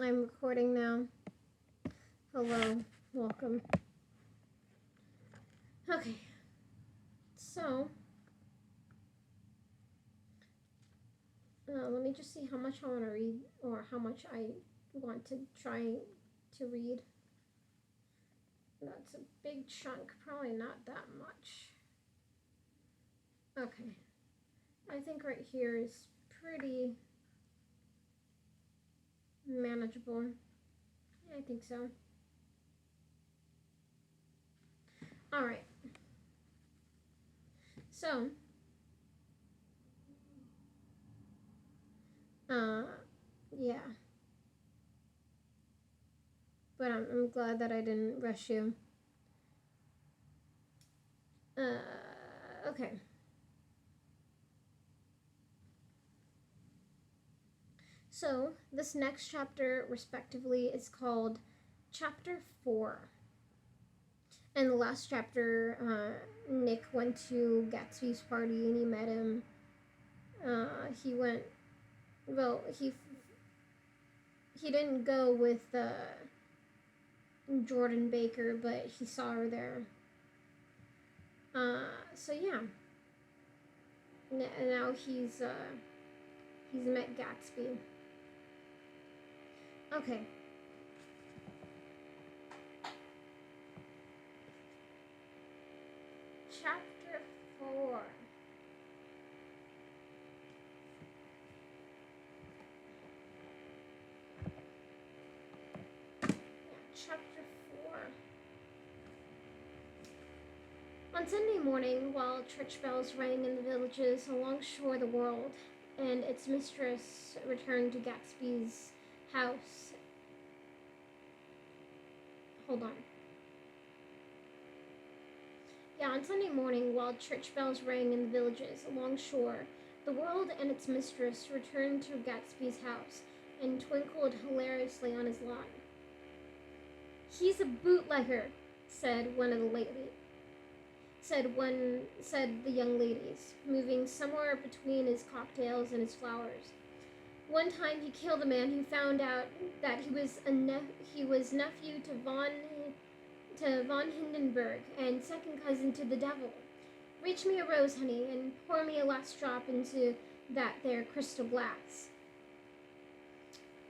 I'm recording now. Hello, welcome. Okay, so let me just see how much I want to read, or how much I want to try to read. That's a big chunk, probably not that much. Okay, I think right here is pretty manageable. I think so. Alright, so yeah, but I'm glad that I didn't rush you. Okay. So, this next chapter, respectively, is called Chapter 4. In the last chapter, Nick went to Gatsby's party and he met him. He went, well, he didn't go with Jordan Baker, but he saw her there. So yeah. Now he's met Gatsby. Okay. Chapter 4. Chapter 4. On Sunday morning, while church bells rang in the villages along shore the world, and its mistress returned to Gatsby's house. Hold on. Yeah, on Sunday morning, while church bells rang in the villages along shore, the world and its mistress returned to Gatsby's house and twinkled hilariously on his lawn. "He's a bootlegger," said the young ladies, moving somewhere between his cocktails and his flowers. "One time he killed a man who found out that he was nephew to von Hindenburg and second cousin to the devil. Reach me a rose, honey, and pour me a last drop into that there crystal glass.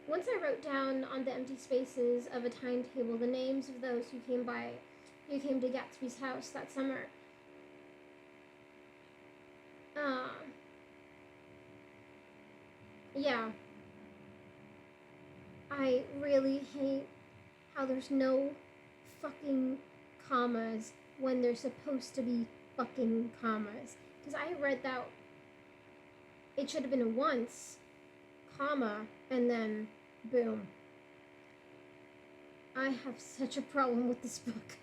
Once I wrote down on the empty spaces of a timetable the names of those who came to Gatsby's house that summer. Yeah. I really hate how there's no fucking commas when there's supposed to be fucking commas. Because I read that it should have been once, comma, and then boom. I have such a problem with this book.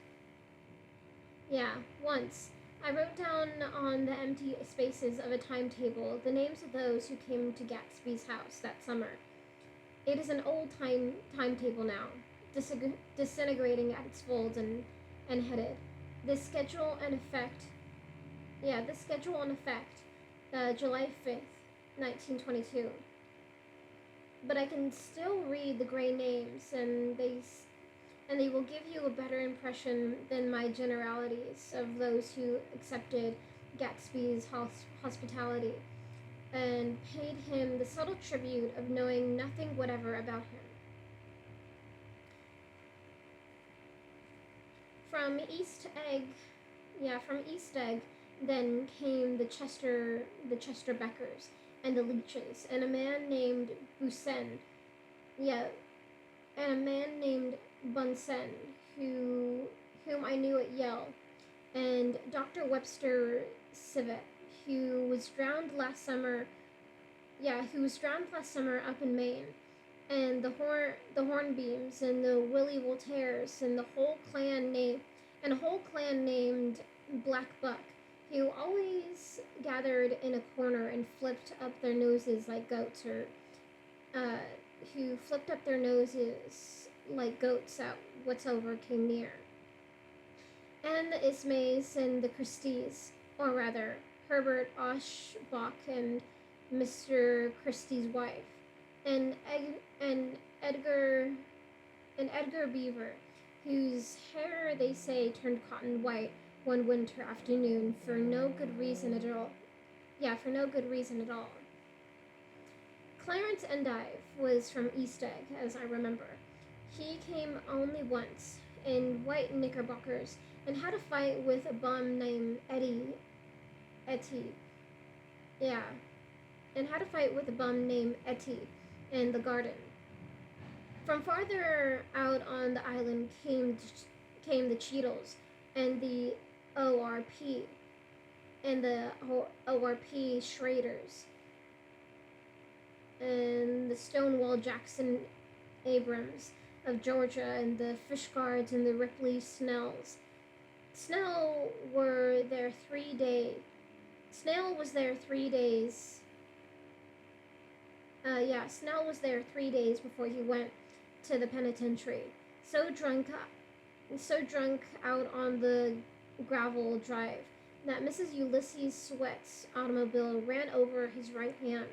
Yeah, once. I wrote down on the empty spaces of a timetable the names of those who came to Gatsby's house that summer. It is an old timetable now, disintegrating at its folds and headed. This schedule in effect, July 5th, 1922. But I can still read the gray names, and they will give you a better impression than my generalities of those who accepted Gatsby's hospitality and paid him the subtle tribute of knowing nothing whatever about him. From East Egg, then came the Chester Beckers and the Leaches, and a man named Bunsen, whom I knew at Yale, and Dr. Webster Civet, who was drowned last summer up in Maine, and the Hornbeams and the Willie Voltaires and a whole clan named Black Buck, who always gathered in a corner and flipped up their noses like goats, at whatsoever came near. And the Ismays and the Christies, or rather, Herbert Oshbach and Mr. Christie's wife, and Edgar Beaver, whose hair they say turned cotton white one winter afternoon for no good reason at all. Yeah, for no good reason at all. Clarence Endive was from East Egg, as I remember. He came only once, in white knickerbockers, and had a fight with a bum named Etty. Yeah, and had a fight with a bum named Etty in the garden. From farther out on the island came the Cheadles and the ORP and the ORP Schraders and the Stonewall Jackson Abrams of Georgia and the Fish Guards and the Ripley Snells. Snell were there 3 days. Snell was there 3 days. Snell was there 3 days before he went to the penitentiary. So drunk out on the gravel drive that Mrs. Ulysses Sweat's automobile ran over his right hand.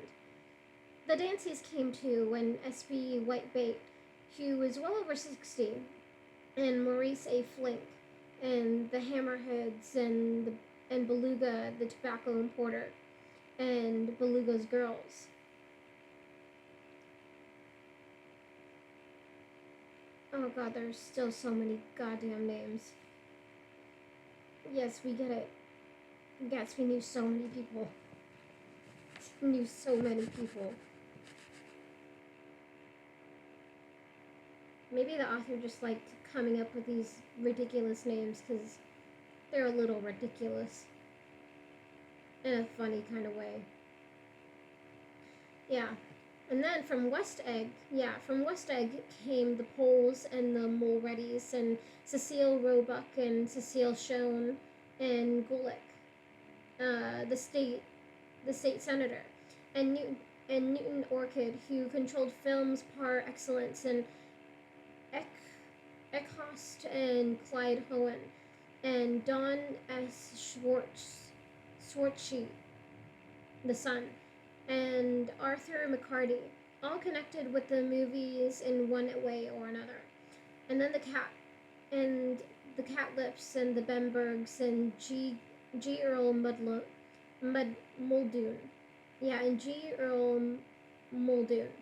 The Danceys came too when S.B. Whitebait, who was well over 60, and Maurice A. Flink, and the Hammerheads, and Beluga, the tobacco importer, and Beluga's girls. Oh god, there's still so many goddamn names. Yes, we get it. Gatsby knew so many people. Knew so many people. Maybe the author just liked coming up with these ridiculous names because they're a little ridiculous. In a funny kind of way. Yeah. And then from West Egg came the Poles and the Mulreadys and Cecile Roebuck and Cecile Schoen and Gulick, the state senator, and Newton Orchid, who controlled films par excellence, and Eckhost and Clyde Hohen, and Don S. Schwartzy, the son, and Arthur McCarty, all connected with the movies in one way or another. And then the Catlips and the Bembergs and G. Earl Muldoon. Yeah, and G. Earl Muldoon,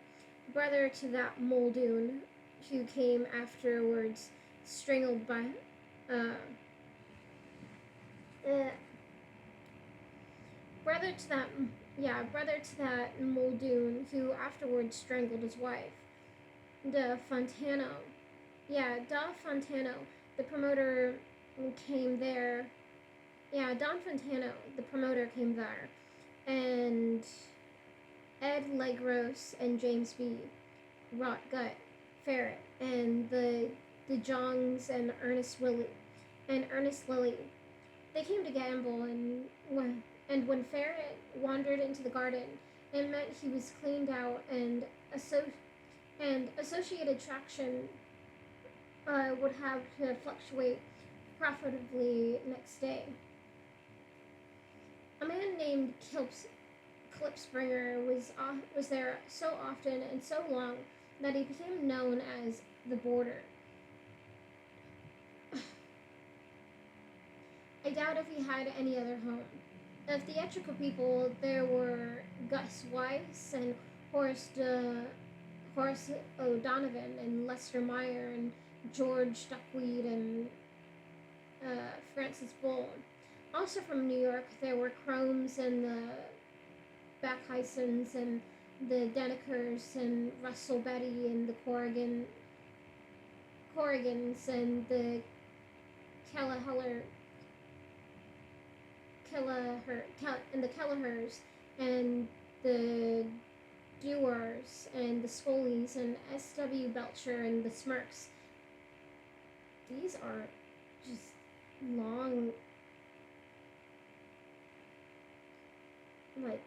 brother to that Muldoon who came afterwards, strangled by brother to that Muldoon who afterwards strangled his wife. Da Fontano, the promoter came there. Yeah, Don Fontano, the promoter, came there, and Ed Legros and James B. Rotgut, Ferret, and the Jongs and Ernest Lilly. They came to gamble, and when Ferret wandered into the garden, it meant he was cleaned out, and associated traction would have to fluctuate profitably next day. A man named Klipspringer was there so often and so long that he became known as the Boarder. I doubt if he had any other home. Of theatrical people, there were Gus Weiss and Horace O'Donovan and Lester Meyer and George Duckweed and Francis Bull. Also from New York, there were Cromes and the Backheisens and the Denekers and Russell Betty and the Corrigans and the Kelleher's and the Dewars and the Scoleys and S.W. Belcher and the Smirks. These are just long, like,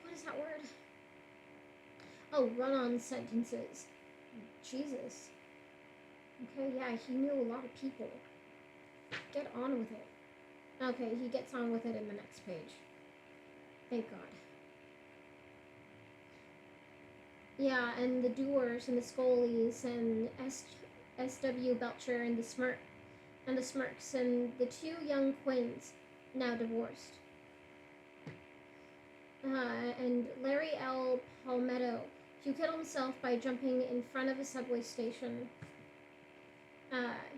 what is that word? Oh, run-on sentences. Jesus. Okay, yeah, he knew a lot of people. Get on with it. Okay, he gets on with it in the next page. Thank God. Yeah, and the Doers and the Scoleys and S.W. Belcher and the Smirks and the two young Quinns, now divorced. And Larry L. Palmetto, who killed himself by jumping in front of a subway station.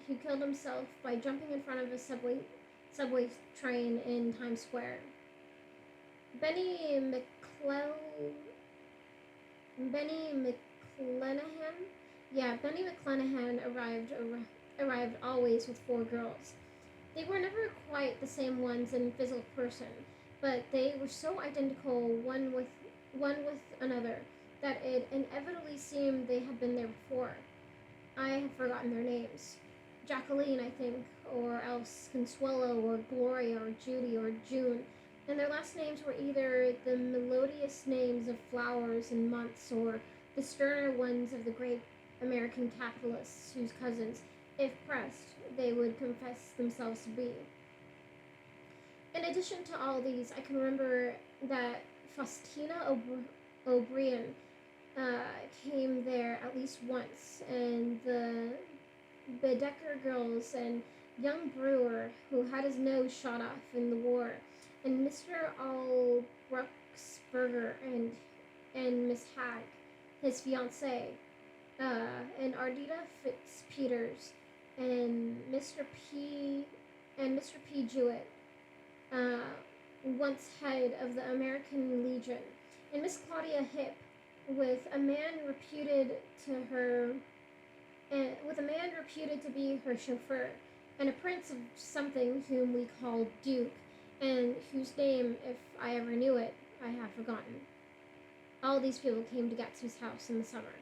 Who killed himself by jumping in front of a subway train in Times Square. Benny McClanahan. Yeah, Benny McClanahan arrived always with four girls. They were never quite the same ones in physical person, but they were so identical one with another that it inevitably seemed they had been there before. I have forgotten their names. Jacqueline, I think, or else Consuelo, or Gloria, or Judy, or June, and their last names were either the melodious names of flowers and months, or the sterner ones of the great American capitalists whose cousins, if pressed, they would confess themselves to be. In addition to all these, I can remember that Faustina O'Brien came there at least once, and the Bedecker girls, and young Brewer, who had his nose shot off in the war, and Mr. Albruxberger and Miss Hagg, his fiancée, and Ardita Fitzpeters, and Mr. P. Jewett, once head of the American Legion, and Miss Claudia Hip, with a man reputed to be her chauffeur, and a prince of something whom we called Duke, and whose name, if I ever knew it, I have forgotten. All these people came to Gatsby's house in the summer.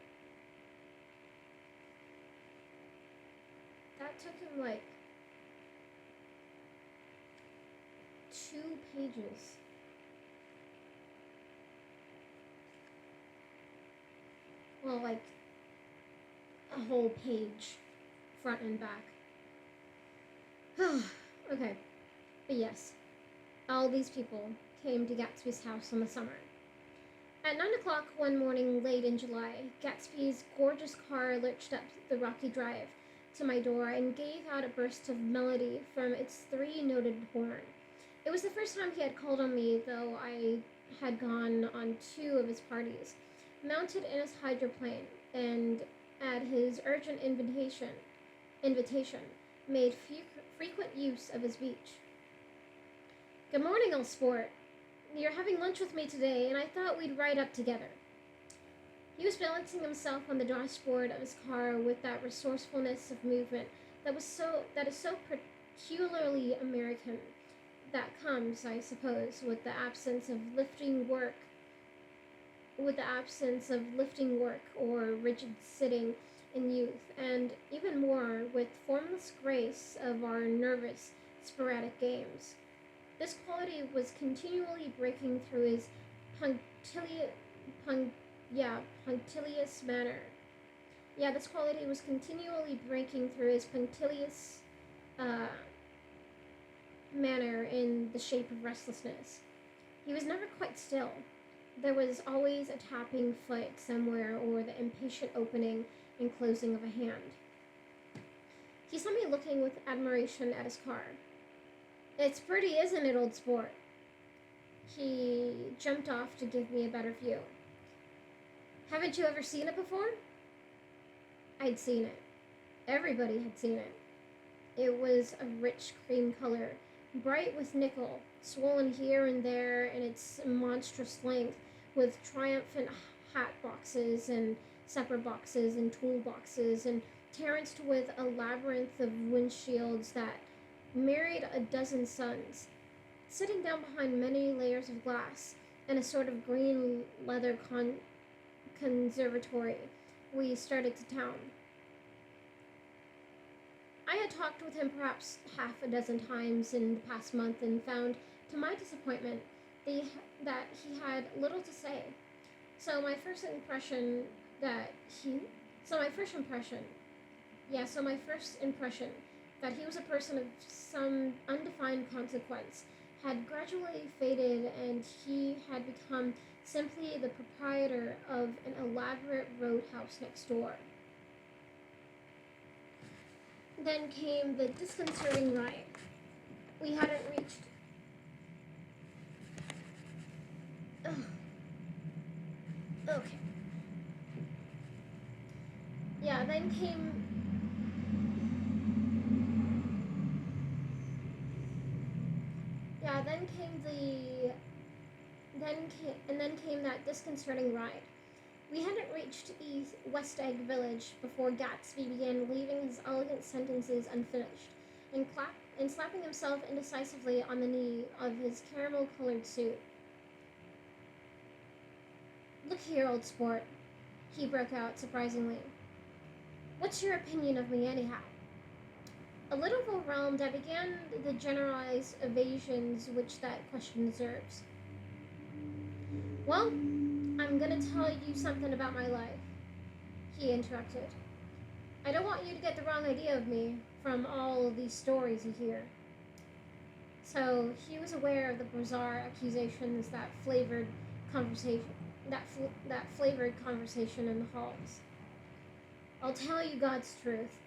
That took him like 2 pages. Well, like a whole page, front and back. Okay, but yes, all these people came to Gatsby's house in the summer. At 9 o'clock one morning late in July, Gatsby's gorgeous car lurched up the rocky drive to my door and gave out a burst of melody from its 3-noted horn. It was the first time he had called on me, though I had gone on 2 of his parties, mounted in his hydroplane, and at his urgent invitation, made frequent use of his beach. "Good morning, old sport. You're having lunch with me today, and I thought we'd ride up together." He was balancing himself on the dashboard of his car with that resourcefulness of movement that is so peculiarly American, that comes, I suppose, with the absence of lifting work or rigid sitting in youth, and even more with formless grace of our nervous, sporadic games. This quality was continually breaking through his punctilious manner. This quality was continually breaking through his punctilious manner in the shape of restlessness. He was never quite still. There was always a tapping foot somewhere, or the impatient opening and closing of a hand. He saw me looking with admiration at his car. "It's pretty, isn't it, old sport?" He jumped off to give me a better view. "Haven't you ever seen it before?" I'd seen it. Everybody had seen it. It was a rich cream color, bright with nickel, swollen here and there in its monstrous length, with triumphant hat boxes and supper boxes and tool boxes, and terraced with a labyrinth of windshields that married a dozen suns. Sitting down behind many layers of glass in a sort of green leather conservatory, we started to town. I had talked with him perhaps half a dozen times in the past month, and found, to my disappointment, that he had little to say. So my first impression that he was a person of some undefined consequence had gradually faded, and he had become simply the proprietor of an elaborate roadhouse next door. Then came the disconcerting riot. We hadn't reached. Ugh. Okay. Yeah, then came. Yeah, then came the. Then came that disconcerting ride. We hadn't reached West Egg Village before Gatsby began leaving his elegant sentences unfinished, and slapping himself indecisively on the knee of his caramel-colored suit. "Look here, old sport," he broke out surprisingly. "What's your opinion of me, anyhow?" A little overwhelmed, I began the generalized evasions which that question deserves. "Well, I'm gonna tell you something about my life," he interrupted. "I don't want you to get the wrong idea of me from all of these stories you hear." So he was aware of the bizarre accusations that flavored conversation, that flavored conversation in the halls. "I'll tell you God's truth.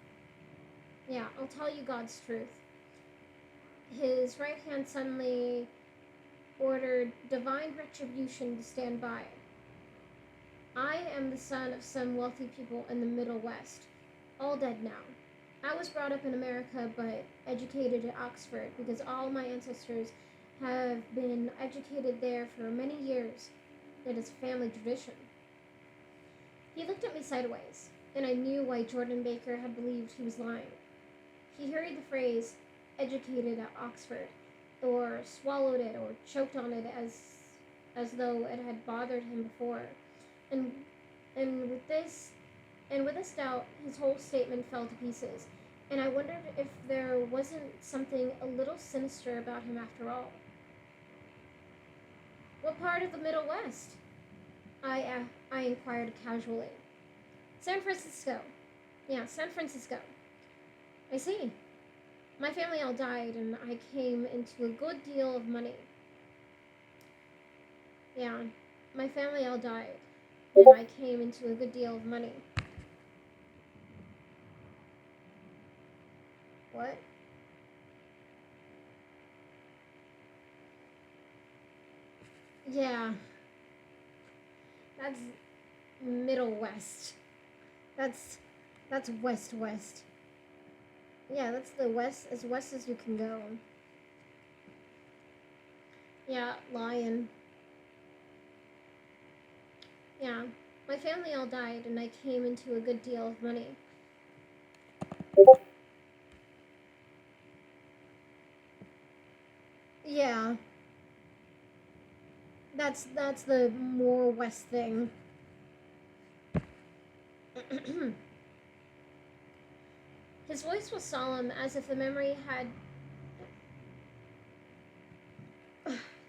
Yeah, I'll tell you God's truth." His right hand suddenly ordered divine retribution to stand by. "I am the son of some wealthy people in the Middle West, all dead now. I was brought up in America, but educated at Oxford because all my ancestors have been educated there for many years. It is a family tradition." He looked at me sideways, and I knew why Jordan Baker had believed he was lying. He hurried the phrase, "educated at Oxford," or swallowed it or choked on it as though it had bothered him before. And and with this doubt, his whole statement fell to pieces, and I wondered if there wasn't something a little sinister about him after all. "What part of the Middle West?" I inquired casually. "San Francisco." "Yeah, San Francisco." "I see. My family all died, and I came into a good deal of money." "Yeah, my family all died, and I came into a good deal of money." "What?" "Yeah, that's Middle West. That's West West. Yeah, that's the west as you can go." "Yeah, lion. Yeah, my family all died, and I came into a good deal of money." "Yeah, that's the more west thing." His voice was solemn, as if the memory had.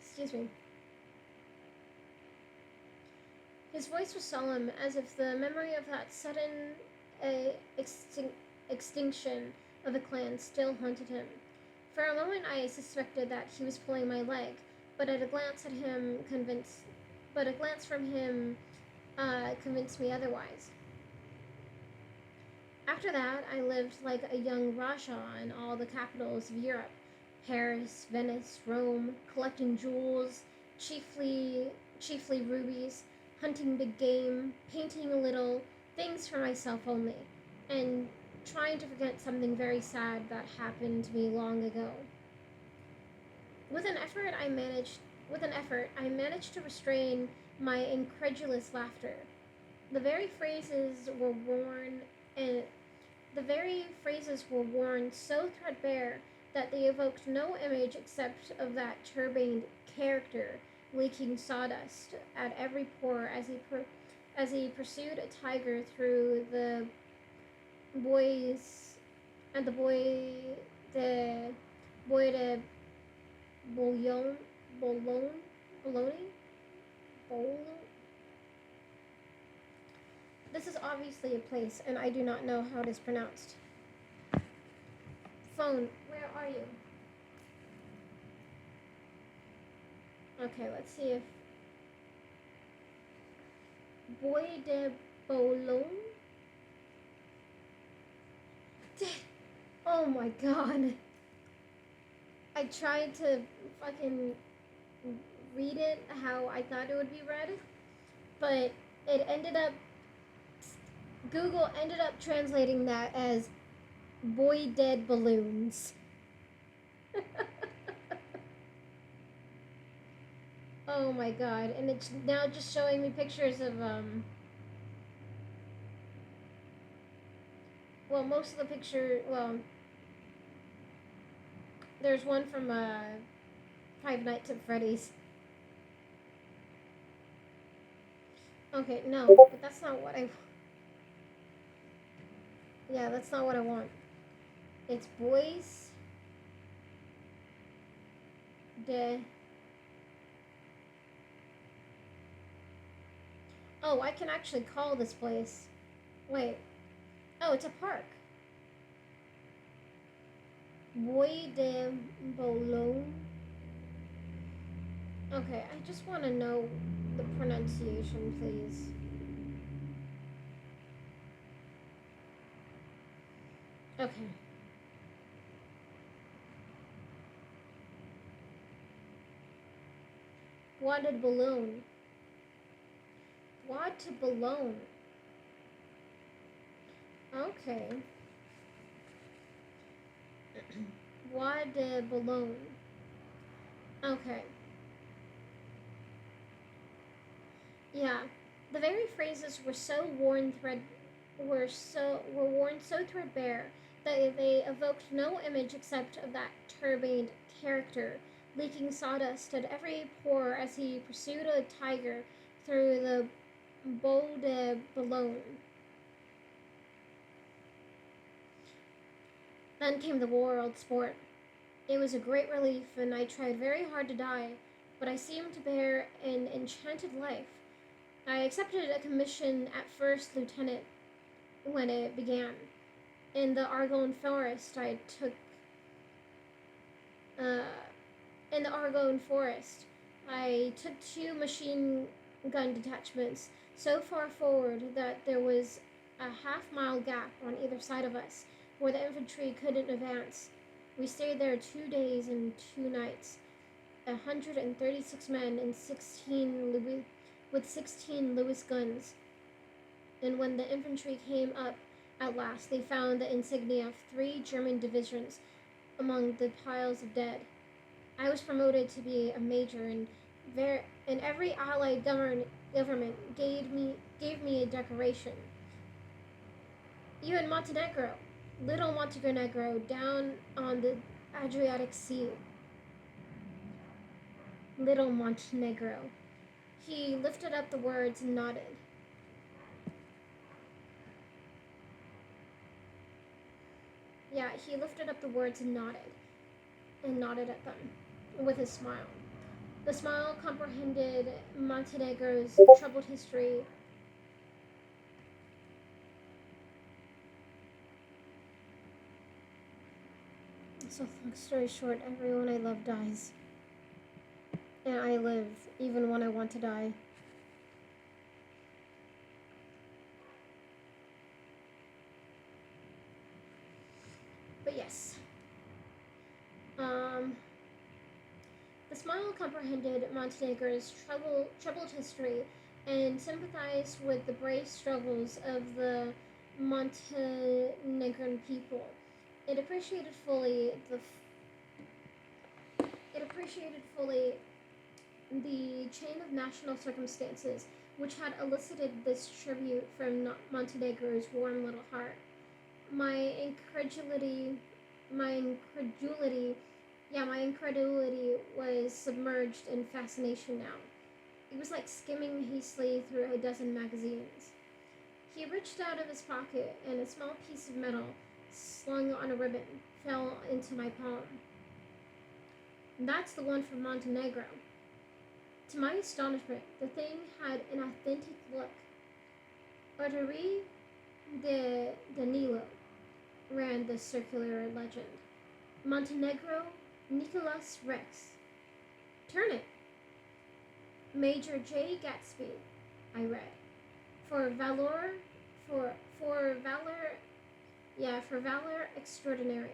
Excuse me. His voice was solemn, as if the memory of that sudden uh, extinction of the clan still haunted him. For a moment, I suspected that he was pulling my leg, but at a glance at him, convinced. But a glance from him convinced me otherwise. After that, I lived like a young Rajah in all the capitals of Europe: Paris, Venice, Rome, collecting jewels, chiefly rubies, hunting big game, painting a little, things for myself only, and trying to forget something very sad that happened to me long ago. With an effort, I managed to restrain my incredulous laughter. The very phrases were worn and the very phrases were worn so threadbare that they evoked no image except of that turbaned character leaking sawdust at every pore as he pursued a tiger through the boys and the the boy de bouillon boulogne bologna boulogne. This is obviously a place, and I do not know how it is pronounced. "Phone, where are you?" Okay, let's see if Boy de Boulogne. Oh my god. I tried to fucking read it how I thought it would be read, but it ended up Google ended up translating that as boy dead balloons. Oh my god. And it's now just showing me pictures of well, most of the picture, well, there's one from Five Nights at Freddy's. Okay, no, but that's not what I. Yeah, that's not what I want. It's boys de. Oh, I can actually call this place. Wait. Oh, it's a park. Bois de Boulogne. Okay, I just want to know the pronunciation, please. Okay. Bois de Boulogne. Bois de Boulogne. Okay. Bois de Boulogne. Okay. Yeah. The very phrases were worn so threadbare that they evoked no image except of that turbid character, leaking sawdust at every pore as he pursued a tiger through the Bois de Boulogne. Then came the world sport. It was a great relief, and I tried very hard to die, but I seemed to bear an enchanted life. I accepted a commission at first lieutenant when it began. In the Argonne forest, uh, I took two machine gun detachments so far forward that there was a half-mile gap on either side of us where the infantry couldn't advance. We stayed there 2 days and 2 nights, 136 men and 16 Lewis guns. And when the infantry came up at last, they found the insignia of 3 German divisions among the piles of dead. I was promoted to be a major, and every Allied government gave me a decoration. Even Montenegro, little Montenegro, down on the Adriatic Sea. Little Montenegro. He lifted up the words and nodded. Yeah, he lifted up the words and nodded at them with his smile. The smile comprehended Montenegro's troubled history. So, long story short, everyone I love dies. And I live, even when I want to die. But yes. The smile comprehended Montenegro's troubled history and sympathized with the brave struggles of the Montenegrin people. It appreciated fully the chain of national circumstances which had elicited this tribute from Montenegro's warm little heart. My incredulity, my incredulity was submerged in fascination now. It was like skimming hastily through a dozen magazines. He reached out of his pocket, and a small piece of metal, slung on a ribbon, fell into my palm. That's the one from Montenegro. To my astonishment, the thing had an authentic look. Arterie de Danilo, ran the circular legend. Montenegro, Nicholas Rex. Turn it. Major J. Gatsby, I read. For valor, for valor, yeah, for valor extraordinary.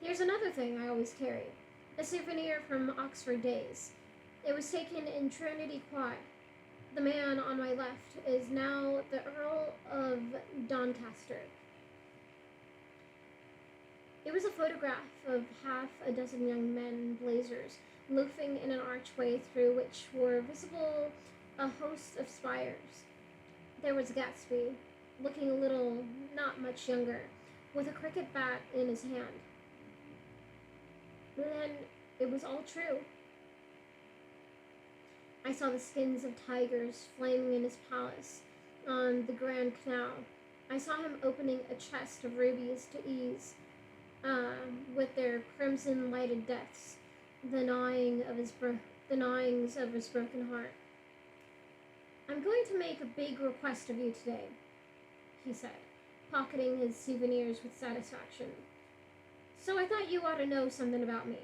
Here's another thing I always carry, a souvenir from Oxford days. It was taken in Trinity Quad. The man on my left is now the Earl of Doncaster. It was a photograph of half a dozen young men in blazers, loafing in an archway through which were visible a host of spires. There was Gatsby, looking a little, not much younger, with a cricket bat in his hand. Then it was all true. I saw the skins of tigers flaming in his palace on the Grand Canal. I saw him opening a chest of rubies to ease, with their crimson-lighted depths, the gnawings of his broken heart. I'm going to make a big request of you today, he said, pocketing his souvenirs with satisfaction. So I thought you ought to know something about me.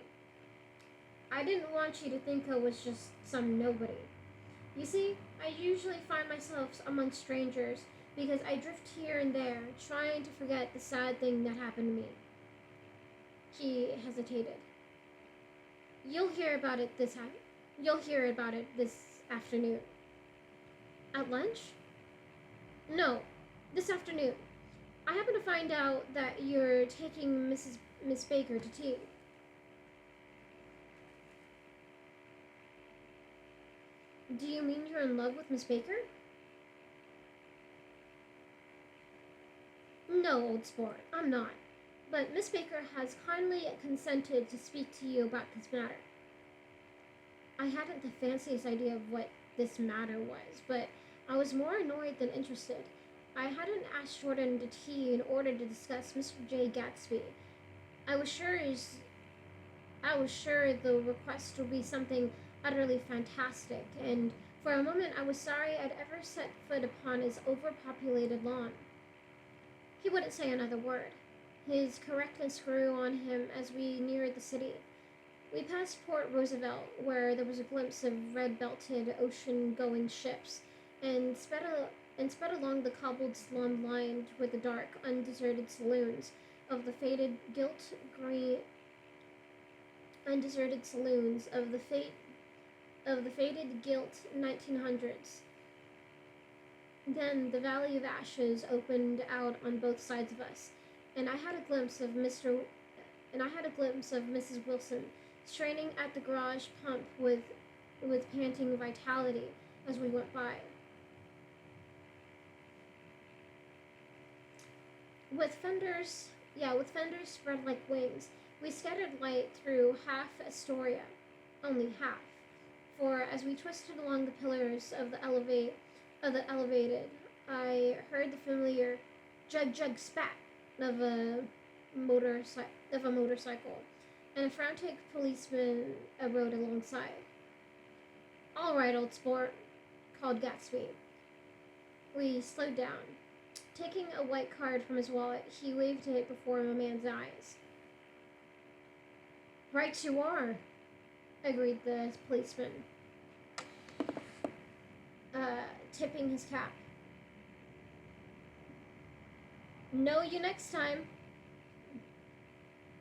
I didn't want you to think I was just some nobody. You see, I usually find myself among strangers because I drift here and there, trying to forget the sad thing that happened to me. He hesitated. You'll hear about it this afternoon. At lunch? No, this afternoon. I happen to find out that you're taking Miss Baker to tea. Do you mean you're in love with Miss Baker? No, old sport, I'm not. But Miss Baker has kindly consented to speak to you about this matter. I hadn't the faintest idea of what this matter was, but I was more annoyed than interested. I hadn't asked Jordan to tea in order to discuss Mr. J. Gatsby. I was sure the request would be something utterly fantastic, and for a moment I was sorry I'd ever set foot upon his overpopulated lawn. He wouldn't say another word. His correctness grew on him as we neared the city. We passed Port Roosevelt, where there was a glimpse of red-belted ocean-going ships, and sped along the cobbled slum lined with the dark, undeserted saloons of the faded gilt 1900s. Then the Valley of Ashes opened out on both sides of us, and I had a glimpse of Mrs. Wilson straining at the garage pump with panting vitality as we went by. With fenders spread like wings, we scattered light through half Astoria, only half, for as we twisted along the pillars of the elevated, I heard the familiar jug jug spat of a motorcycle, and a frantic policeman rode alongside. "All right, old sport," called Gatsby. We slowed down. Taking a white card from his wallet, he waved it before my man's eyes. "Right you are," agreed the policeman, tipping his cap. Know you next time,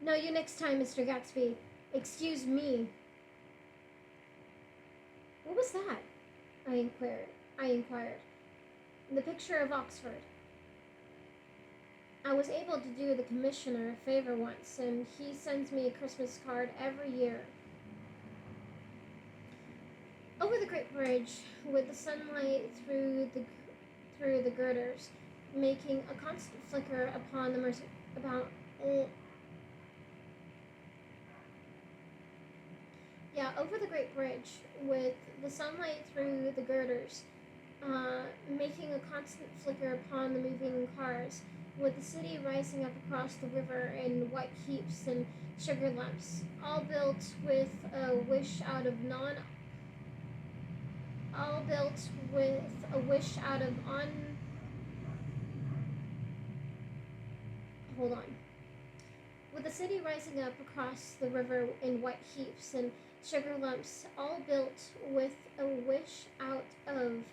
Mr. Gatsby. Excuse me." "What was that?" I inquired. "The picture of Oxford. I was able to do the commissioner a favor once, and he sends me a Christmas card every year." Over the great bridge, with the sunlight through the girders, making a constant flicker upon the over the great bridge, with the sunlight through the girders, making a constant flicker upon the moving cars, with the city rising up across the river in white heaps and sugar lumps, all built with a wish out of with the city rising up across the river in white heaps and sugar lumps, all built with a wish out of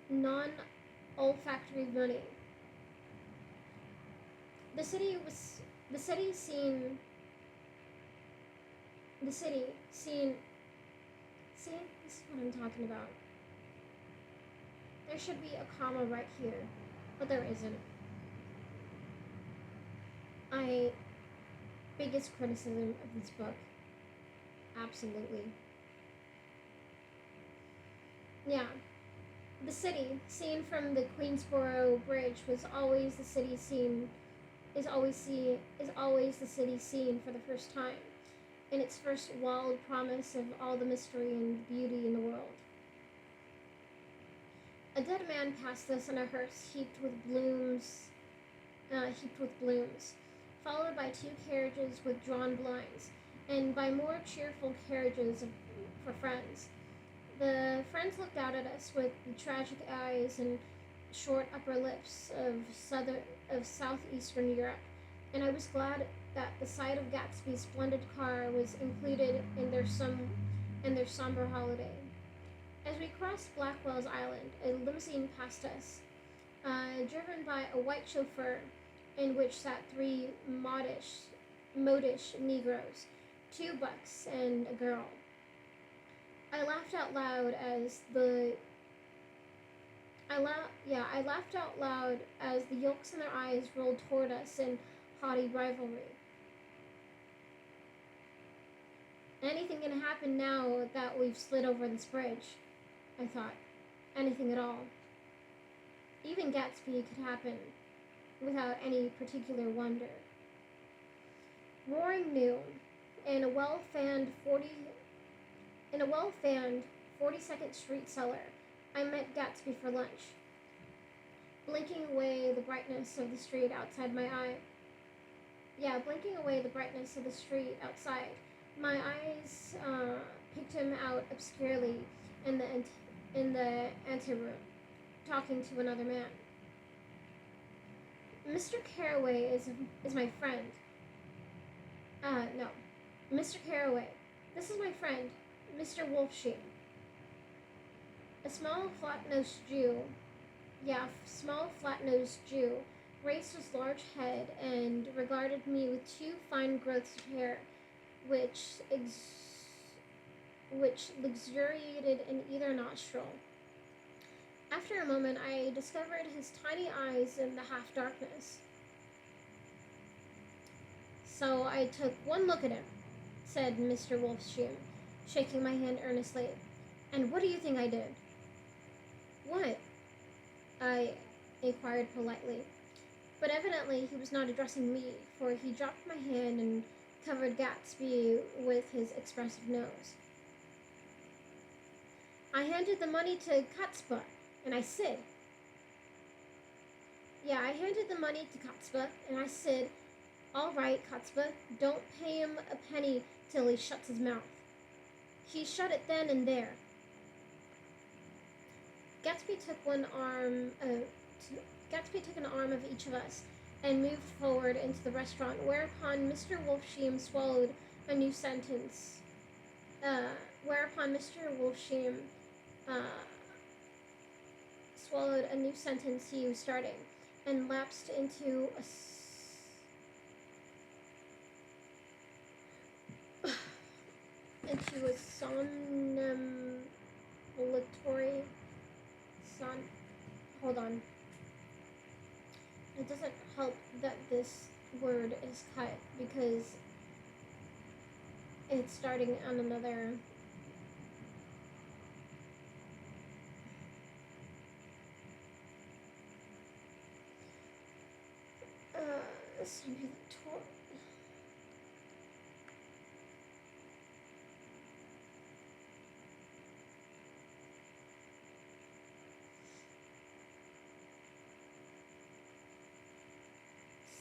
non-olfactory money. The city was the city scene the city scene see this is what I'm talking about. There should be a comma right here, but there isn't. My biggest criticism of this book. Absolutely. Yeah. The city, seen from the Queensboro Bridge, was always the city scene is always the city scene for the first time, in its first wild promise of all the mystery and beauty in the world. A dead man passed us in a hearse heaped with blooms, followed by two carriages with drawn blinds, and by more cheerful carriages for friends. The friends looked out at us with the tragic eyes and short upper lips of southeastern Europe, and I was glad that the sight of Gatsby's splendid car was included in their somber holiday. As we crossed Blackwell's Island, a limousine passed us, driven by a white chauffeur, in which sat three modish Negroes, two bucks and a girl. I laughed out loud as the yolks in their eyes rolled toward us in haughty rivalry. Anything can happen now that we've slid over this bridge, I thought. Anything at all. Even Gatsby could happen without any particular wonder. Roaring noon, in a well-fanned 42nd Street cellar, I met Gatsby for lunch, blinking away the brightness of the street outside my eye. Blinking away the brightness of the street outside. My eyes picked him out obscurely in the anteroom, talking to another man. Mr. Carraway is my friend. No. Mr. Carraway. This is my friend, Mr. Wolfsheim. A small, flat-nosed Jew raised his large head and regarded me with two fine growths of hair, which luxuriated in either nostril. After a moment, I discovered his tiny eyes in the half-darkness. So I took one look at him, said Mr. Wolfsheim, shaking my hand earnestly. And what do you think I did? What? I inquired politely. But evidently he was not addressing me, for he dropped my hand and covered Gatsby with his expressive nose. I handed the money to Katzba, and I said, all right, Katzba, don't pay him a penny till he shuts his mouth. He shut it then and there. Gatsby took an arm of each of us and moved forward into the restaurant, whereupon Mr. Wolfsheim swallowed a new sentence. Swallowed a new sentence he was starting, and lapsed into a somnambulatory hold on. It doesn't help that this word is cut because it's starting on another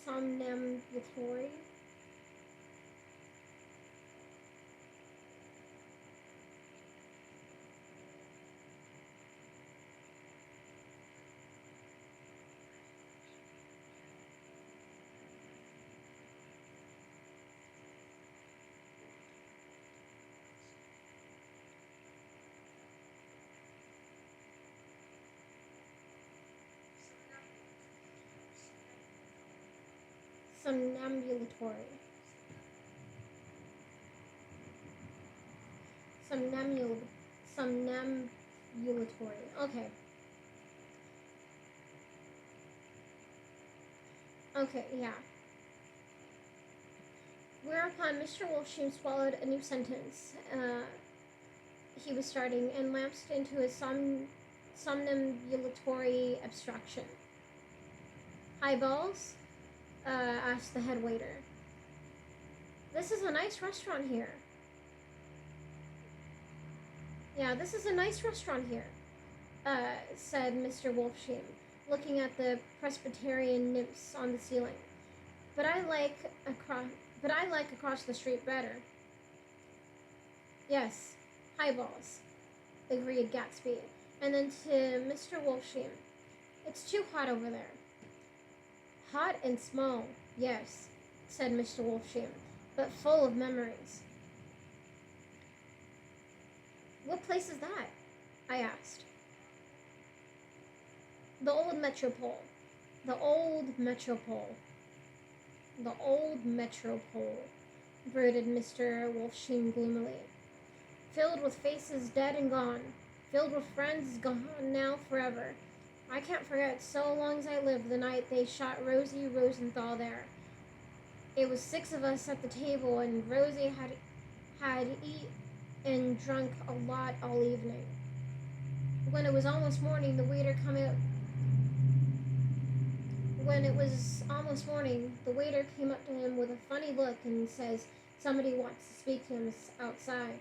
somnambulatory. somnambulatory. Somnambulatory. Okay. Okay, yeah. Whereupon Mr. Wolfsheim swallowed a new sentence he was starting and lapsed into a somnambulatory abstraction. Highballs? Asked the head waiter. This is a nice restaurant here. Yeah, this is a nice restaurant here, said Mr. Wolfsheim, looking at the Presbyterian nymphs on the ceiling. But I like across the street better. Yes, highballs, agreed Gatsby. And then to Mr. Wolfsheim, it's too hot over there. Hot and small, yes, said Mr. Wolfsheim, but full of memories. What place is that? I asked. The old metropole. The old metropole. The old metropole, brooded Mr. Wolfsheim gloomily. Filled with faces dead and gone. Filled with friends gone now forever. I can't forget so long as I live the night they shot Rosie Rosenthal there. It was 6 of us at the table, and Rosie had eaten and drunk a lot all evening. When it was almost morning, the waiter came up to him with a funny look and says, somebody wants to speak to him outside.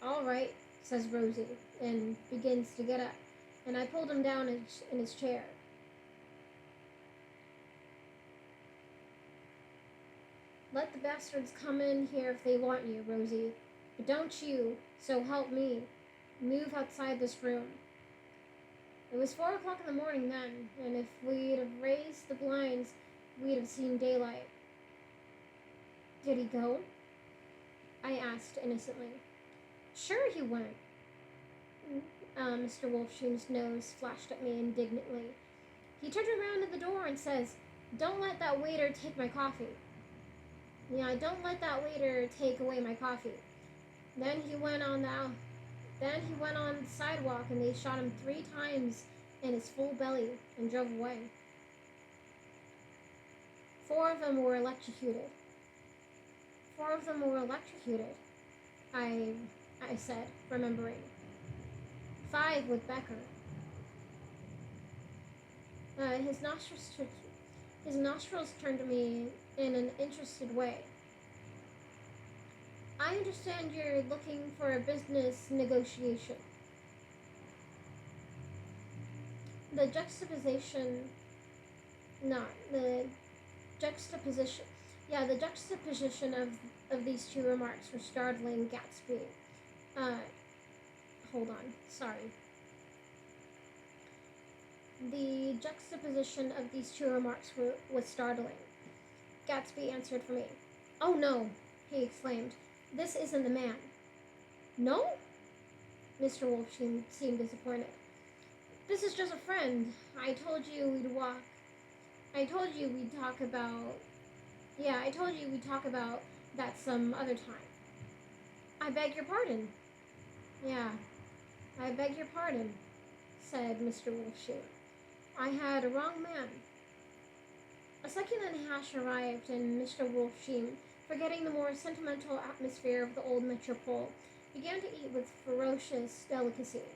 All right, says Rosie, and begins to get up, and I pulled him down in his chair. Let the bastards come in here if they want you, Rosie, but don't you, so help me, move outside this room. It was 4 o'clock in the morning then, and if we'd have raised the blinds, we'd have seen daylight. Did he go? I asked innocently. Sure he went. Mr. Wolfsheim's nose flashed at me indignantly. He turned around at the door and says, don't let that waiter take my coffee. Yeah, don't let that waiter take away my coffee. Then he went on the sidewalk and they shot him 3 times in his full belly and drove away. 4 of them were electrocuted. 4 of them were electrocuted, I said, remembering. 5 with Becker. His nostrils turned to me in an interested way. I understand you're looking for a business negotiation. The juxtaposition of these 2 remarks were startling Gatsby. Hold on, sorry. The juxtaposition of these 2 remarks was startling. Gatsby answered for me. Oh no, he exclaimed. This isn't the man. No? Mr. Wolfsheim seemed disappointed. This is just a friend. I told you we'd talk about that some other time. I beg your pardon. Yeah, I beg your pardon, said Mr. Wolfsheim. I had a wrong man. A succulent hash arrived, and Mr. Wolfsheim, forgetting the more sentimental atmosphere of the old metropole, began to eat with ferocious delicacy.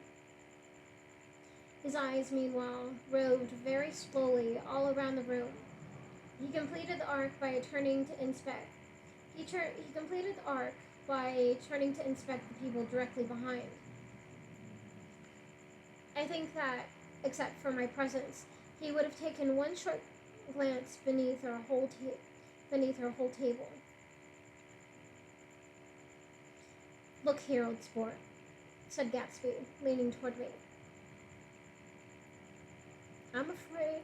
His eyes, meanwhile, roved very slowly all around the room. He completed the arc by turning to inspect. He completed the arc by turning to inspect the people directly behind. I think that, except for my presence, he would have taken one short glance beneath our whole table. Look here, old sport, said Gatsby, leaning toward me. I'm afraid.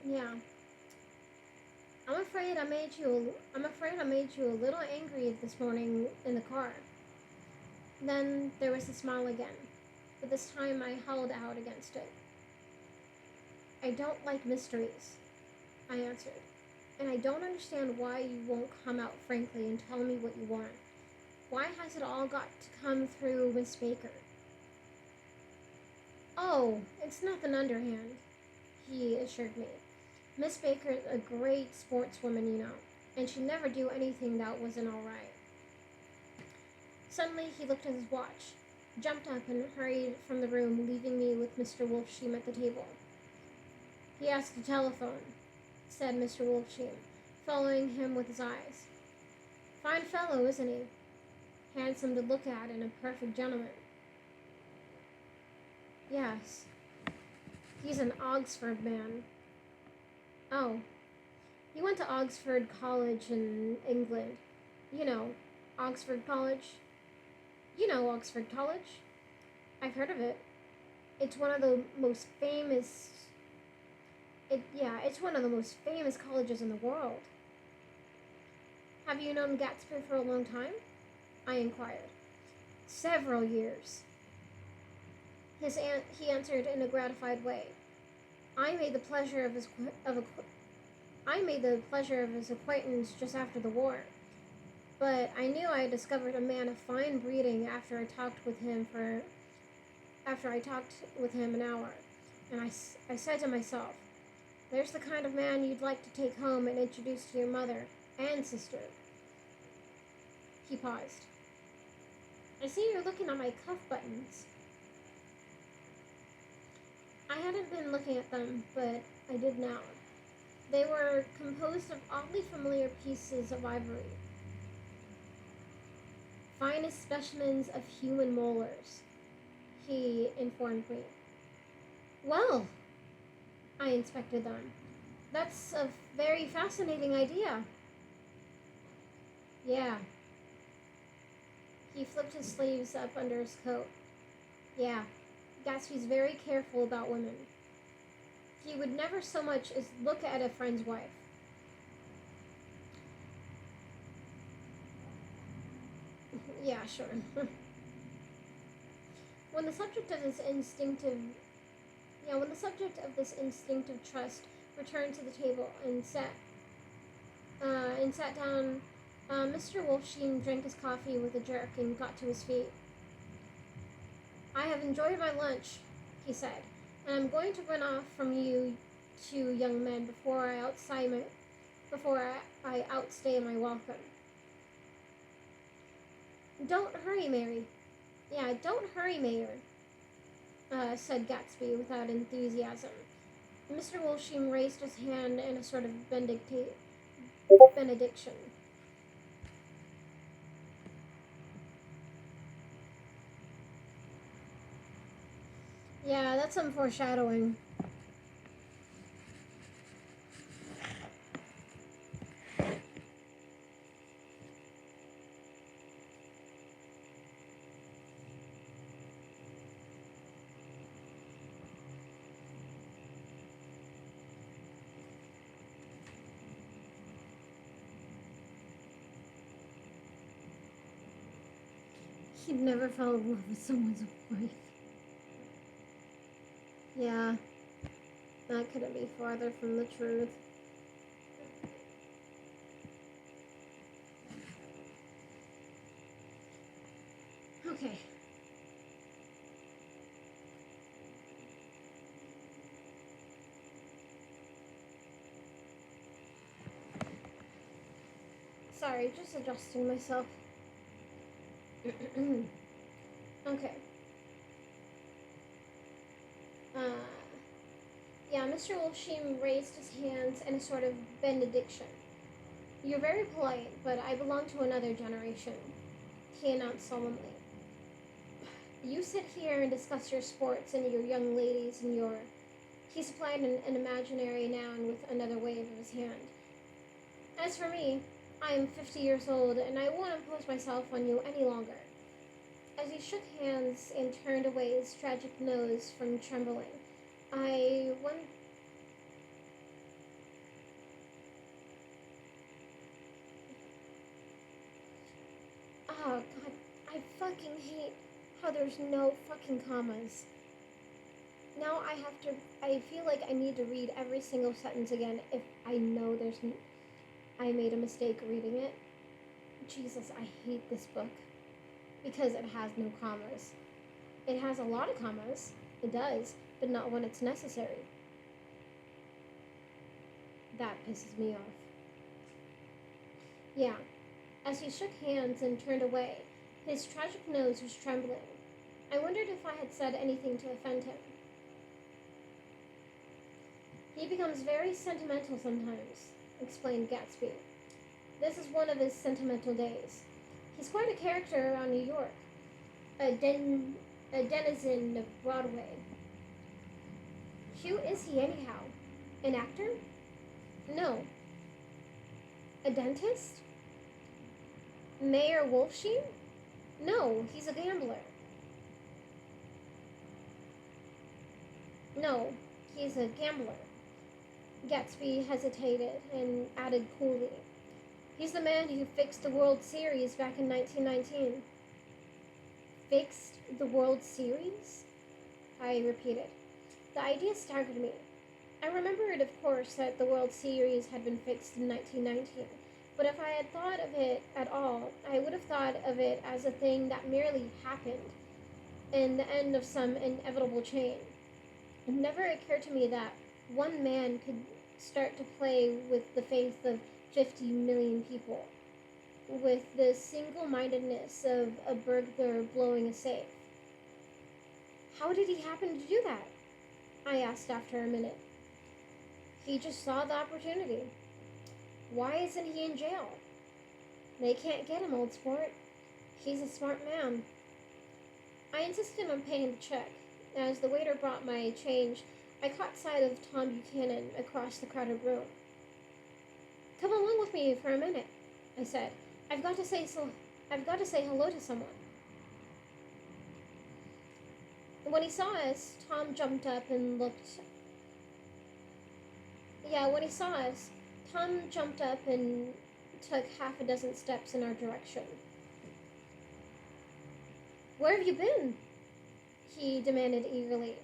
Yeah. I'm afraid I made you a little angry this morning in the car. Then there was the smile again, but this time I held out against it. I don't like mysteries, I answered, and I don't understand why you won't come out frankly and tell me what you want. Why has it all got to come through Miss Baker? Oh, it's nothing underhand, he assured me. Miss Baker's a great sportswoman, you know, and she'd never do anything that wasn't all right. Suddenly, he looked at his watch, jumped up, and hurried from the room, leaving me with Mr. Wolfsheim at the table. He has to telephone, said Mr. Wolfsheim, following him with his eyes. Fine fellow, isn't he? Handsome to look at and a perfect gentleman. Yes, he's an Oxford man. Oh, he went to Oxford College in England. You know, Oxford College. You know Oxford College? I've heard of it. It's one of the most famous... it's one of the most famous colleges in the world. Have you known Gatsby for a long time? I inquired. Several years. He answered in a gratified way. I made the pleasure of his acquaintance just after the war, but I knew I had discovered a man of fine breeding after I talked with him an hour, and I said to myself, "There's the kind of man you'd like to take home and introduce to your mother and sister." He paused. I see you're looking at my cuff buttons. I hadn't been looking at them, but I did now. They were composed of oddly familiar pieces of ivory. Finest specimens of human molars, he informed me. Well, I inspected them. That's a very fascinating idea. Yeah. He flipped his sleeves up under his coat. Yeah, Gatsby's very careful about women. He would never so much as look at a friend's wife. Yeah, sure. When the subject of this instinctive trust returned to the table and sat down, Mr. Wolfsheim drank his coffee with a jerk and got to his feet. I have enjoyed my lunch, he said, and I'm going to run off from you two young men before I outstay my welcome. Don't hurry, Mary. Yeah, don't hurry, Mayor, said Gatsby without enthusiasm. Mr. Wolfsheim raised his hand in a sort of benediction. Yeah, that's some foreshadowing. He'd never fell in love with someone's wife. Yeah, that couldn't be farther from the truth. Okay. Sorry, just adjusting myself. Okay. Yeah, Mr. Wolfsheim raised his hands in a sort of benediction. You're very polite, but I belong to another generation, he announced solemnly. You sit here and discuss your sports and your young ladies and your... He supplied an imaginary noun with another wave of his hand. As for me, I am 50 years old, and I won't impose myself on you any longer. As he shook hands and turned away his tragic nose from trembling, Oh, God, I fucking hate how there's no fucking commas. Now I feel like I need to read every single sentence again if I know I made a mistake reading it. Jesus, I hate this book because it has no commas. It has a lot of commas, it does, but not when it's necessary. That pisses me off. Yeah, as he shook hands and turned away, his tragic nose was trembling. I wondered if I had said anything to offend him. He becomes very sentimental sometimes, explained Gatsby. This is one of his sentimental days. He's quite a character around New York, a denizen of Broadway. Who is he anyhow? An actor? No. A dentist? Mayor Wolfsheim? No, he's a gambler. No, he's a gambler. Gatsby hesitated and added coolly. He's the man who fixed the World Series back in 1919. Fixed the World Series? I repeated. The idea staggered me. I remembered, of course, that the World Series had been fixed in 1919, but if I had thought of it at all, I would have thought of it as a thing that merely happened, in the end of some inevitable chain. It never occurred to me that one man could start to play with the faith of 50 million people, with the single-mindedness of a burglar blowing a safe. How did he happen to do that? I asked after a minute. He just saw the opportunity. Why isn't he in jail? They can't get him, old sport. He's a smart man. I insisted on paying the check. As the waiter brought my change, I caught sight of Tom Buchanan across the crowded room. Come along with me for a minute, I said. I've got to say hello to someone. When he saw us, Tom jumped up and looked. When he saw us, Tom jumped up and took half a dozen steps in our direction. Where have you been? He demanded eagerly.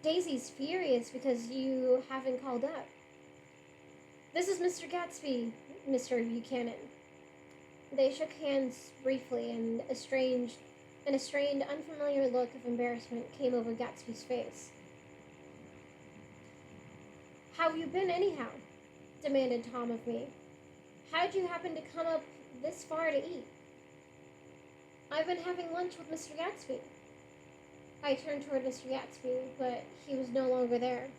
Daisy's furious because you haven't called up. This is Mr. Gatsby, Mr. Buchanan. They shook hands briefly, and a strained, unfamiliar look of embarrassment came over Gatsby's face. How have you been anyhow? Demanded Tom of me. How'd you happen to come up this far to eat? I've been having lunch with Mr. Gatsby. I turned toward Mr. Gatsby, but he was no longer there.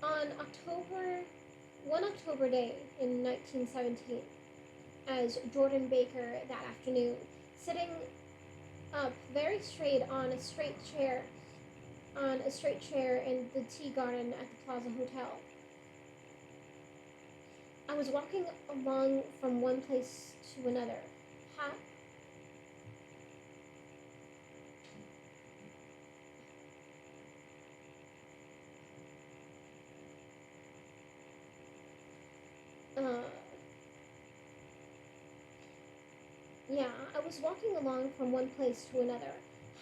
On one October day in 1917, as Jordan Baker that afternoon, sitting up very straight on a straight chair in the tea garden at the Plaza Hotel, I was walking along from one place to another. I was walking along from one place to another,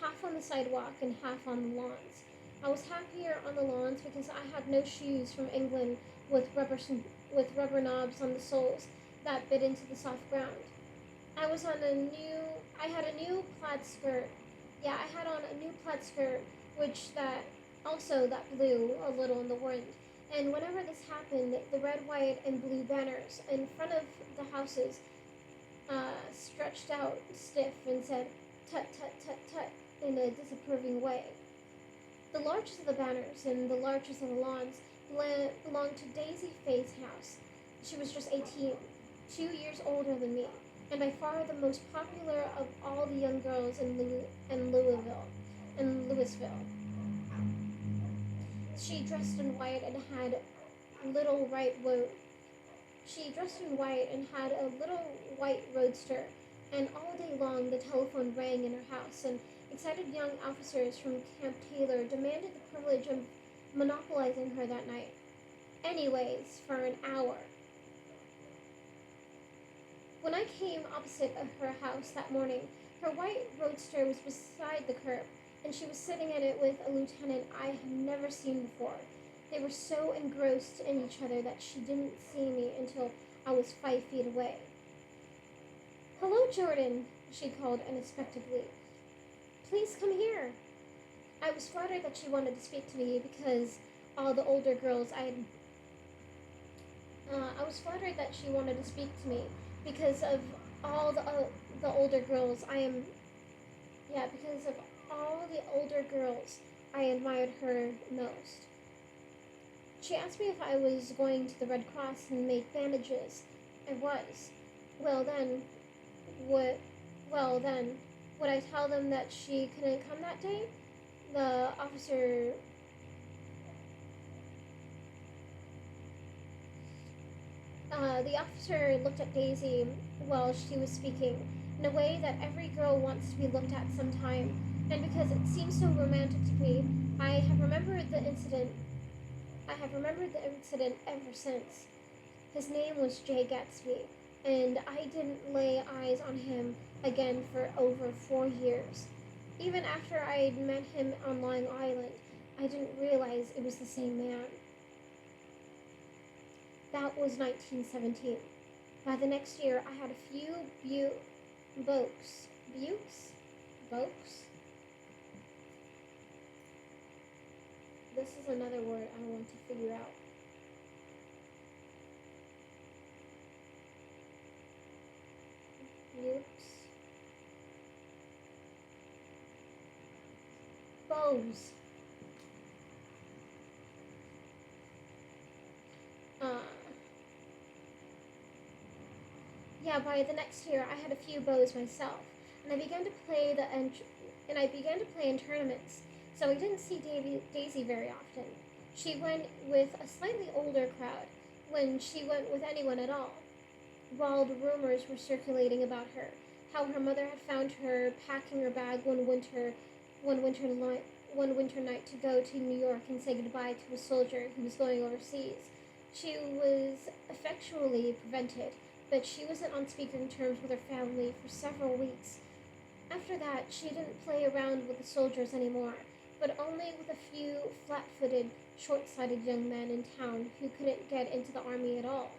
half on the sidewalk and half on the lawns. I was happier on the lawns because I had no shoes from England with rubber knobs on the soles that bit into the soft ground. I had a new plaid skirt. I had on a new plaid skirt, that blew a little in the wind. And whenever this happened, the red, white, and blue banners in front of the houses stretched out stiff and said, "Tut, tut, tut, tut," in a disapproving way. The largest of the banners and the largest of the lawns belonged to Daisy Faye's house. She was just 18, 2 years older than me, and by far the most popular of all the young girls in Louisville. She dressed in white and had a little white roadster, and all day long the telephone rang in her house, and excited young officers from Camp Taylor demanded the privilege of monopolizing her that night. Anyways, for an hour. When I came opposite of her house that morning, her white roadster was beside the curb, and she was sitting in it with a lieutenant I had never seen before. They were so engrossed in each other that she didn't see me until I was 5 feet away. "Hello, Jordan," she called unexpectedly. "Please come here." I was flattered that she wanted to speak to me because all the older girls I had. I was flattered that she wanted to speak to me because of all the older girls I am. Yeah, because of all the older girls I admired her most. She asked me if I was going to the Red Cross and make bandages. I was. Well then, what? Well then, would I tell them that she couldn't come that day? The officer the officer looked at Daisy while she was speaking in a way that every girl wants to be looked at sometime, and because it seemed so romantic to me, I have remembered the incident. I have remembered the incident ever since. His name was Jay Gatsby, and I didn't lay eyes on him again for over 4 years. Even after I had met him on Long Island, I didn't realize it was the same man. That was 1917. By the next year, I had a few bokes. Bukes? Bokes? This is another word I want to figure out. Bukes. Bows. Uh, yeah, by the next year, I had a few bows myself, and I began to play in tournaments. So I didn't see Daisy very often. She went with a slightly older crowd, when she went with anyone at all. Wild rumors were circulating about her, how her mother had found her packing her bag one winter night, to go to New York and say goodbye to a soldier who was going overseas. She was effectually prevented, but she wasn't on speaking terms with her family for several weeks. After that, she didn't play around with the soldiers anymore, but only with a few flat-footed, short-sighted young men in town who couldn't get into the army at all.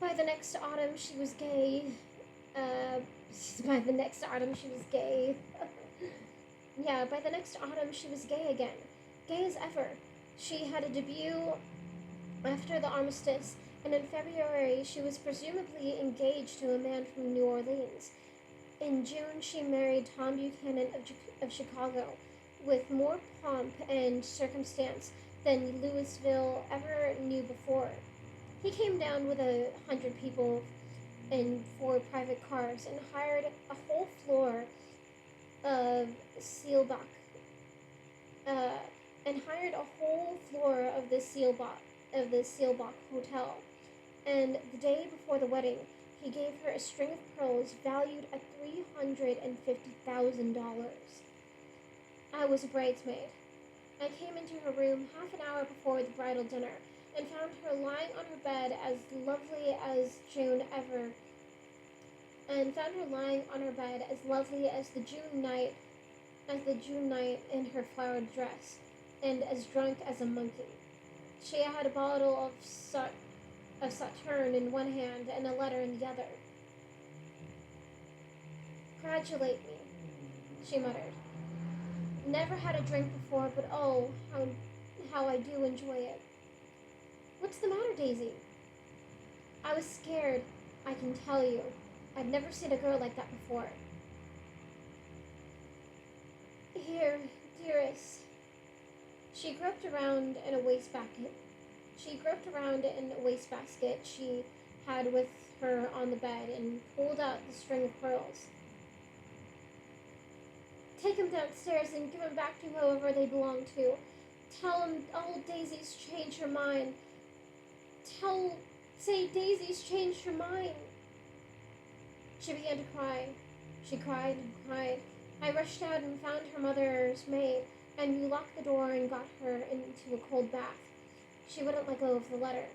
By the next autumn, she was gay. By the next autumn, she was gay. Yeah, by the next autumn, she was gay again. Gay as ever. She had a debut after the armistice, and in February, she was presumably engaged to a man from New Orleans. In June, she married Tom Buchanan of Chicago, with more pomp and circumstance than Louisville ever knew before. He came down with 100 people in 4 private cars and hired a whole floor of Seelbach, of the Seelbach Hotel. And the day before the wedding, he gave her a string of pearls valued at $350,000. I was a bridesmaid. I came into her room half an hour before the bridal dinner and found her lying on her bed as lovely as June ever, and found her lying on her bed as lovely as the June night in her flowered dress, and as drunk as a monkey. She had a bottle of Sauterne in one hand and a letter in the other. "Congratulate me," she muttered. "Never had a drink before, but oh, how I do enjoy it." "What's the matter, Daisy?" "I was scared, I can tell you. I'd never seen a girl like that before." "Here, dearest." She groped around in a wastebasket she had with her on the bed and pulled out the string of pearls. "Take him downstairs and give him back to whoever they belong to. Tell him, oh, Daisy's changed her mind. Say Daisy's changed her mind." She began to cry. She cried and cried. I rushed out and found her mother's maid, and we locked the door and got her into a cold bath. She wouldn't let go of the letter.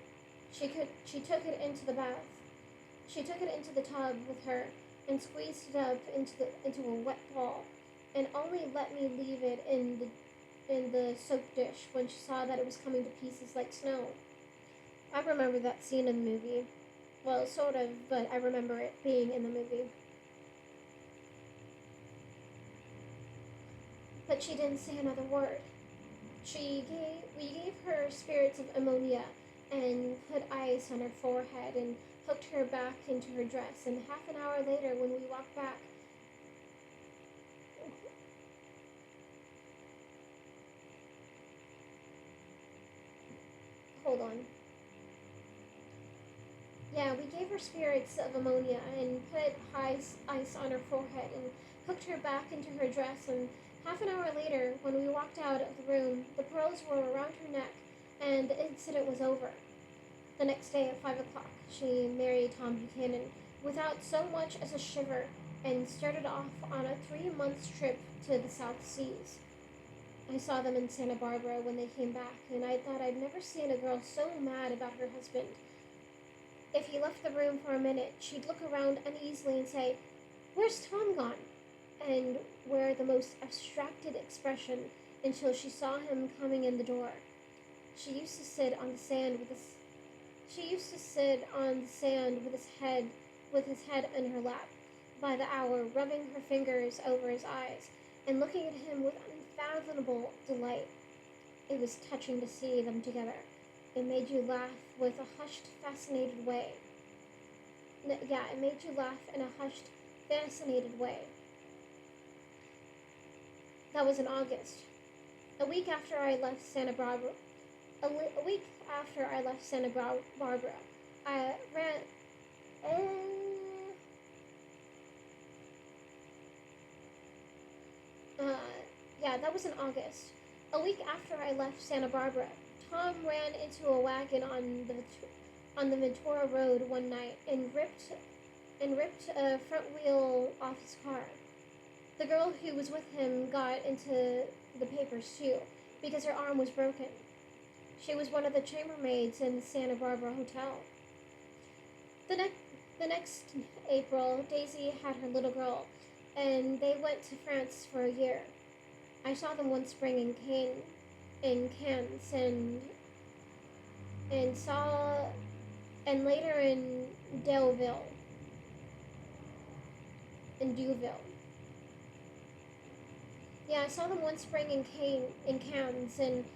She took it into the bath. She took it into the tub with her and squeezed it up into a wet ball, and only let me leave it in the soap dish when she saw that it was coming to pieces like snow. I remember that scene in the movie. Well, sort of, but I remember it being in the movie. But she didn't say another word. We gave her spirits of ammonia and put ice on her forehead and hooked her back into her dress. And half an hour later, when we walked back, hold on. Yeah, we gave her spirits of ammonia and put ice on her forehead and hooked her back into her dress. And half an hour later, when we walked out of the room, the pearls were around her neck and the incident was over. The next day at 5 o'clock, she married Tom Buchanan without so much as a shiver and started off on a 3 month trip to the South Seas. I saw them in Santa Barbara when they came back, and I thought I'd never seen a girl so mad about her husband. If he left the room for a minute, she'd look around uneasily and say, "Where's Tom gone?" and wear the most abstracted expression until she saw him coming in the door. She used to sit on the sand with his head in her lap by the hour, rubbing her fingers over his eyes and looking at him with unfathomable delight. It was touching to see them together. It made you laugh with a hushed, fascinated way. It made you laugh in a hushed, fascinated way. That was in August. A week after I left Santa Barbara, I ran. That was in August. A week after I left Santa Barbara, Tom ran into a wagon on the Ventura Road one night and ripped a front wheel off his car. The girl who was with him got into the papers too, because her arm was broken. She was one of the chambermaids in the Santa Barbara hotel. The next April, Daisy had her little girl, and they went to France for a year. I saw them one spring in Cannes, and later in Deauville. Yeah, I saw them one spring in Cannes, and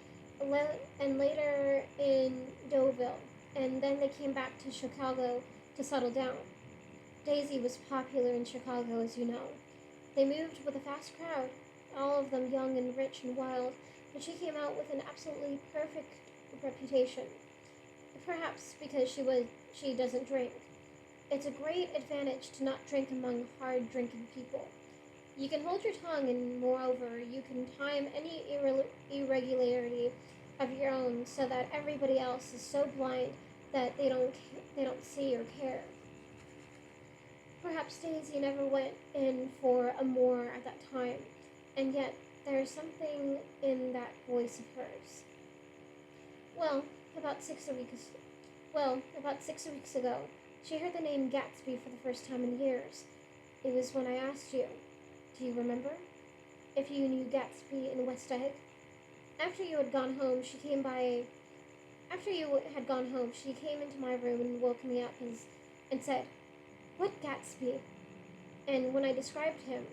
later in Deauville, and then they came back to Chicago to settle down. Daisy was popular in Chicago, as you know. They moved with a fast crowd, all of them young and rich and wild, but she came out with an absolutely perfect reputation. Perhaps because she doesn't drink. It's a great advantage to not drink among hard-drinking people. You can hold your tongue, and moreover, you can time any irregularity of your own so that everybody else is so blind that they don't see or care. Perhaps Daisy never went in for a more at that time, and yet there is something in that voice of hers. About 6 weeks ago, she heard the name Gatsby for the first time in years. It was when I asked you, do you remember? If you knew Gatsby in West Egg? After you had gone home, she came into my room and woke me up and said, "What Gatsby?" And when I described him,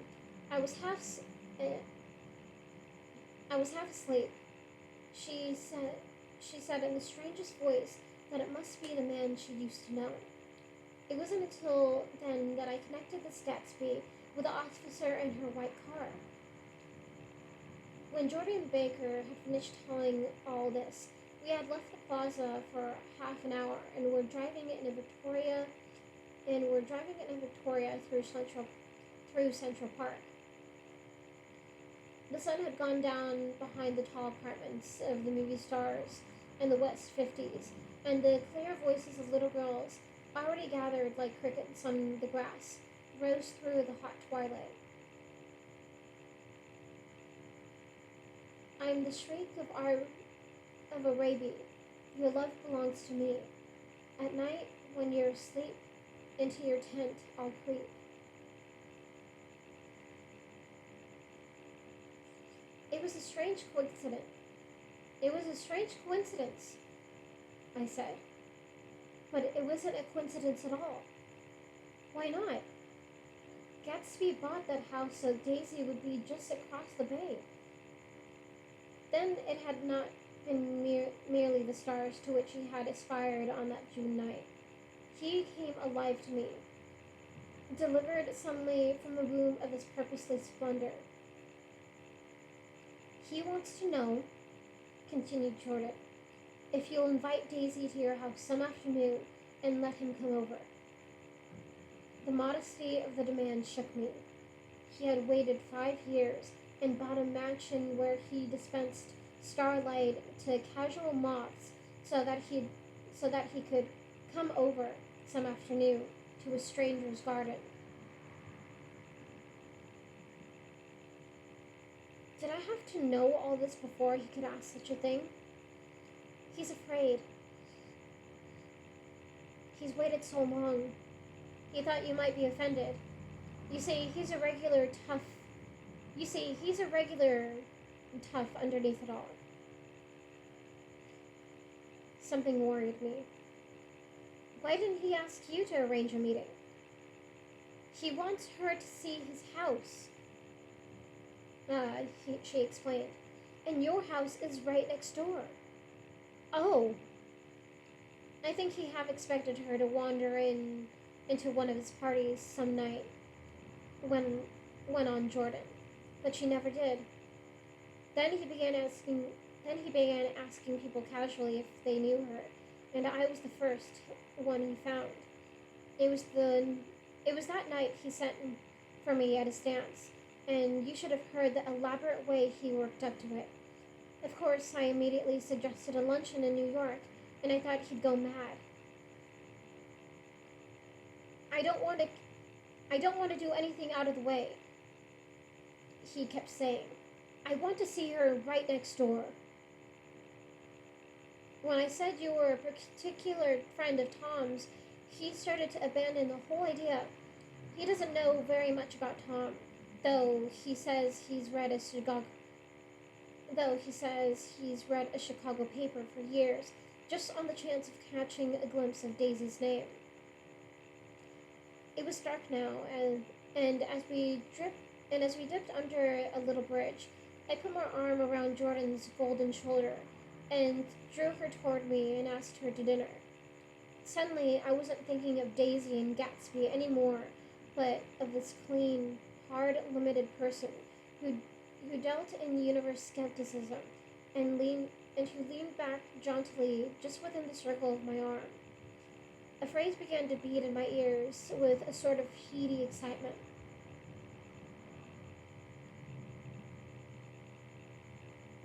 I was half asleep. She said in the strangest voice that it must be the man she used to know. It wasn't until then that I connected this Gatsby with the officer in her white car. When Jordan Baker had finished telling all this, we had left the plaza for half an hour and were driving it in a Victoria through Central Park. The sun had gone down behind the tall apartments of the movie stars in the West 50s, and the clear voices of little girls, already gathered like crickets on the grass, rose through the hot twilight. I am the shriek of Araby. Your love belongs to me. At night, when you're asleep, into your tent, I'll creep. It was a strange coincidence. It was a strange coincidence, I said. But it wasn't a coincidence at all. Why not? Gatsby bought that house so Daisy would be just across the bay. Then it had not been merely the stars to which he had aspired on that June night. He came alive to me, delivered suddenly from the womb of his purposeless splendor. He wants to know, continued Jordan, if you'll invite Daisy to your house some afternoon and let him come over. The modesty of the demand shook me. He had waited 5 years and bought a mansion where he dispensed starlight to casual moths so that he could come over some afternoon to a stranger's garden. Did I have to know all this before he could ask such a thing? He's afraid. He's waited so long. He thought you might be offended. You see, he's a regular tough underneath it all. Something worried me. Why didn't he ask you to arrange a meeting? He wants her to see his house. She explained. And your house is right next door. Oh. I think he half expected her to wander into one of his parties some night, went on Jordan, but she never did. Then he began asking people casually if they knew her, and I was the first one he found. It was that night he sent for me at his dance, and you should have heard the elaborate way he worked up to it. Of course, I immediately suggested a luncheon in New York, and I thought he'd go mad. I don't want to do anything out of the way, he kept saying. I want to see her right next door. When I said you were a particular friend of Tom's, he started to abandon the whole idea. He doesn't know very much about Tom, though he says he's read a Chicago paper for years, just on the chance of catching a glimpse of Daisy's name. It was dark now, and as we dipped under a little bridge, I put my arm around Jordan's golden shoulder and drew her toward me and asked her to dinner. Suddenly, I wasn't thinking of Daisy and Gatsby anymore, but of this clean, hard, limited person who dealt in universe skepticism and who leaned back jauntily just within the circle of my arm. A phrase began to beat in my ears with a sort of heady excitement.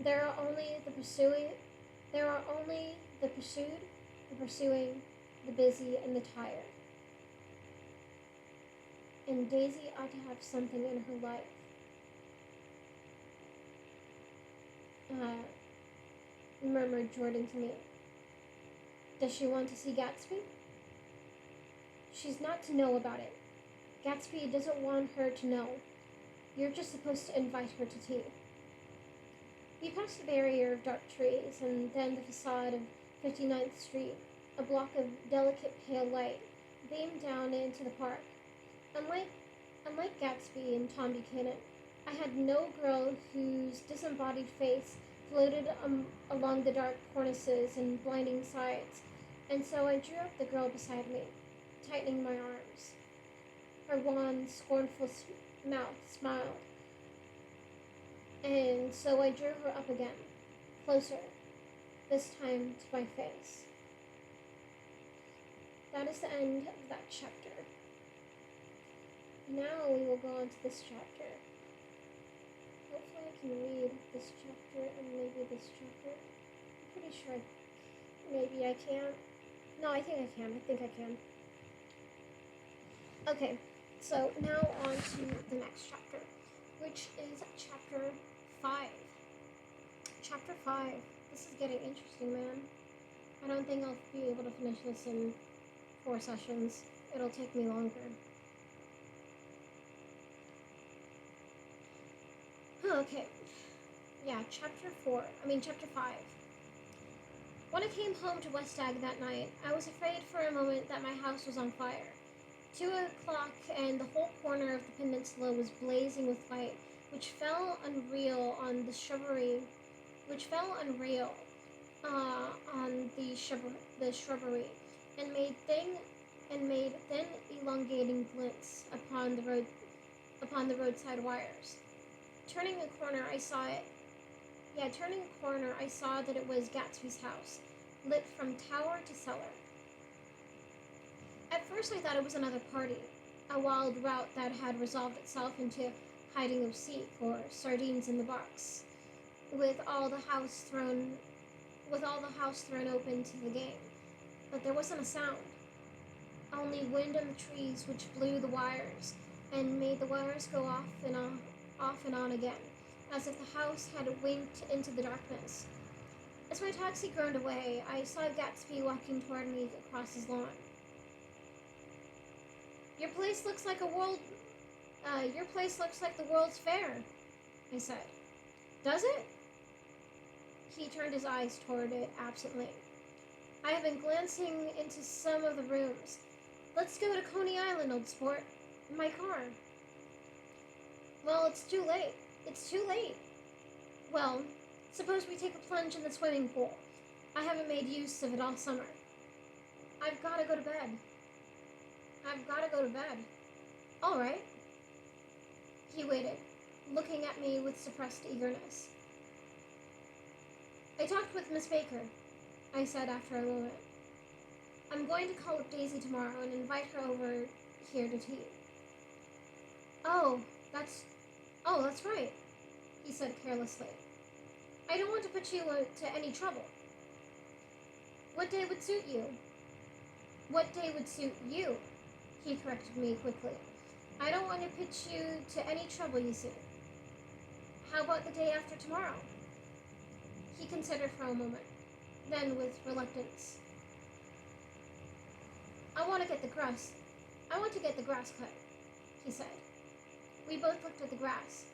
There are only the pursued, the pursuing, the busy, and the tired. And Daisy ought to have something in her life. Murmured Jordan to me. Does she want to see Gatsby? She's not to know about it. Gatsby doesn't want her to know. You're just supposed to invite her to tea. We passed a barrier of dark trees, and then the facade of 59th Street, a block of delicate pale light, beamed down into the park. Unlike Gatsby and Tom Buchanan, I had no girl whose disembodied face floated along the dark cornices and blinding sides, and so I drew up the girl beside me, tightening my arms. Her wan, scornful mouth smiled, and so I drew her up again, closer, this time to my face. That is the end of that chapter. Now we will go on to this chapter. Hopefully I can read this chapter and maybe this chapter. I'm pretty sure maybe I can. No, I think I can. I think I can. Okay, so now on to the next chapter, which is chapter 5. Chapter 5. This is getting interesting, man. I don't think I'll be able to finish this in 4 sessions. it'll take me longer. Okay. Yeah, chapter 5. When I came home to Westag that night, I was afraid for a moment that my house was on fire. 2 o'clock and the whole corner of the peninsula was blazing with light, which fell unreal on the shrubbery, on the shrubbery, and made thin, elongating glints upon the roadside wires. Turning a corner, I saw that it was Gatsby's house, lit from tower to cellar. At first I thought it was another party, a wild rout that had resolved itself into hiding of seek or sardines in the box, with all the house thrown open to the game. But there wasn't a sound, only wind in the trees which blew the wires and made the wires go off and on again, as if the house had winked into the darkness. As my taxi groaned away, I saw Gatsby walking toward me across his lawn. Your place looks like the World's Fair, I said. Does it? He turned his eyes toward it absently. I have been glancing into some of the rooms. Let's go to Coney Island, old sport. In my car. Well, it's too late. Well, suppose we take a plunge in the swimming pool. I haven't made use of it all summer. I've got to go to bed. All right. He waited, looking at me with suppressed eagerness. I talked with Miss Baker, I said after a moment. I'm going to call up Daisy tomorrow and invite her over here to tea. Oh, that's right, he said carelessly. I don't want to put you to any trouble. What day would suit you? He corrected me quickly. I don't want to put you to any trouble, you see. How about the day after tomorrow? He considered for a moment, then with reluctance. I want to get the grass cut, he said. We both looked at the grass.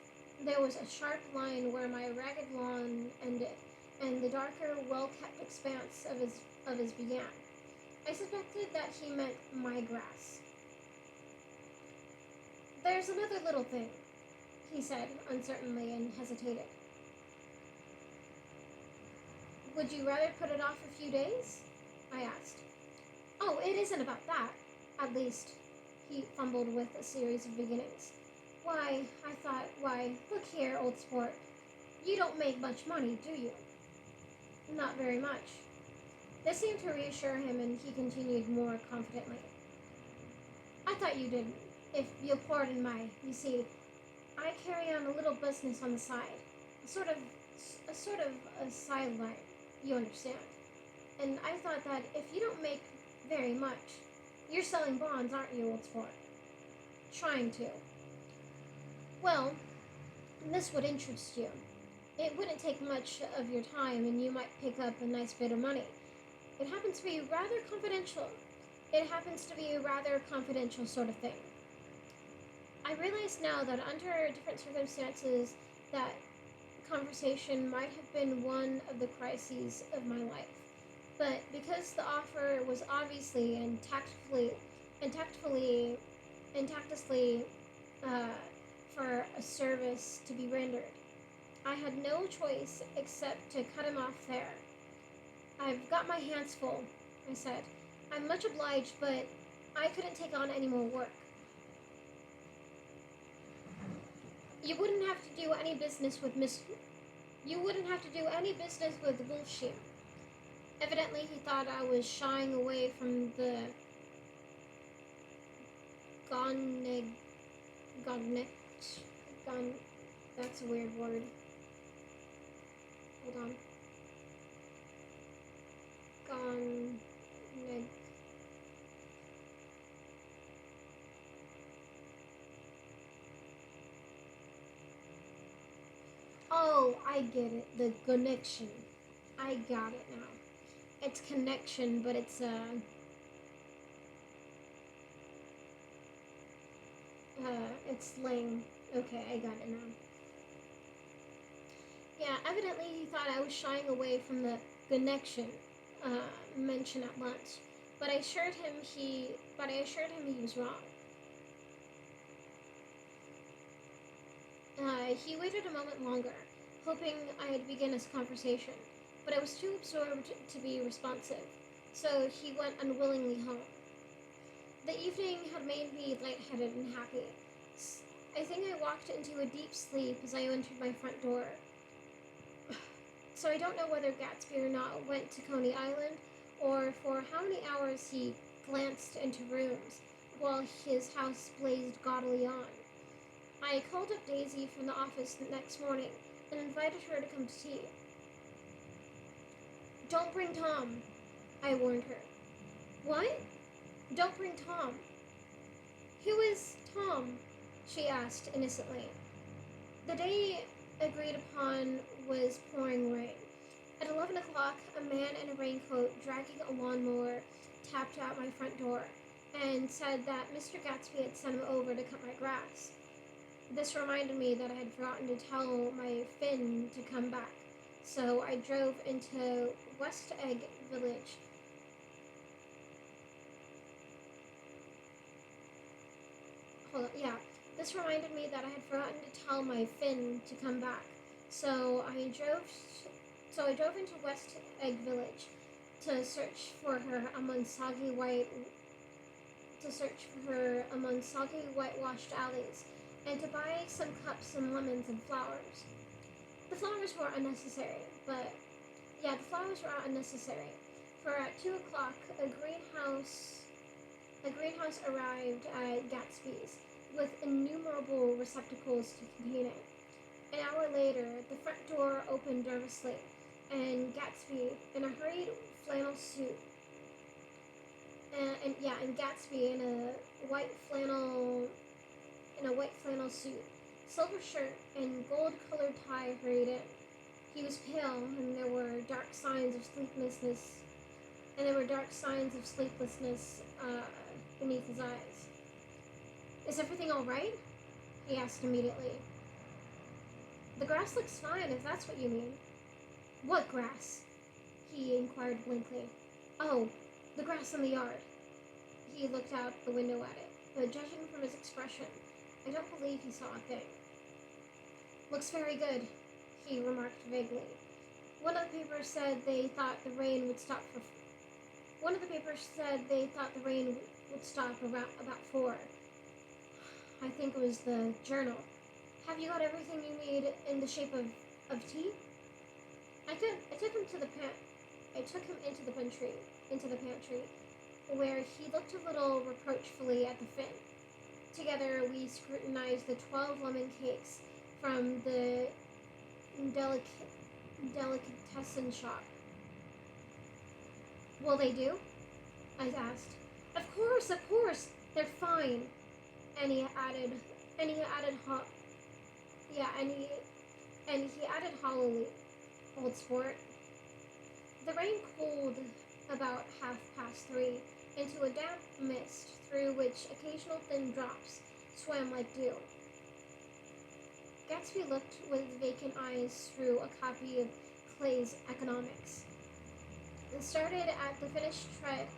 There was a sharp line where my ragged lawn ended, and the darker, well-kept expanse of his began. I suspected that he meant my grass. There's another little thing, he said uncertainly, and hesitated. Would you rather put it off a few days? I asked. Oh, it isn't about that. At least, he fumbled with a series of beginnings. Why, look here, old sport. You don't make much money, do you? Not very much. This seemed to reassure him, and he continued more confidently. I thought you didn't. If you'll pardon you see, I carry on a little business on the side. A sort of a sideline, you understand. And I thought that if you don't make very much, you're selling bonds, aren't you, old sport? Trying to. Well, this would interest you. It wouldn't take much of your time, and you might pick up a nice bit of money. It happens to be rather confidential sort of thing. I realize now that under different circumstances, that conversation might have been one of the crises of my life. But because the offer was obviously and tactfully for a service to be rendered, I had no choice except to cut him off there. I've got my hands full, I said. I'm much obliged, but I couldn't take on any more work. You wouldn't have to do any business with Wolfsheim. Evidently, he thought I was shying away from the that's a weird word. Hold on. Oh, I get it. The connection. I got it now. It's connection, but it's it's lame. Okay, I got it now. Yeah, evidently he thought I was shying away from the connection mentioned at lunch, but I assured him he was wrong. He waited a moment longer, hoping I'd begin his conversation, but I was too absorbed to be responsive, so he went unwillingly home. The evening had made me lightheaded and happy. I think I walked into a deep sleep as I entered my front door. So I don't know whether Gatsby or not went to Coney Island, or for how many hours he glanced into rooms while his house blazed gaudily on. I called up Daisy from the office the next morning and invited her to come to tea. "Don't bring Tom," I warned her. "What?" "Don't bring Tom." "Who is Tom?" she asked innocently. The day agreed upon was pouring rain. At 11 o'clock, a man in a raincoat dragging a lawnmower tapped at my front door and said that Mr. Gatsby had sent him over to cut my grass. This reminded me that I had forgotten to tell my Finn to come back, so I drove into West Egg Village. This reminded me that I had forgotten to tell my Finn to come back, so I drove into West Egg Village to search for her among soggy whitewashed alleys, and to buy some cups and lemons and flowers. The flowers were unnecessary, for at 2 o'clock a greenhouse arrived at Gatsby's with innumerable receptacles to contain it. An hour later, the front door opened nervously, and Gatsby, in a hurried flannel suit, and Gatsby in a white flannel suit, silver shirt, and gold-colored tie hurried in. He was pale, and there were dark signs of sleeplessness. Beneath his eyes. "Is everything all right?" he asked immediately. "The grass looks fine, if that's what you mean." "What grass?" he inquired blankly. "Oh, the grass in the yard." He looked out the window at it, but judging from his expression, I don't believe he saw a thing. "Looks very good," he remarked vaguely. One of the papers said they thought the rain would stop around about 4. I think it was the Journal. "Have you got everything you need in the shape of tea?" I took him into the pantry, where he looked a little reproachfully at the Finn. Together we scrutinized the 12 lemon cakes from the delicatessen shop. "Will they do?" I asked. Of course, they're fine." And he added hollowly, "Old sport." The rain cooled about 3:30 into a damp mist through which occasional thin drops swam like dew. Gatsby looked with vacant eyes through a copy of Clay's Economics. It started at the finished tread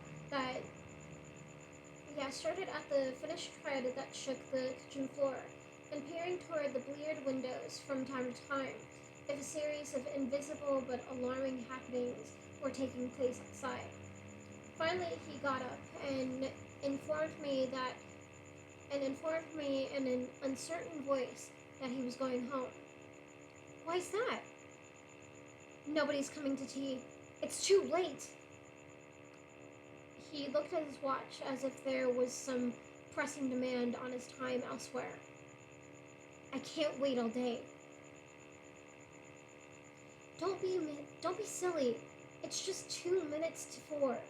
that shook the kitchen floor, and peering toward the bleared windows from time to time, if a series of invisible but alarming happenings were taking place outside. Finally, he got up and informed me in an uncertain voice that he was going home. "Why's that?" "Nobody's coming to tea. It's too late." He looked at his watch as if there was some pressing demand on his time elsewhere. "I can't wait all day." Don't be silly. It's just 2 minutes to 4.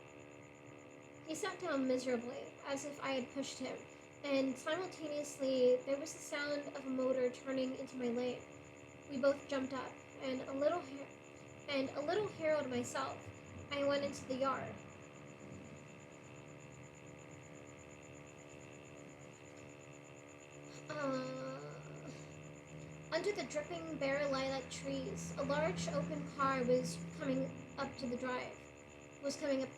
He sat down miserably, as if I had pushed him, and simultaneously there was the sound of a motor turning into my lane. We both jumped up, and a little harrowed myself, I went into the yard. Uh, Under the dripping bare lilac trees, a large open car was coming up the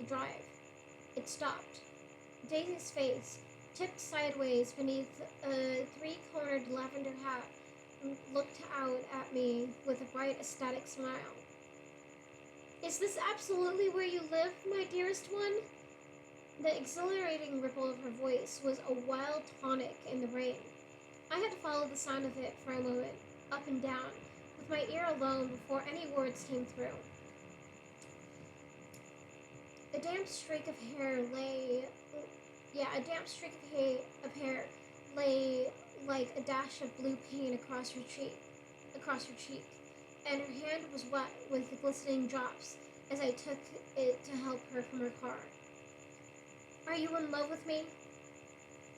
drive. It stopped. Daisy's face, tipped sideways beneath a three-cornered lavender hat, looked out at me with a bright, ecstatic smile. Is this absolutely where you live, my dearest one? The exhilarating ripple of her voice was a wild tonic in the rain. I had to follow the sound of it for a moment, up and down, with my ear alone before any words came through. A damp streak of hair lay, of hair lay like a dash of blue paint across her cheek, and her hand was wet with the glistening drops as I took it to help her from her car. Are you in love with me?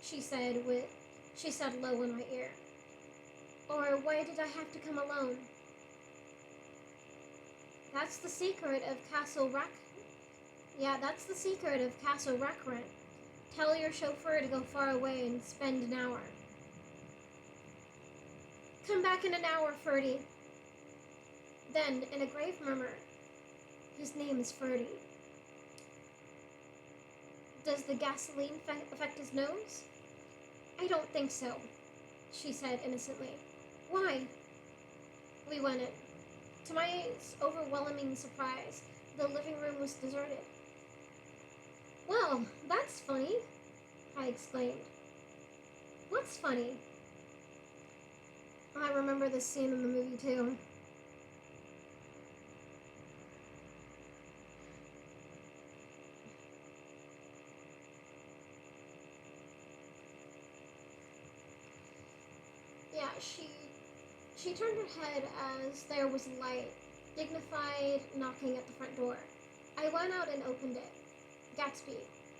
She said low in my ear. Or why did I have to come alone? That's the secret of that's the secret of Castle Rackrent. Tell your chauffeur to go far away and spend an hour. Come back in an hour, Ferdy. Then, in a grave murmur, his name is Ferdy. Does the gasoline affect his nose? I don't think so, she said innocently. Why? We went in. To my overwhelming surprise, the living room was deserted. Well, that's funny, I exclaimed. What's funny? I remember this scene in the movie too. Yeah, she turned her head as there was a light, dignified knocking at the front door. I went out and opened it. Gatsby,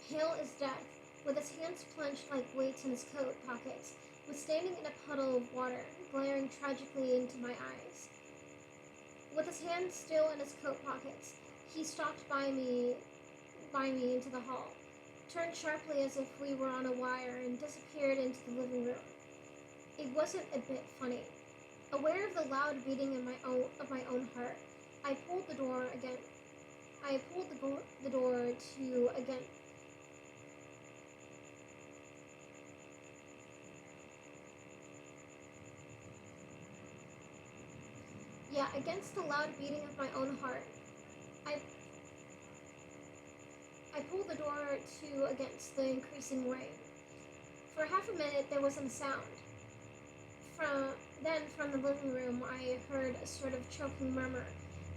pale as death, with his hands plunged like weights in his coat pockets, was standing in a puddle of water, glaring tragically into my eyes. With his hands still in his coat pockets, he stalked by me into the hall, turned sharply as if we were on a wire, and disappeared into the living room. It wasn't a bit funny. Aware of the loud beating of my own heart, I pulled the door to again. Yeah, against the loud beating of my own heart, I pulled the door to against the increasing rain. For half a minute, there wasn't a sound. From the living room, I heard a sort of choking murmur,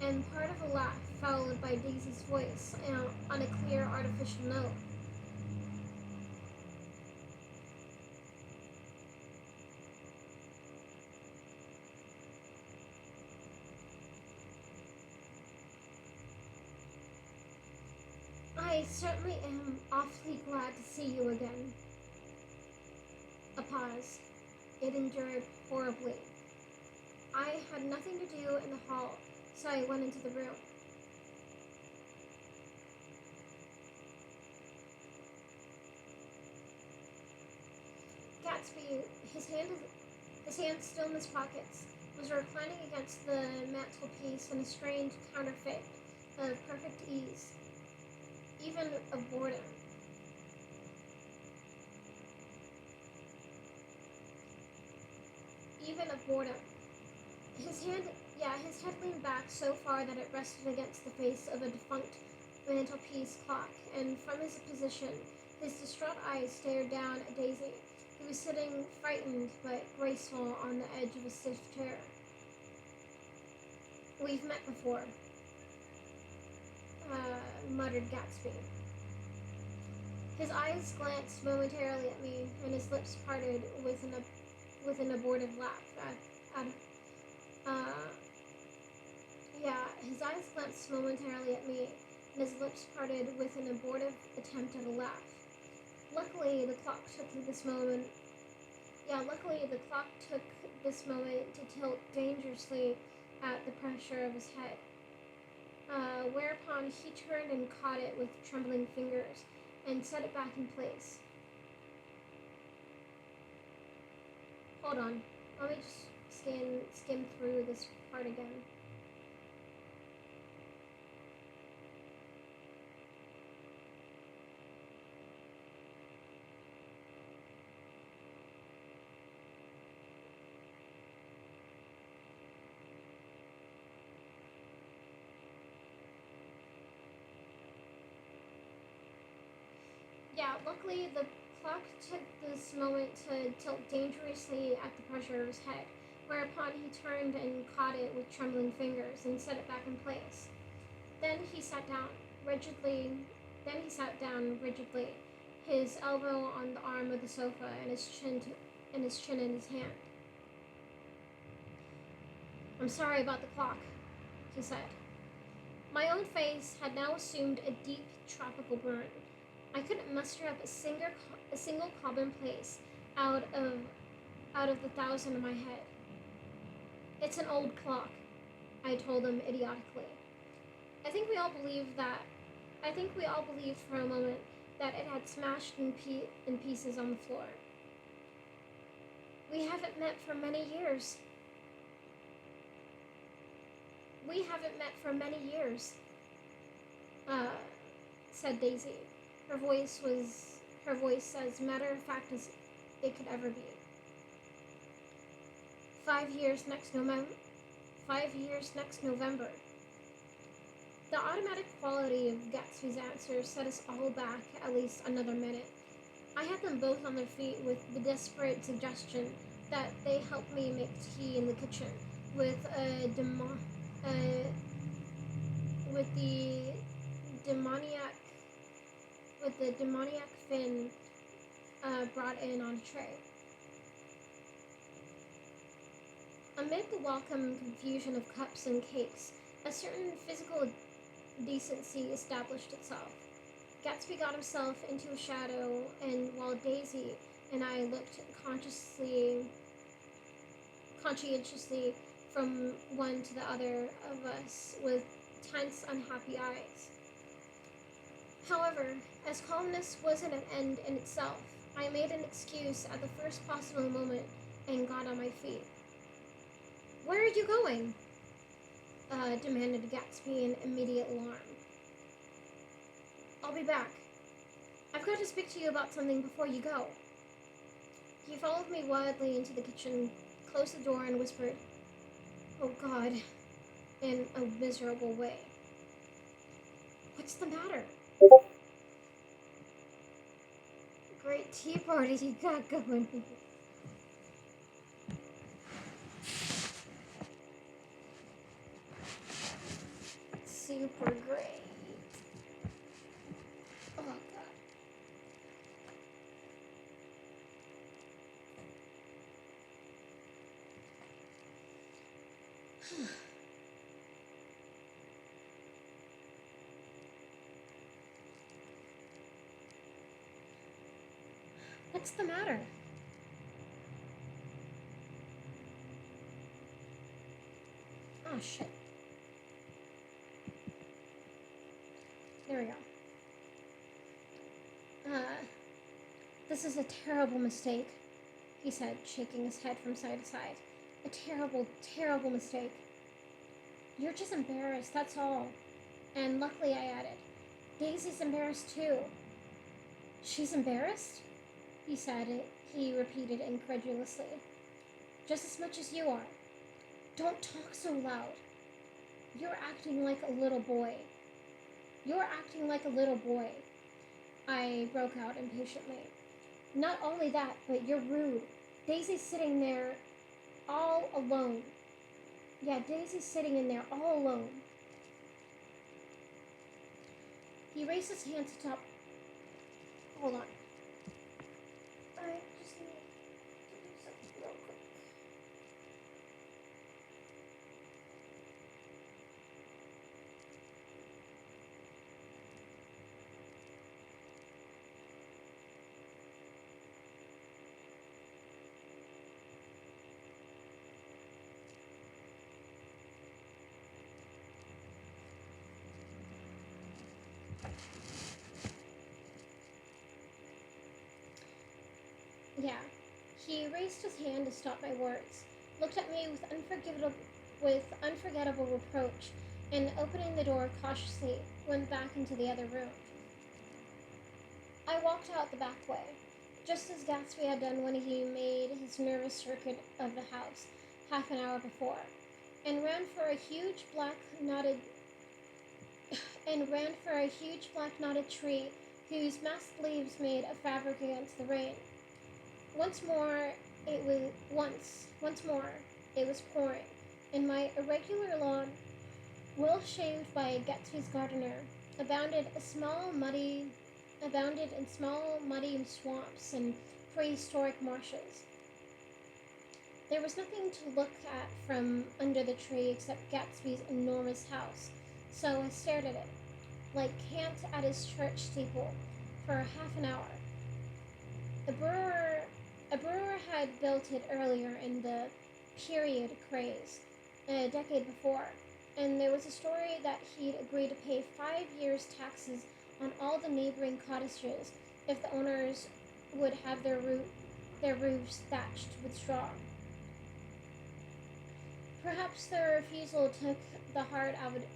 and part of a laugh, followed by Daisy's voice on a clear, artificial note. I certainly am awfully glad to see you again. A pause. It endured horribly. I had nothing to do in the hall, so I went into the room. Gatsby, his hands still in his pockets, was reclining against the mantelpiece in a strange counterfeit of perfect ease, even of boredom. His head leaned back so far that it rested against the face of a defunct mantelpiece clock, and from his position, his distraught eyes stared down at Daisy, who was sitting frightened but graceful on the edge of a stiff chair. We've met before, muttered Gatsby. His eyes glanced momentarily at me, and his lips parted with an abortive laugh. His eyes glanced momentarily at me, and his lips parted with an abortive attempt at a laugh. Luckily, the clock took this moment to tilt dangerously at the pressure of his head. Whereupon he turned and caught it with trembling fingers, and set it back in place. Hold on. Let me just skim through this part again. Yeah, luckily the clock took this moment to tilt dangerously at the pressure of his head, whereupon he turned and caught it with trembling fingers and set it back in place. Then he sat down rigidly. Then he sat down rigidly, his elbow on the arm of the sofa and his chin in his hand. "I'm sorry about the clock," he said. My own face had now assumed a deep tropical burn. I couldn't muster up a single commonplace out of the thousand in my head. "It's an old clock," I told him idiotically. I think we all believed for a moment that it had smashed in pieces on the floor. "We haven't met for many years." "We haven't met for many years," said Daisy. Her voice as matter of fact as it could ever be. 5 years next November. 5 years next November. The automatic quality of Gatsby's answer set us all back at least another minute. I had them both on their feet with the desperate suggestion that they help me make tea in the kitchen with the demoniac Finn brought in on a tray. Amid the welcome confusion of cups and cakes, a certain physical decency established itself. Gatsby got himself into a shadow, and while Daisy and I looked conscientiously from one to the other of us with tense, unhappy eyes. However, as calmness wasn't an end in itself, I made an excuse at the first possible moment and got on my feet. "Where are you going?" Demanded Gatsby in immediate alarm. "I'll be back. I've got to speak to you about something before you go." He followed me wildly into the kitchen, closed the door, and whispered, "Oh God," in a miserable way. "What's the matter?" "Great tea party you got going." Super great. Oh God. What's the matter? Oh shit. There we go. This is a terrible mistake, he said, shaking his head from side to side. A terrible, terrible mistake. You're just embarrassed, that's all. And luckily, I added, Daisy's embarrassed too. She's embarrassed? He repeated incredulously. Just as much as you are. Don't talk so loud. You're acting like a little boy. You're acting like a little boy, I broke out impatiently. Not only that, but you're rude. Daisy's sitting there all alone. Yeah, Daisy's sitting in there all alone. He raised his hand to top. Hold on. I just need to do something real quick. He raised his hand to stop my words, looked at me with unforgettable reproach, and opening the door cautiously, went back into the other room. I walked out the back way, just as Gatsby had done when he made his nervous circuit of the house half an hour before, and ran for a huge black knotted tree whose massed leaves made a fabric against the rain. Once more it was pouring, and my irregular lawn, well shaved by Gatsby's gardener, abounded in small muddy swamps and prehistoric marshes. There was nothing to look at from under the tree except Gatsby's enormous house, so I stared at it, like Kant at his church steeple, for half an hour. A brewer had built it earlier in the period craze, a decade before, and there was a story that he'd agreed to pay 5 years' taxes on all the neighboring cottages if the owners would have their roofs thatched with straw. Perhaps the refusal took the heart out of it.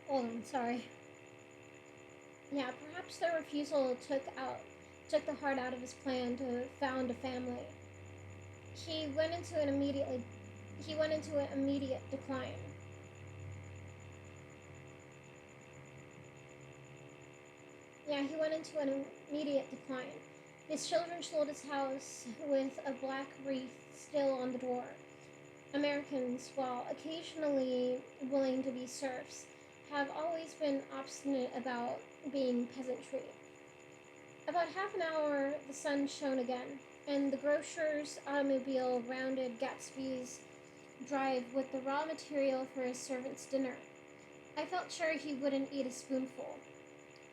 Hold on, sorry. Yeah, perhaps the refusal took the heart out of his plan to found a family. He went into an immediately he went into an immediate decline. Yeah, he went into an immediate decline. His children sold his house with a black wreath still on the door. Americans, while occasionally willing to be serfs, have always been obstinate about being peasantry. About half an hour, the sun shone again, and the grocer's automobile rounded Gatsby's drive with the raw material for his servant's dinner. I felt sure he wouldn't eat a spoonful.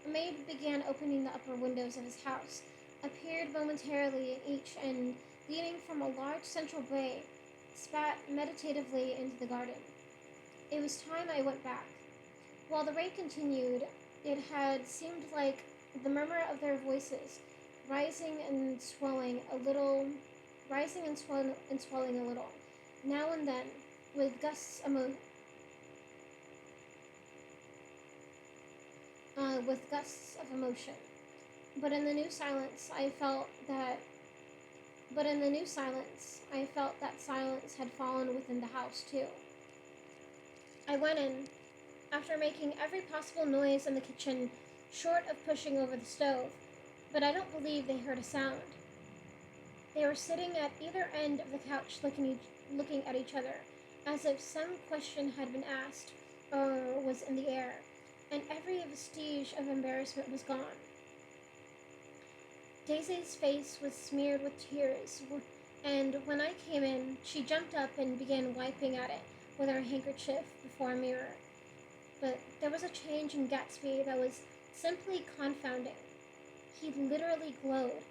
A maid began opening the upper windows of his house, appeared momentarily at each end, leaning from a large central bay, spat meditatively into the garden. It was time I went back. While the rain continued, it had seemed like the murmur of their voices, rising and swelling a little, now and then, with gusts of emotion. But in the new silence, I felt that. But in the new silence, I felt that silence had fallen within the house too. I went in, after making every possible noise in the kitchen, short of pushing over the stove, but I don't believe they heard a sound. They were sitting at either end of the couch looking at each other, as if some question had been asked or was in the air, and every vestige of embarrassment was gone. Daisy's face was smeared with tears, and when I came in, she jumped up and began wiping at it with her handkerchief before a mirror. But there was a change in Gatsby that was simply confounding. He literally glowed.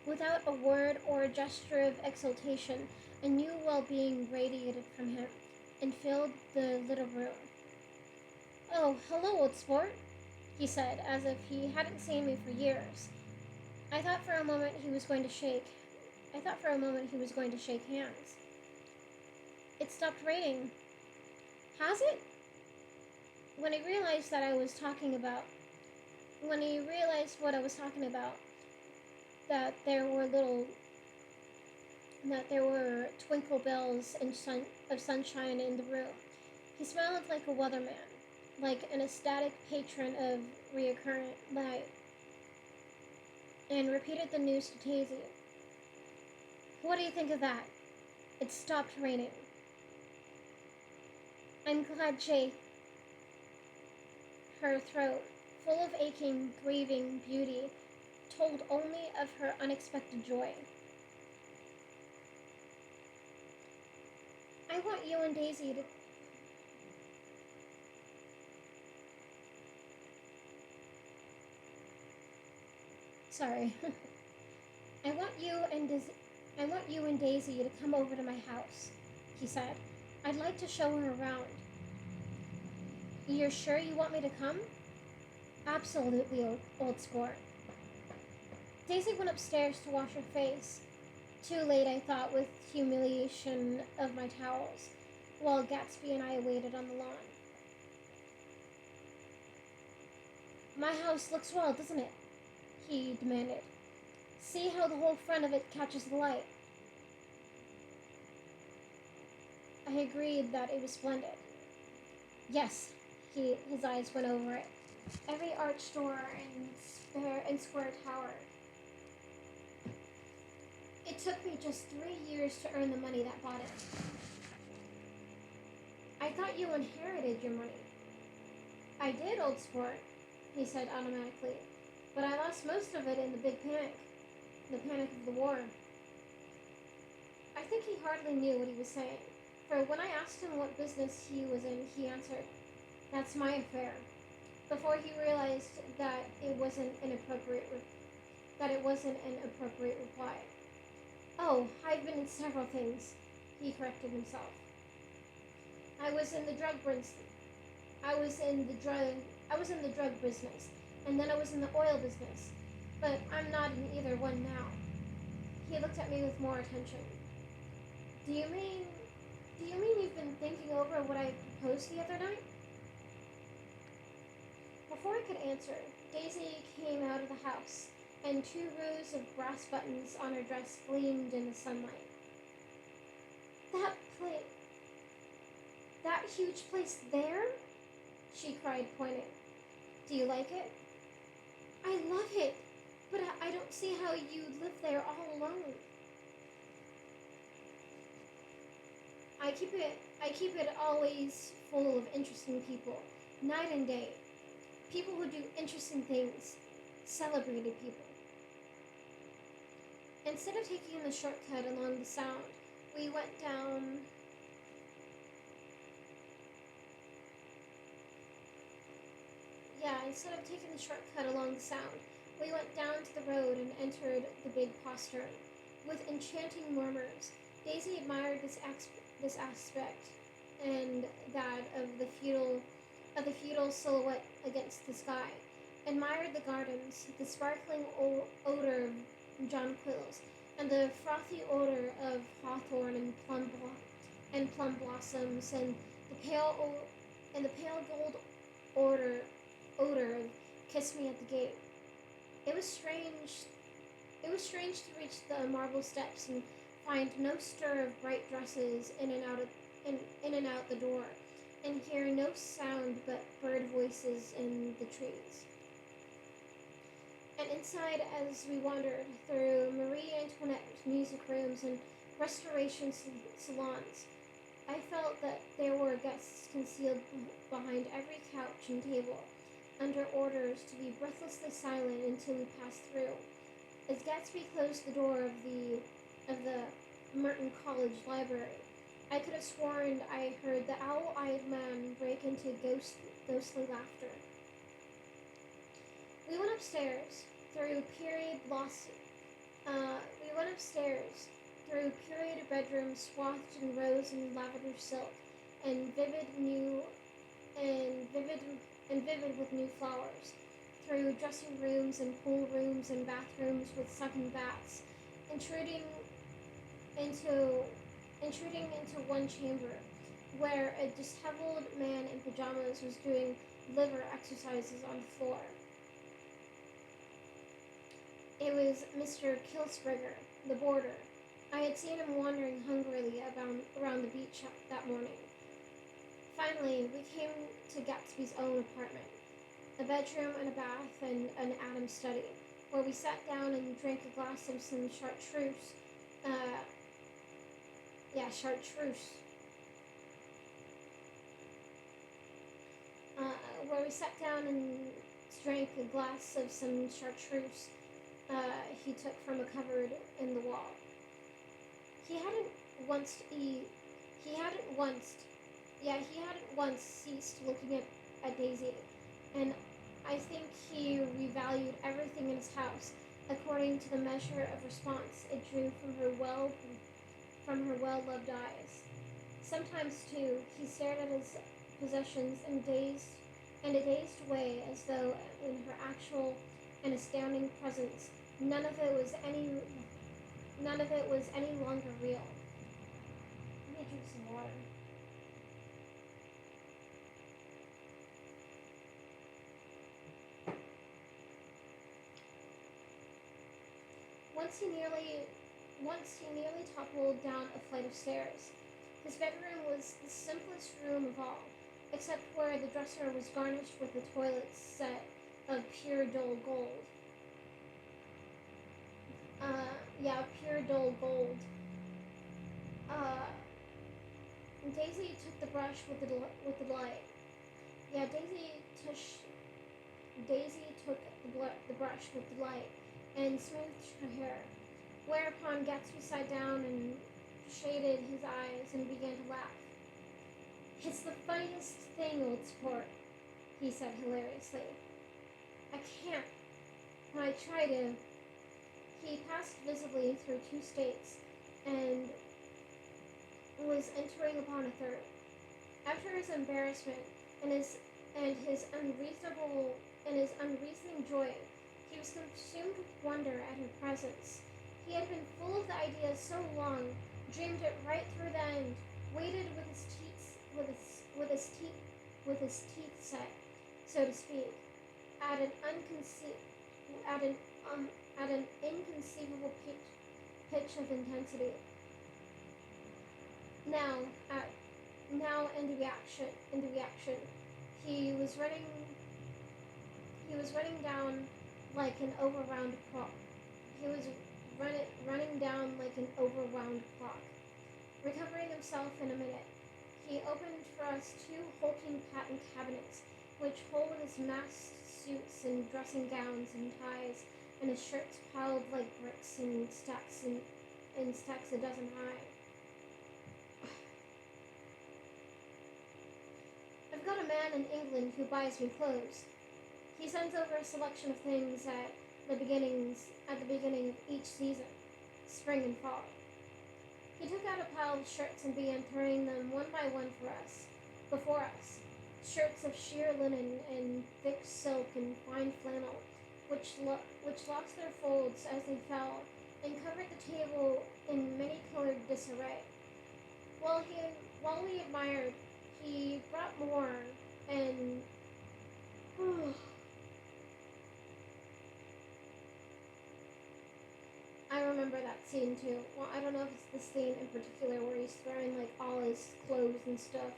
Without a word or a gesture of exultation, a new well-being radiated from him and filled the little room. "Oh, hello, old sport," he said, as if he hadn't seen me for years. I thought for a moment he was going to shake hands. "It stopped raining." "Has it?" When he realized what I was talking about, that there were twinkle bells and of sunshine in the room, he smiled like a weatherman, like an ecstatic patron of recurrent light, and repeated the news to Daisy. "What do you think of that? It stopped raining." "I'm glad Jay," her throat, full of aching, grieving beauty, told only of her unexpected joy. "I want you and Daisy to Sorry. I want you and Dis- I want you and Daisy to come over to my house, he said. I'd like to show her around. You're sure you want me to come? Absolutely, old sport. Daisy went upstairs to wash her face. Too late, I thought, with humiliation of my towels, while Gatsby and I waited on the lawn. My house looks well, doesn't it? He demanded. See how the whole front of it catches the light. I agreed that it was splendid. Yes, his eyes went over it. Every arched door and square tower. It took me just 3 years to earn the money that bought it. I thought you inherited your money. I did, old sport, he said automatically, but I lost most of it in the big panic. The panic of the war. I think he hardly knew what he was saying, for when I asked him what business he was in, he answered, "That's my affair," before he realized that it wasn't an appropriate reply. Oh, I've been in several things, he corrected himself. I was in the drug business. I was in the drug business, and then I was in the oil business. But I'm not in either one now. He looked at me with more attention. Do you mean you've been thinking over what I proposed the other night? Before I could answer, Daisy came out of the house, and 2 rows of brass buttons on her dress gleamed in the sunlight. That huge place there? She cried, pointing. Do you like it? I love it, but I don't see how you live there all alone. I keep it always full of interesting people, night and day. People who do interesting things, celebrated people. Instead of taking the shortcut along the Sound, we went down. Instead of taking the shortcut along the Sound, we went down to the road and entered the big postern. With enchanting murmurs, Daisy admired this aspect and that of the feudal silhouette against the sky, admired the gardens, the sparkling odor of jonquils, and the frothy odor of hawthorn and plum blossoms, and the pale gold odor of "Kiss Me at the Gate." It was strange. It was strange to reach the marble steps and find no stir of bright dresses in and out the door, and hear no sound but bird voices in the trees. And inside, as we wandered through Marie Antoinette music rooms and restoration salons, I felt that there were guests concealed behind every couch and table, under orders to be breathlessly silent until we passed through. As Gatsby closed the door of the Merton College library, I could have sworn I heard the owl-eyed man break into ghostly laughter. We went upstairs through period bedrooms swathed in rose and lavender silk, and vivid with new flowers, through dressing rooms and pool rooms and bathrooms with sunken baths, intruding into one chamber where a disheveled man in pajamas was doing liver exercises on the floor. It was Mr. Kilspringer, the boarder. I had seen him wandering hungrily around the beach that morning. Finally, we came to Gatsby's own apartment, a bedroom and a bath and an Adam's study, where we sat down and drank a glass of some chartreuse. Chartreuse. Where we sat down and drank a glass of some chartreuse he took from a cupboard in the wall. He hadn't once ceased looking at Daisy, and I think he revalued everything in his house according to the measure of response it drew from her well-loved eyes. Sometimes, too, he stared at his possessions in a dazed way, as though in her actual and astounding presence none of it was any longer real. Let me drink some water. Once he nearly toppled down a flight of stairs. His bedroom was the simplest room of all, except where the dresser was garnished with a toilet set of pure dull gold. Pure dull gold. Uh, Daisy took the brush with delight. Yeah, Daisy took the brush with delight and smoothed her hair. Whereupon Gatsby sat down and shaded his eyes and began to laugh. "It's the funniest thing, old sport," he said hilariously. "I can't. When I try to..." He passed visibly through 2 states and was entering upon a third. After his embarrassment and his unreasoning joy, he was consumed with wonder at her presence. He had been full of the idea so long, dreamed it right through the end, waited with his teeth set, so to speak, at an inconceivable pitch of intensity. Now, in the reaction, he was running down like an overwound clock. He was running down like an overwound clock. Recovering himself in a minute, he opened for us 2 hulking patent cabinets, which hold his masked suits and dressing gowns and ties, and his shirts piled like bricks in stacks a dozen high. "I've got a man in England who buys me clothes. He sends over a selection of things at the beginning of each season, spring and fall. He took out a pile of shirts and began throwing them one by one before us. Shirts of sheer linen and thick silk and fine flannel, which lost their folds as they fell, and covered the table in many-colored disarray. While we admired, he brought more, and I remember that scene too. Well, I don't know if it's the scene in particular where he's throwing like all his clothes and stuff.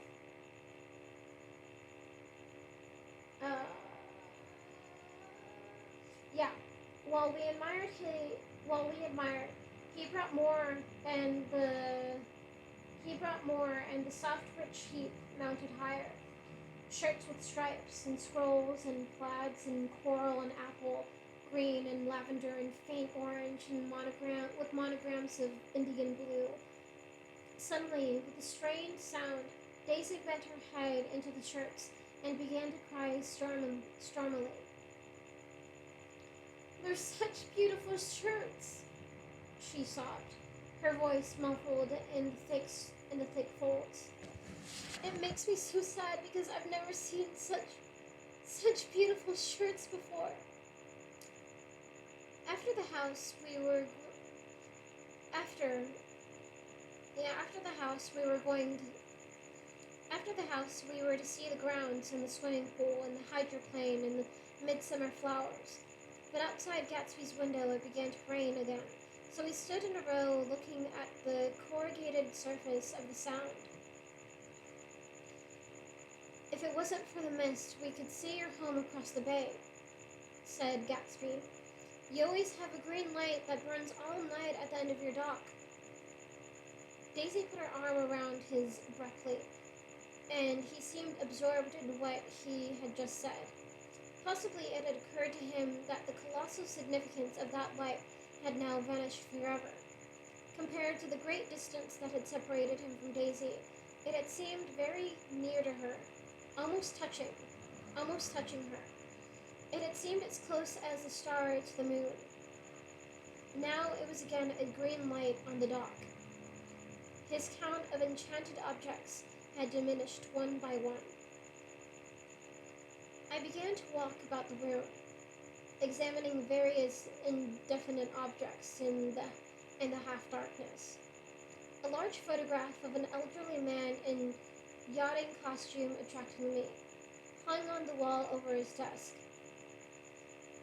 Yeah. While we admired, he brought more, and the soft, rich heap mounted higher. Shirts with stripes and scrolls and plaids and coral and apple, green and lavender and faint orange and monograms of Indian blue. Suddenly, with a strained sound, Daisy bent her head into the shirts and began to cry stormily. "They're such beautiful shirts," she sobbed, her voice muffled in the thick folds. "It makes me so sad because I've never seen such beautiful shirts before." After the house, we were to see the grounds and the swimming pool and the hydroplane and the midsummer flowers. But outside Gatsby's window it began to rain again, so we stood in a row looking at the corrugated surface of the Sound. "If it wasn't for the mist, we could see your home across the bay," said Gatsby. "You always have a green light that burns all night at the end of your dock." Daisy put her arm around his abruptly, and he seemed absorbed in what he had just said. Possibly it had occurred to him that the colossal significance of that light had now vanished forever. Compared to the great distance that had separated him from Daisy, it had seemed very near to her, almost touching her. It had seemed as close as a star to the moon. Now it was again a green light on the dock. His count of enchanted objects had diminished one by one. I began to walk about the room, examining various indefinite objects in the half-darkness. A large photograph of an elderly man in yachting costume attracted me, hung on the wall over his desk.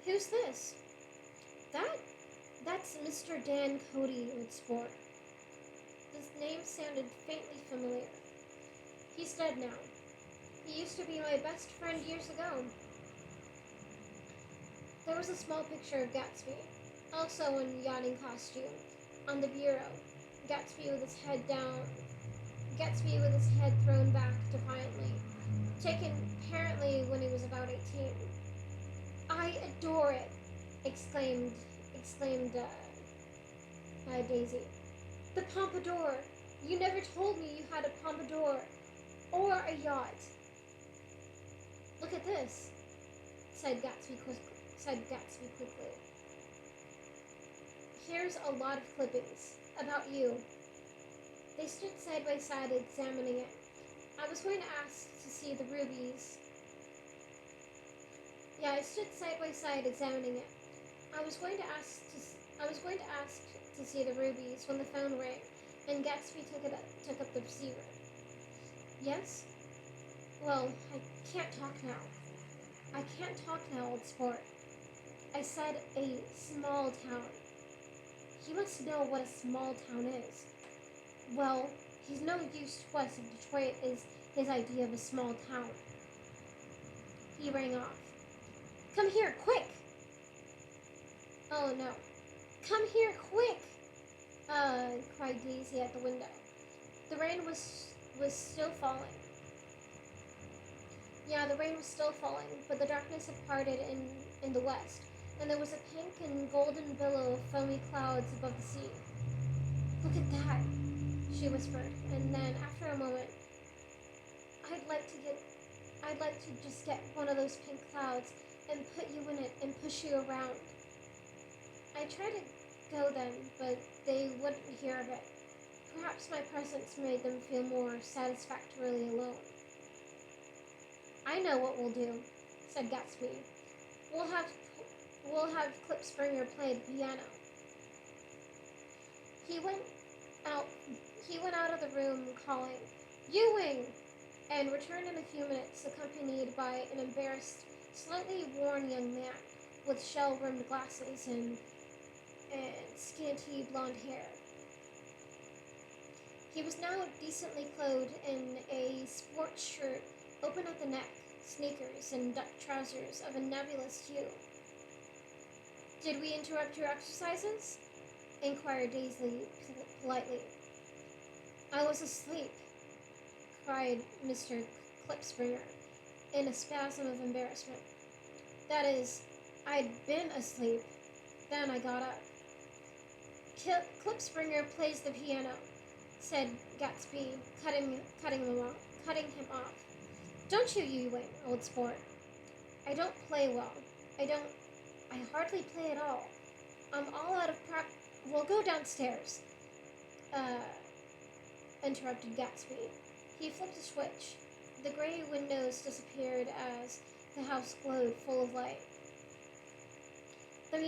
Who's this? That? That's Mr. Dan Cody with Sport. His name sounded faintly familiar. He's dead now. He used to be my best friend years ago. There was a small picture of Gatsby, also in yachting costume, on the bureau. Gatsby with his head down, Gatsby with his head thrown back defiantly, taken apparently when he was about 18. I adore it, exclaimed Daisy. The pompadour! You never told me you had a pompadour or a yacht. Look at this, said Gatsby quickly. Here's a lot of clippings about you. They stood side by side examining it. I was going to ask to see the rubies. Yeah, I stood side by side examining it. I was going to ask to see the rubies when the phone rang, and Gatsby took up the receiver. Yes? Well, I can't talk now. I can't talk now, old sport. I said a small town. He must know what a small town is. Well, he's no use to us if Detroit is his idea of a small town. He rang off. Come here, quick! Oh no. Come here, quick! Cried Daisy at the window. The rain was still falling. Yeah, the rain was still falling, but the darkness had parted in the west, and there was a pink and golden billow of foamy clouds above the sea. Look at that, she whispered, and then, after a moment, I'd like to just get one of those pink clouds and put you in it and push you around. I tried to go then, but they wouldn't hear of it. Perhaps my presence made them feel more satisfactorily alone. I know what we'll do, said Gatsby. We'll have Clip Springer play the piano. He went out of the room calling, Ewing! And returned in a few minutes, accompanied by an embarrassed, slightly worn young man with shell-rimmed glasses and scanty blonde hair. He was now decently clothed in a sports shirt, open at the neck, sneakers, and duck trousers of a nebulous hue. Did we interrupt your exercises? Inquired Daisy politely. I was asleep, cried Mr. Clipspringer in a spasm of embarrassment. That is, I'd been asleep. Then I got up. Clipspringer plays the piano, said Gatsby, cutting him off. Don't you, Ewing, old sport. I don't play well. I hardly play at all. I'm all out of practice. We'll go downstairs, interrupted Gatsby. He flipped a switch. The gray windows disappeared as the house glowed full of light. In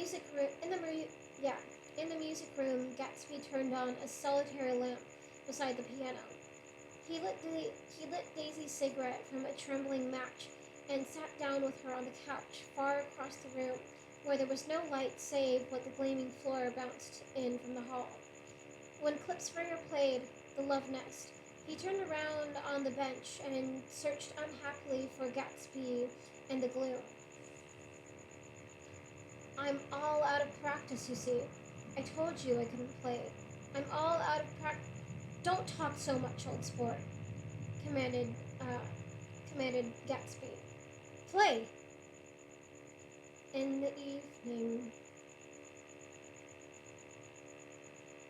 the music room, Gatsby turned on a solitary lamp beside the piano. He lit Daisy's cigarette from a trembling match and sat down with her on the couch far across the room, where there was no light save what the gleaming floor bounced in from the hall. When Clipspringer played The Love Nest, he turned around on the bench and searched unhappily for Gatsby in the gloom. I'm all out of practice, you see. I told you I couldn't play. I'm all out of practice. Don't talk so much, old sport, commanded Gatsby. Play! In the evening,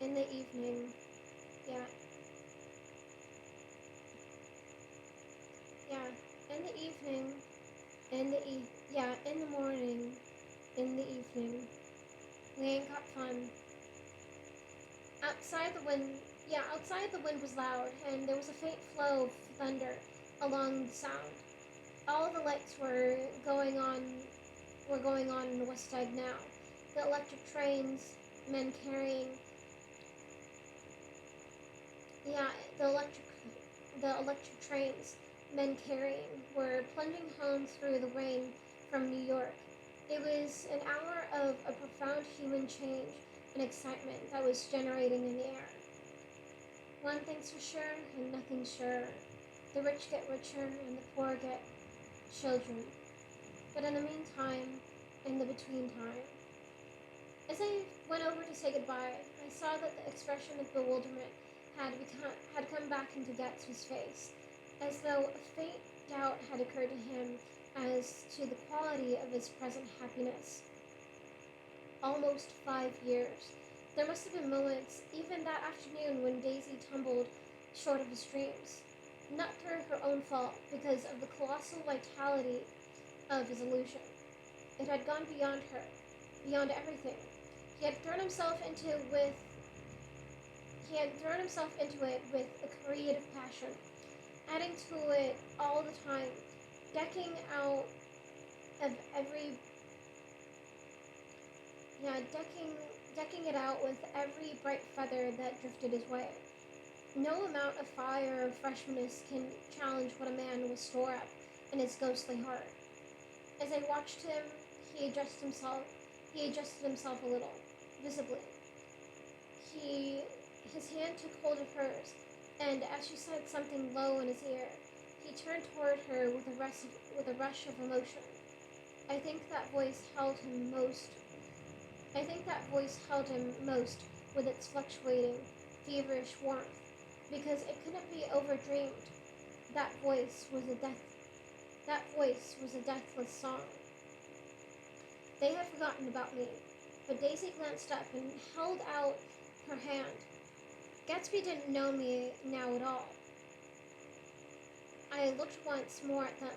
yeah. In the evening, in the morning, in the evening. We ain't got fun. Outside the wind was loud, and there was a faint flow of thunder along the sound. All the lights were going on in the west side now. The electric trains, men carrying yeah, the electric trains, men carrying, were plunging home through the rain from New York. It was an hour of a profound human change and excitement that was generating in the air. One thing's for sure, and nothing's sure. The rich get richer, and the poor get children. But in the meantime, in the between time, as I went over to say goodbye, I saw that the expression of bewilderment had come back into Gatsby's face, as though a faint doubt had occurred to him as to the quality of his present happiness. Almost 5 years. There must have been moments, even that afternoon, when Daisy tumbled short of his dreams. Not through her own fault, because of the colossal vitality of his illusion. It had gone beyond her, beyond everything. He had thrown himself into it with a creative passion, adding to it all the time, decking out of every yeah, decking it out with every bright feather that drifted his way. No amount of fire or freshness can challenge what a man will store up in his ghostly heart. As I watched him, he adjusted himself a little, visibly. His hand took hold of hers, and as she said something low in his ear, he turned toward her with a rush of emotion. I think that voice held him most. With its fluctuating, feverish warmth, because it couldn't be overdreamed. That voice was a deathless song. They had forgotten about me, but Daisy glanced up and held out her hand. Gatsby didn't know me now at all. I looked once more at them,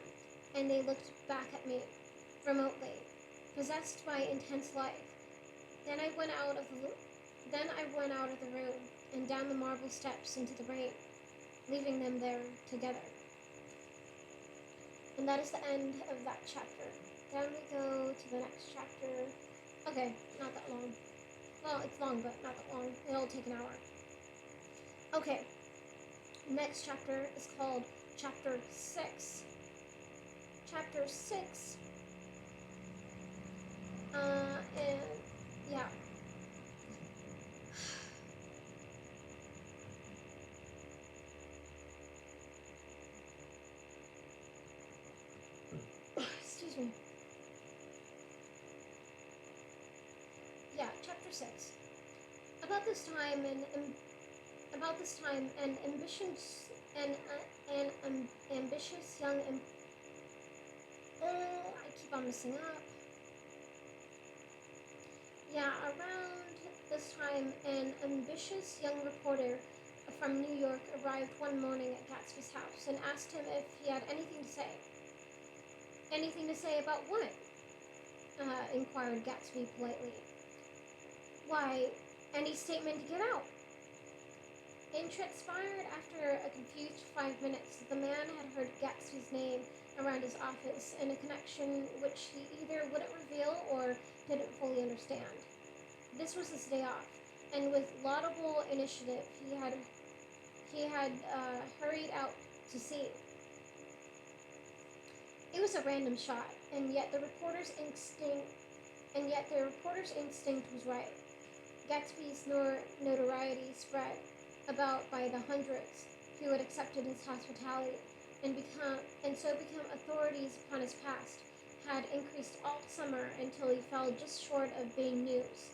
and they looked back at me, remotely, possessed by intense life. Then I went out of the room and down the marble steps into the rain, leaving them there together. And that is the end of that chapter. Then we go to the next chapter. Okay, not that long. Well, it's long, but not that long. It'll take an hour. Okay, next chapter is called Chapter 6. Chapter 6, and yeah. Excuse me. Yeah, Chapter 6. About this time, an ambitious young. I keep on messing up. Yeah, around this time, an ambitious young reporter from New York arrived one morning at Gatsby's house and asked him if he had anything to say. Anything to say about what? Inquired Gatsby politely. Why, any statement to get out. It transpired after a confused 5 minutes that the man had heard Gatsby's name around his office in a connection which he either wouldn't reveal or didn't fully understand. This was his day off, and with laudable initiative, he had hurried out to see. It was a random shot, and yet the reporter's instinct was right. Gatsby's notoriety spread about by the hundreds who had accepted his hospitality and so become authorities upon his past, had increased all summer until he fell just short of being news.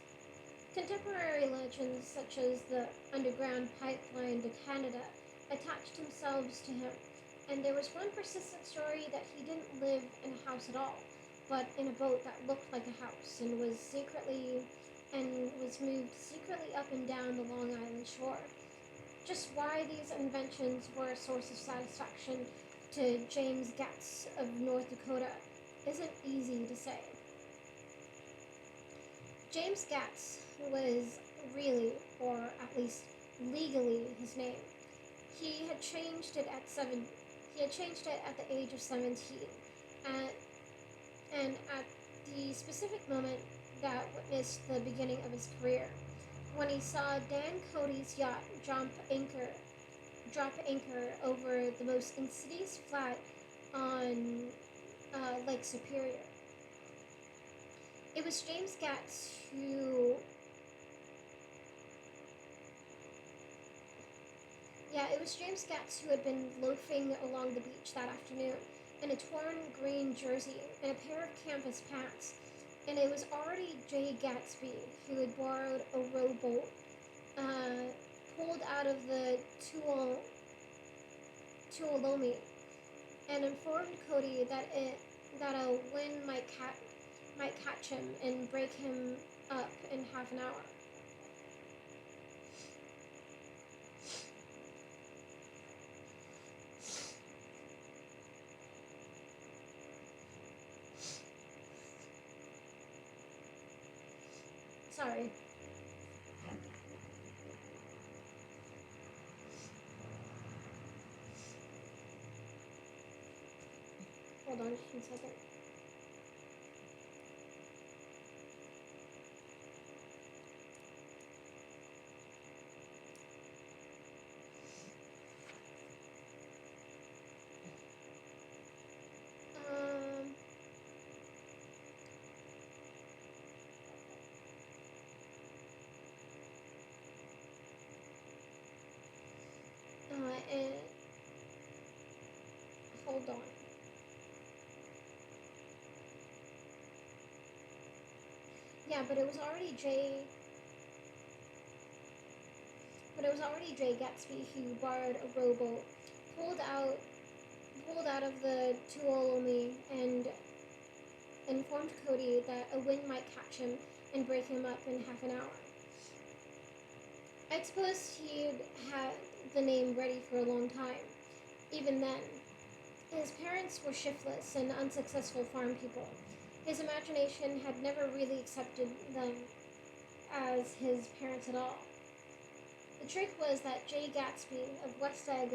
Contemporary legends such as the underground pipeline to Canada attached themselves to him, and there was one persistent story that he didn't live in a house at all, but in a boat that looked like a house and was moved secretly up and down the Long Island shore. Just why these inventions were a source of satisfaction to James Gatz of North Dakota isn't easy to say. James Gatz was really, or at least legally, his name. He had changed it at seven. He had changed it at the age of 17, at, and at the specific moment that witnessed the beginning of his career, when he saw Dan Cody's yacht drop anchor over the most insidious flat on Lake Superior. It was James Gatz who Yeah, it was James Gatz who had been loafing along the beach that afternoon in a torn green jersey and a pair of canvas pants. And it was already Jay Gatsby who had borrowed a rowboat, pulled out of the Tuolumne, and informed Cody that a wind might catch him and break him up in half an hour. Sorry. Hold on just 1 second. Um, and hold on. Yeah, but it was already Jay Gatsby who borrowed a rowboat, pulled out pulled out of the Tuolumne, and informed Cody that a wind might catch him and break him up in half an hour. I'd suppose he'd had the name ready for a long time. Even then, his parents were shiftless and unsuccessful farm people. His imagination had never really accepted them as his parents at all. The trick was that Jay Gatsby of West Egg,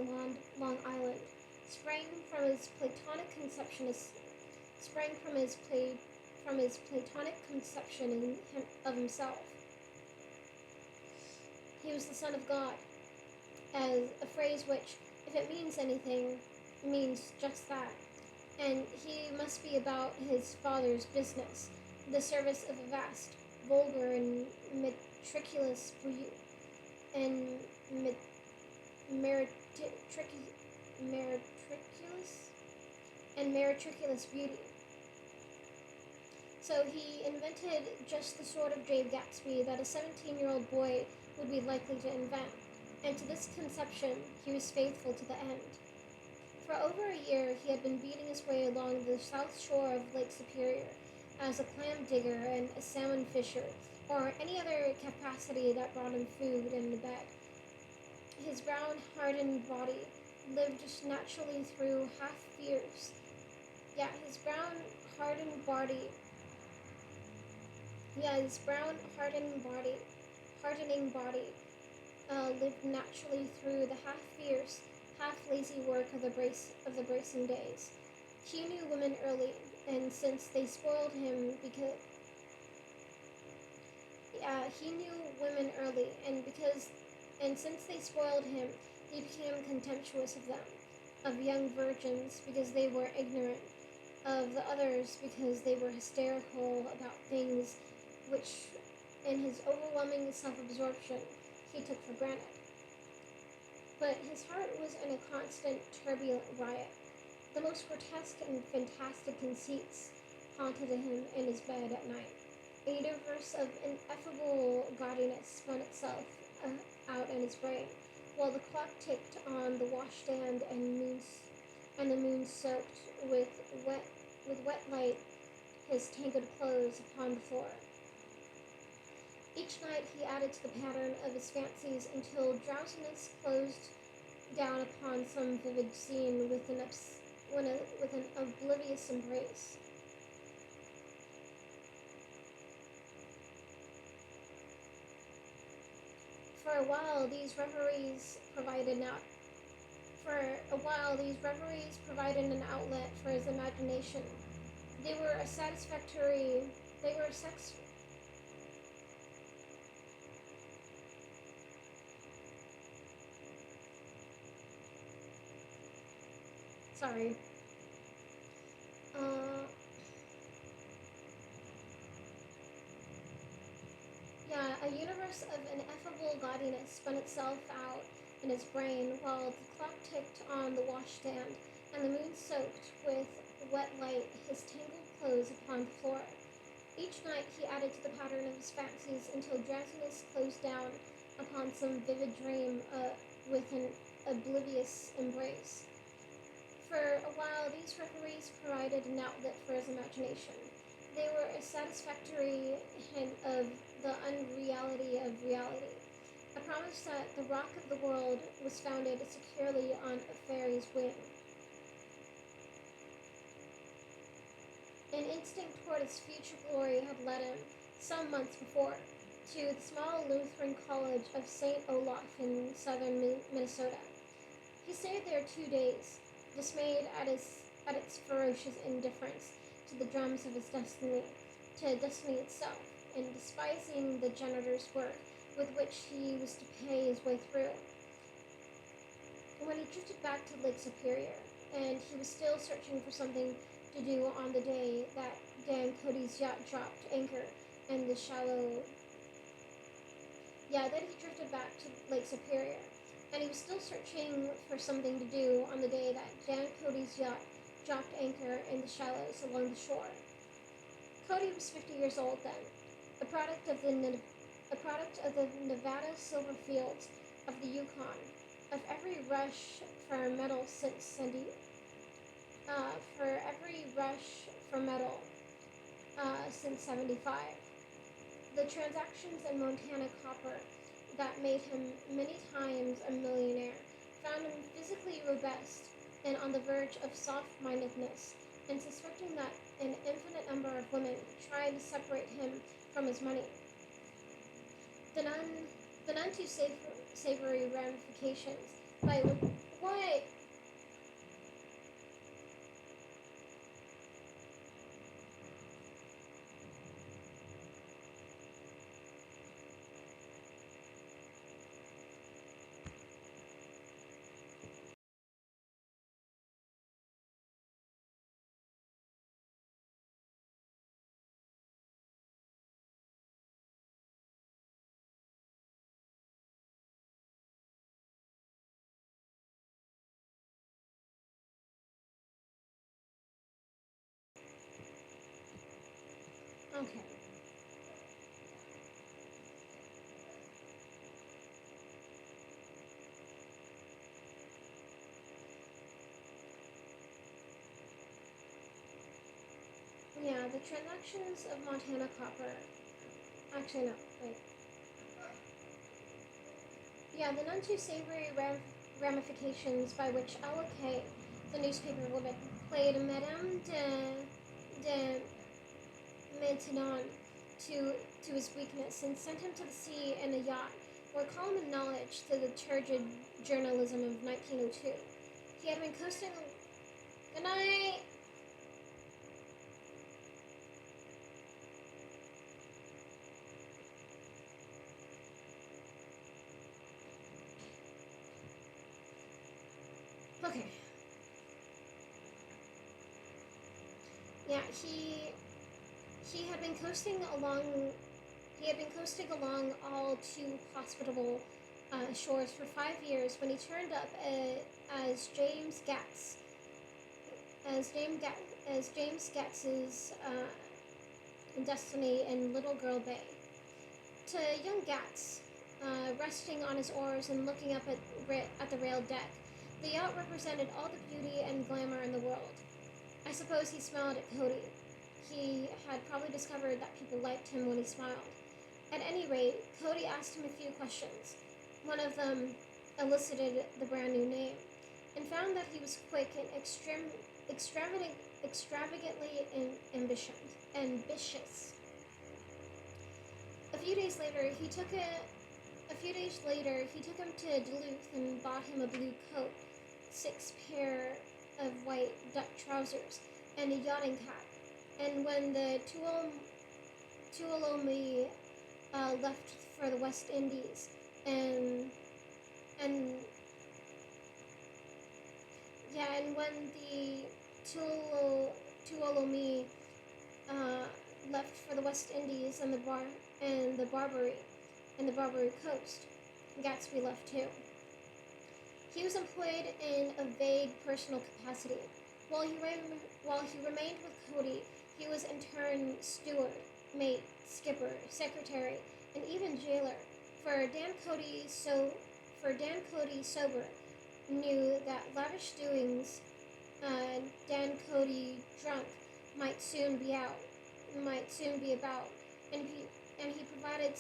Long Island, sprang from his platonic conception of himself. He was the son of God, as a phrase which, if it means anything, means just that. And he must be about his father's business, the service of a vast, vulgar, and meretricious beauty. So he invented just the sort of Jay Gatsby that a 17-year-old boy would be likely to invent, and to this conception he was faithful to the end. For over a year he had been beating his way along the south shore of Lake Superior as a clam digger and a salmon fisher, or any other capacity that brought him food and a bed. His brown, hardened body lived just naturally through half-fierce. Yeah, his brown, hardened body. Yeah, his brown, hardening body lived naturally through the half-fierce, half-lazy work of the bracing days. He knew women early, and since they spoiled him because he knew women early, and since they spoiled him, he became contemptuous of them, of young virgins because they were ignorant, of the others because they were hysterical about things which, in his overwhelming self-absorption, he took for granted. But his heart was in a constant turbulent riot. The most grotesque and fantastic conceits haunted him in his bed at night. A universe of ineffable gaudiness spun itself out in his brain, while the clock ticked on the washstand and the moon soaked with wet light his tangled clothes upon the floor. Each night he added to the pattern of his fancies until drowsiness closed down upon some vivid scene with an oblivious embrace. For a while, these reveries provided an outlet for his imagination. They were a satisfactory. They were a sex. Sorry. Uh, yeah, a universe of ineffable gaudiness spun itself out in his brain while the clock ticked on the washstand and the moon soaked with wet light his tangled clothes upon the floor. Each night he added to the pattern of his fancies until drowsiness closed down upon some vivid dream with an oblivious embrace. For a while, these reveries provided an outlet for his imagination. They were a satisfactory hint of the unreality of reality, a promise that the rock of the world was founded securely on a fairy's wing. An instinct toward his future glory had led him, some months before, to the small Lutheran college of St. Olaf in southern Minnesota. He stayed there 2 days, dismayed at its ferocious indifference to the drums of his destiny, to destiny itself, and despising the janitor's work with which he was to pay his way through. When he drifted back to Lake Superior, and he was still searching for something to do on the day that Dan Cody's yacht dropped anchor in the shallow. Yeah, then he drifted back to Lake Superior, and he was still searching for something to do on the day that Dan Cody's yacht dropped anchor in the shallows along the shore. Cody was 50 years old then, a product of the Nevada silver fields of the Yukon, of every rush for metal since 75. The transactions in Montana copper that made him many times a millionaire found him physically robust and on the verge of soft-mindedness, and suspecting that an infinite number of women tried to separate him from his money. The none too savory ramifications by what? Okay. Yeah, the transactions of Montana copper. Actually, no, wait. Yeah, the none too savory ramifications by which Ella Kay, the newspaper woman, played Madame de Maintenon to his weakness and sent him to the sea in a yacht were common knowledge to the turgid journalism of 1902. He had been coasting. Good night! Okay. Yeah, he had been coasting along. He had been coasting along all too hospitable shores for 5 years when he turned up as James Gatz, as James Gatz's destiny in Little Girl Bay. To young Gatz, resting on his oars and looking up at the railed deck, the yacht represented all the beauty and glamour in the world. I suppose he smiled at Cody. He had probably discovered that people liked him when he smiled. At any rate, Cody asked him a few questions. One of them elicited the brand new name, and found that he was quick and extravagantly ambitious. A few A few days later, he took him to Duluth and bought him a blue coat, 6 pair of white duck trousers, and a yachting cap. And when the Tuolumne left for the West Indies, and and and when the Tuolumne uh, left for the West Indies and the Barbary coast, Gatsby left too. He was employed in a vague personal capacity. While he remained with Cody, he was in turn steward, mate, skipper, secretary, and even jailer. For Dan Cody, sober, knew that lavish doings, Dan Cody drunk, might soon be about, and he provided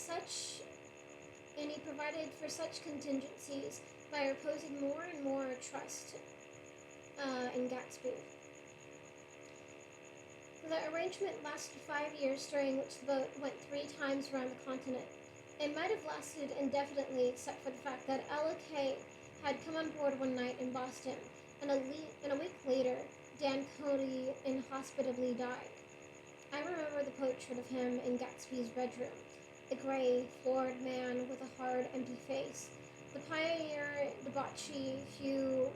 for such contingencies by reposing more and more trust in Gatsby. The arrangement lasted 5 years, during which the boat went 3 times around the continent. It might have lasted indefinitely, except for the fact that Ella Kay had come on board one night in Boston, and a week later, Dan Cody inhospitably died. I remember the portrait of him in Gatsby's bedroom, a gray, florid man with a hard, empty face, the pioneer debauchee who,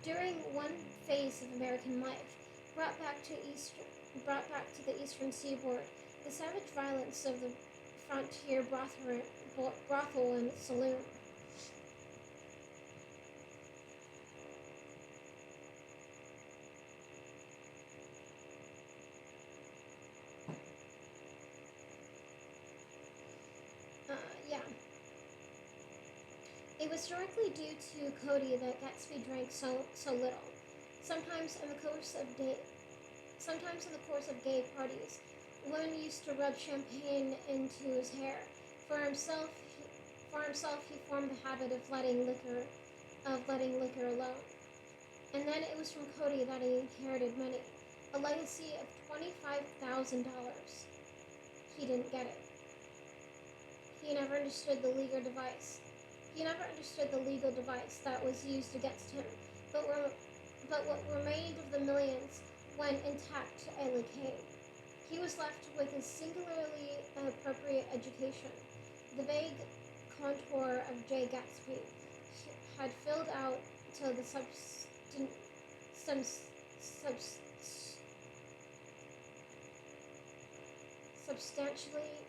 during one phase of American life, brought back to the eastern seaboard the savage violence of the frontier brothel and saloon. Yeah. It was directly due to Cody that Gatsby drank so little. Sometimes in the course of gay parties, women used to rub champagne into his hair. For himself, he formed the habit of letting liquor alone. And then it was from Cody that he inherited money, a legacy of $25,000. He didn't get it. He never understood the legal device. That was used against him, but what remained of the millions went intact to Ella Kay. He was left with a singularly appropriate education. The vague contour of J. Gatsby had filled out till the substantially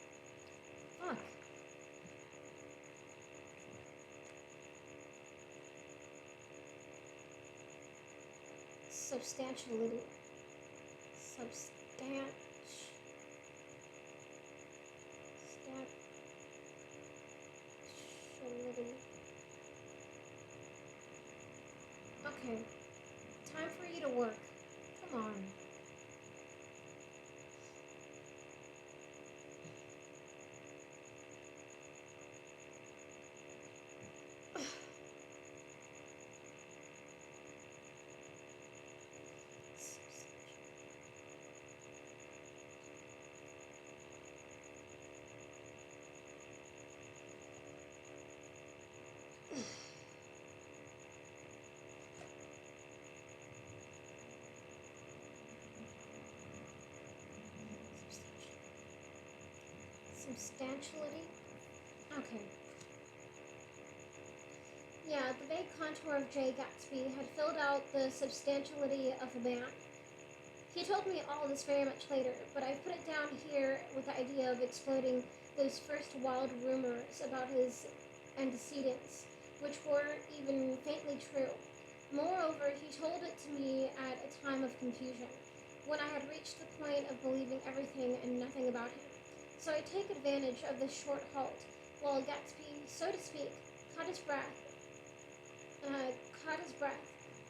fuck. Substantiality. Okay, time for you to work. Come on. Substantiality? Okay. Yeah, the vague contour of J. Gatsby had filled out the substantiality of a man. He told me all this very much later, but I've put it down here with the idea of exploding those first wild rumors about his antecedents, which weren't even faintly true. Moreover, he told it to me at a time of confusion, when I had reached the point of believing everything and nothing about him. So I take advantage of this short halt, while Gatsby, so to speak, caught his breath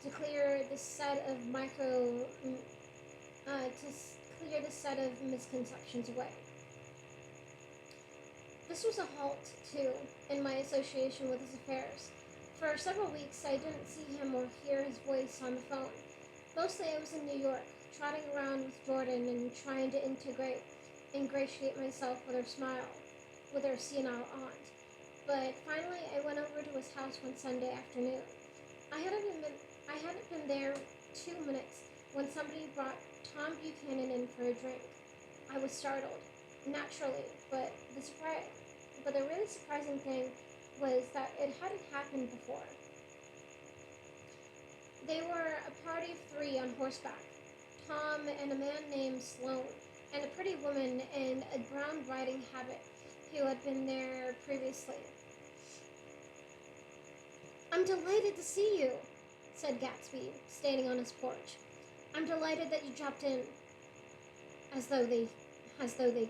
to clear this set of misconceptions away. This was a halt, too, in my association with his affairs. For several weeks, I didn't see him or hear his voice on the phone. Mostly I was in New York, trotting around with Jordan and trying to ingratiate myself with her senile aunt. but finally I went over to his house one Sunday afternoon. I hadn't been there 2 minutes when somebody brought Tom Buchanan in for a drink. I was startled, naturally, but the really surprising thing was that it hadn't happened before. They were a party of three on horseback: Tom and a man named Sloane, and a pretty woman in a brown riding habit who had been there previously. "I'm delighted to see you," said Gatsby, standing on his porch. "I'm delighted that you dropped in," as though they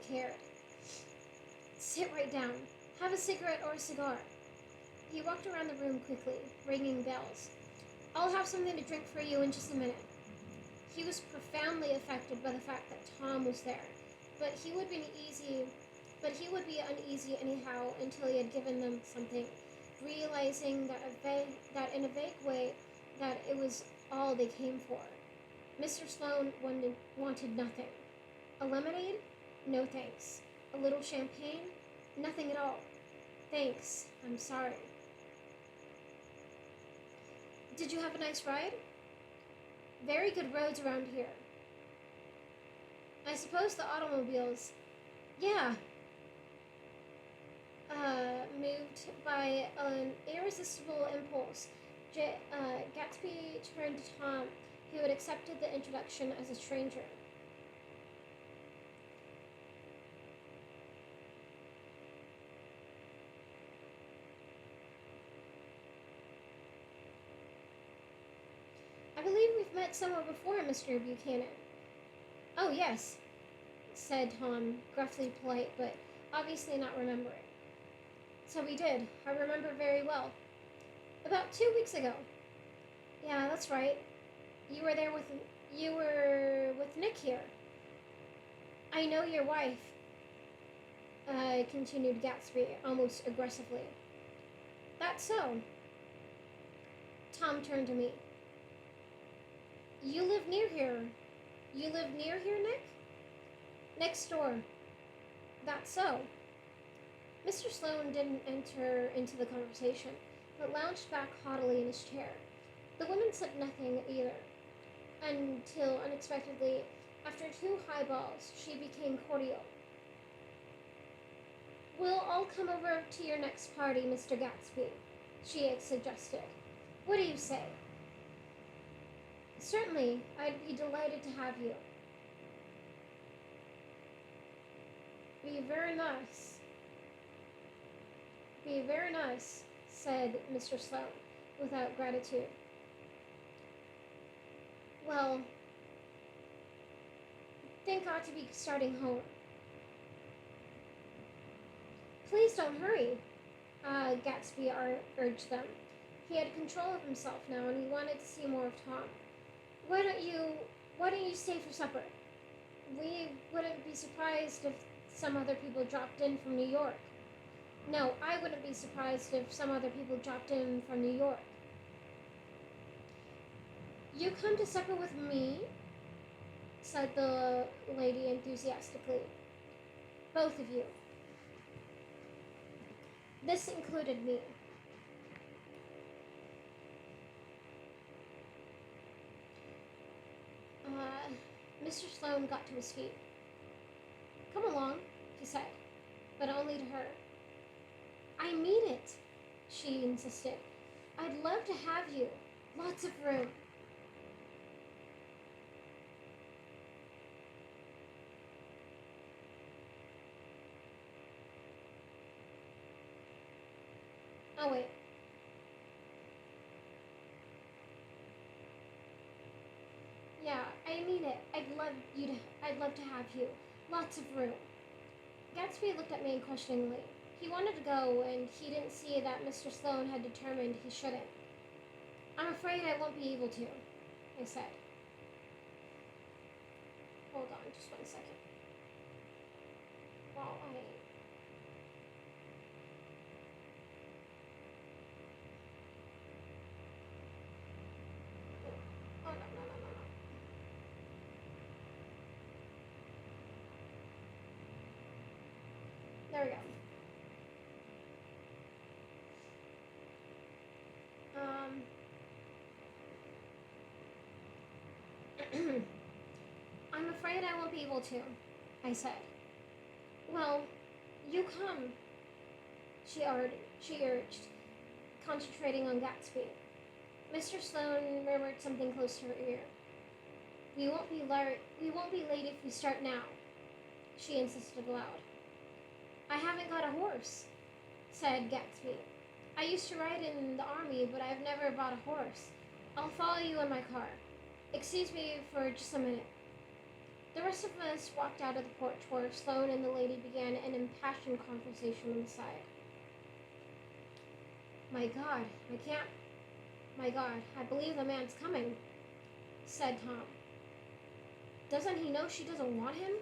cared. "Sit right down. Have a cigarette or a cigar." He walked around the room quickly, ringing bells. "I'll have something to drink for you in just a minute." He was profoundly affected by the fact that Tom was there, but he would be uneasy anyhow until he had given them something, realizing that in a vague way that it was all they came for. Mr. Sloane wanted nothing. A lemonade? No thanks. A little champagne? Nothing at all. Thanks, I'm sorry. "Did you have a nice ride?" "Very good roads around here." "I suppose the automobiles—" "Yeah." Moved by an irresistible impulse, Gatsby turned to Tom, who had accepted the introduction as a stranger. "I believe we've met somewhere before, Mr. Buchanan." "Oh, yes," said Tom, gruffly polite, but obviously not remembering. "So we did. I remember very well. About 2 weeks ago." "Yeah, that's right. You were with Nick here." "I know your wife," continued Gatsby, almost aggressively. "That's so." Tom turned to me. You live near here, Nick?" "Next door." "That's so." Mr. Sloane didn't enter into the conversation, but lounged back haughtily in his chair. The woman said nothing either, until unexpectedly, after 2 highballs, she became cordial. "We'll all come over to your next party, Mr. Gatsby," she suggested. "What do you say?" "Certainly, I'd be delighted to have you." Be very nice, said Mr. Sloane, without gratitude. "Well, think I ought to be starting home." "Please don't hurry," Gatsby urged them. He had control of himself now, and he wanted to see more of Tom. Why don't you stay for supper? We wouldn't be surprised if some other people dropped in from New York." "No, I wouldn't be surprised if some other people dropped in from New York." "You come to supper with me?" said the lady enthusiastically. "Both of you." This included me. Mr. Sloane got to his feet. "Come along," he said, but only to her. "I mean it," she insisted. "I'd love to have you. Lots of room." Oh, wait. "Yeah, I mean it. I'd love to have you. Lots of room." Gatsby looked at me questioningly. He wanted to go, and he didn't see that Mr. Sloane had determined he shouldn't. "I'm afraid I won't be able to," I said. Hold on just 1 second. While I... Oh, no. There we go. I'm afraid I won't be able to, I said. Well, you come, she urged, concentrating on Gatsby. Mr. Sloane murmured something close to her ear. We won't be late if we start now, she insisted aloud. I haven't got a horse, said Gatsby. I used to ride in the army, but I've never bought a horse. I'll follow you in my car. Excuse me for just a minute. The rest of us walked out of the porch where Sloane and the lady began an impassioned conversation on the side. My God, I believe the man's coming, said Tom. Doesn't he know she doesn't want him?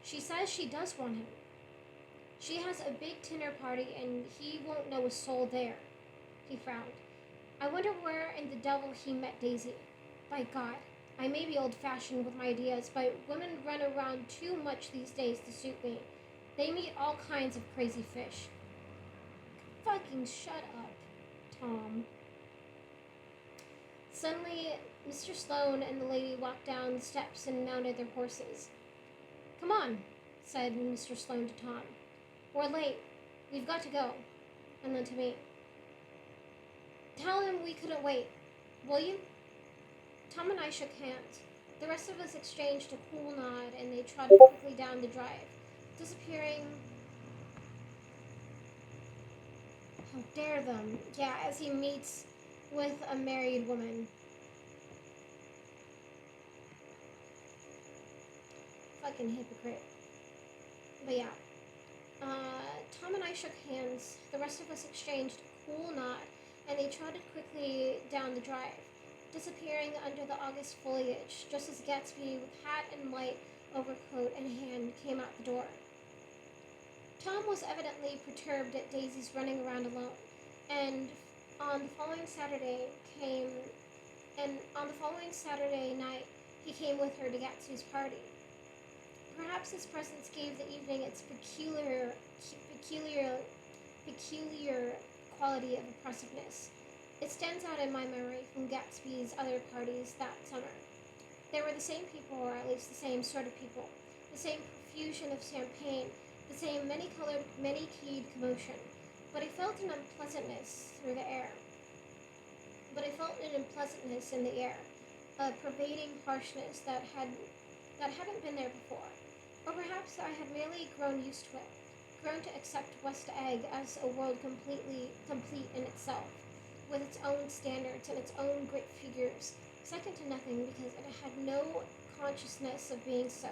She says she does want him. She has a big dinner party and he won't know a soul there. He frowned. I wonder where in the devil he met Daisy. By God, I may be old-fashioned with my ideas, but women run around too much these days to suit me. They meet all kinds of crazy fish. Fucking shut up, Tom. Suddenly, Mr. Sloane and the lady walked down the steps and mounted their horses. Come on, said Mr. Sloane to Tom. We're late. We've got to go. And then to me. Tell him we couldn't wait, will you? Tom and I shook hands. The rest of us exchanged a cool nod, and they trotted quickly down the drive, disappearing. How dare them? Yeah, as he meets with a married woman. Fucking hypocrite. But yeah. Tom and I shook hands. The rest of us exchanged a cool nod, and they trotted quickly down the drive, disappearing under the August foliage, just as Gatsby, with hat and light overcoat in hand, came out the door. Tom was evidently perturbed at Daisy's running around alone, and on the following Saturday night, he came with her to Gatsby's party. Perhaps his presence gave the evening its peculiar quality of oppressiveness. It stands out in my memory from Gatsby's other parties that summer. There were the same people, or at least the same sort of people, the same profusion of champagne, the same many-colored, many-keyed commotion, but I felt an unpleasantness in the air, a pervading harshness that hadn't been there before. Or perhaps I had merely grown used to it, grown to accept West Egg as a world complete in itself, with its own standards and its own great figures, second to nothing because it had no consciousness of being so.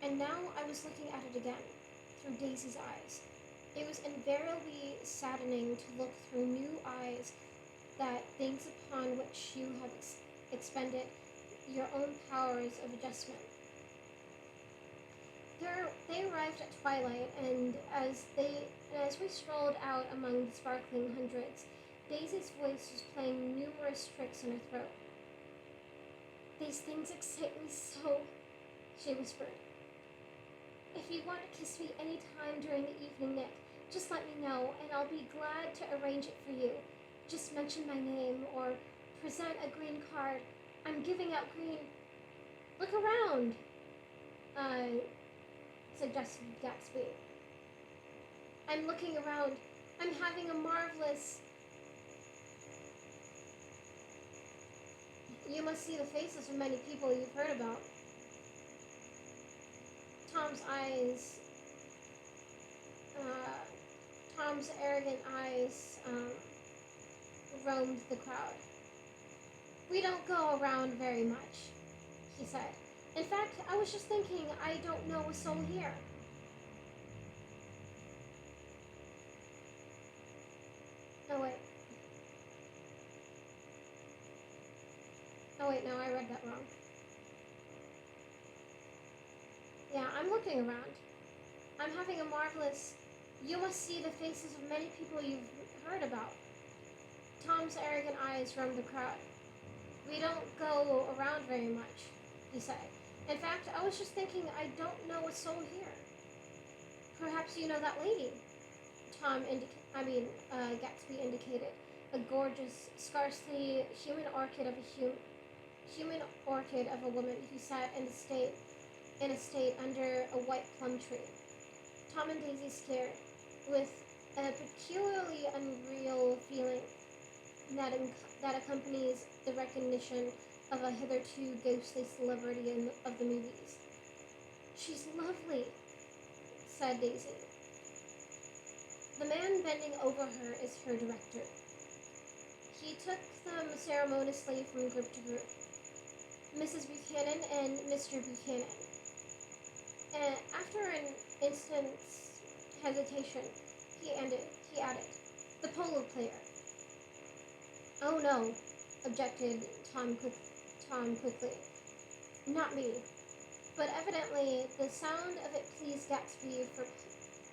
And now I was looking at it again, through Daisy's eyes. It was invariably saddening to look through new eyes that things upon which you have expended your own powers of adjustment. They arrived at twilight, and as we strolled out among the sparkling hundreds, Daisy's voice was playing numerous tricks in her throat. These things excite me so, she whispered. If you want to kiss me any time during the evening, Nick, just let me know, and I'll be glad to arrange it for you. Just mention my name, or present a green card. I'm giving out green. Look around, suggested Gatsby. I'm looking around. I'm having a marvelous... You must see the faces of many people you've heard about. Tom's arrogant eyes roamed the crowd. We don't go around very much, he said. In fact, I was just thinking I don't know a soul here. Oh wait, no, I read that wrong. Yeah, I'm looking around. I'm having a marvelous... You must see the faces of many people you've heard about. Tom's arrogant eyes roamed the crowd. We don't go around very much, he said. In fact, I was just thinking I don't know a soul here. Perhaps you know that lady. Gatsby indicated a gorgeous, scarcely human orchid of a human orchid of a woman who sat in a state under a white plum tree. Tom and Daisy stared, with a peculiarly unreal feeling that accompanies the recognition of a hitherto ghostly celebrity of the movies. "She's lovely," said Daisy. "The man bending over her is her director." He took them ceremoniously from group to group. "Mrs. Buchanan and Mr. Buchanan." And after an instant's hesitation, he added, "The polo player." "Oh no," objected Tom quickly. "Not me." But evidently the sound of it pleased Gatsby,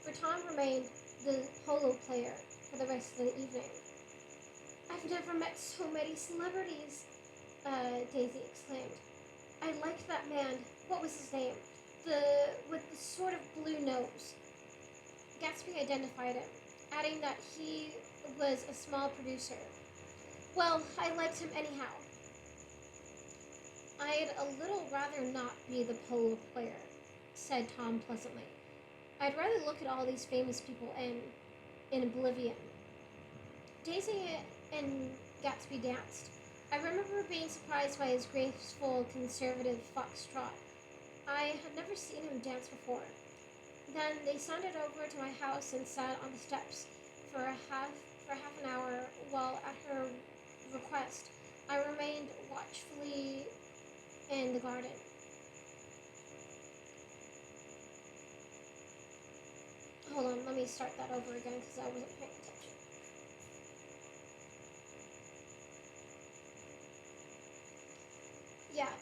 for Tom remained the polo player for the rest of the evening. "I've never met so many celebrities," Daisy exclaimed. "I liked that man. What was his name? With the sort of blue nose." Gatsby identified him, adding that he was a small producer. "Well, I liked him anyhow." "I'd a little rather not be the polo player," said Tom pleasantly. "I'd rather look at all these famous people in oblivion." Daisy and Gatsby danced. I remember being surprised by his graceful, conservative foxtrot. I had never seen him dance before. Then they sauntered over to my house and sat on the steps for half an hour, while at her request I remained watchfully in the garden. Hold on, let me start that over again because I wasn't paying attention. Yeah.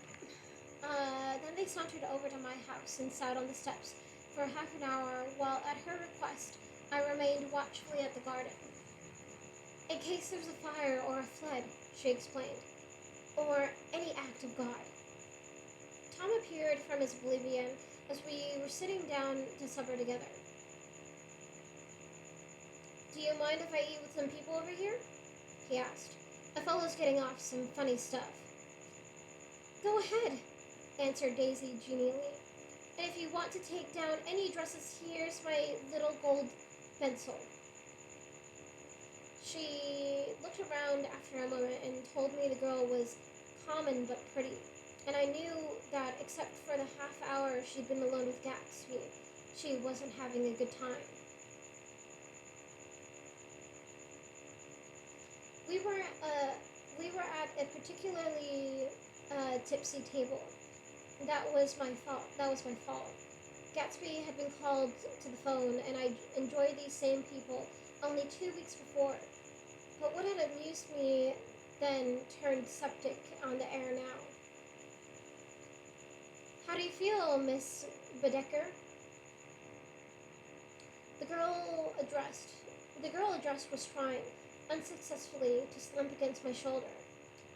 Then they sauntered over to my house and sat on the steps for half an hour, while at her request I remained watchfully at the garden. "In case there's a fire or a flood," she explained, "or any act of God." Tom appeared from his oblivion as we were sitting down to supper together. "Do you mind if I eat with some people over here?" he asked. "A fellow's getting off some funny stuff." "Go ahead," answered Daisy genially. "And if you want to take down any dresses, here's my little gold pencil." She looked around after a moment and told me the girl was common but pretty, and I knew that except for the half hour she'd been alone with Gatsby, she wasn't having a good time. We were at a particularly tipsy table. That was my fault. Gatsby had been called to the phone, and I enjoyed these same people only 2 weeks before. But what had amused me then turned septic on the air now. "How do you feel, Miss Bedecker?" The girl addressed was trying, unsuccessfully, to slump against my shoulder.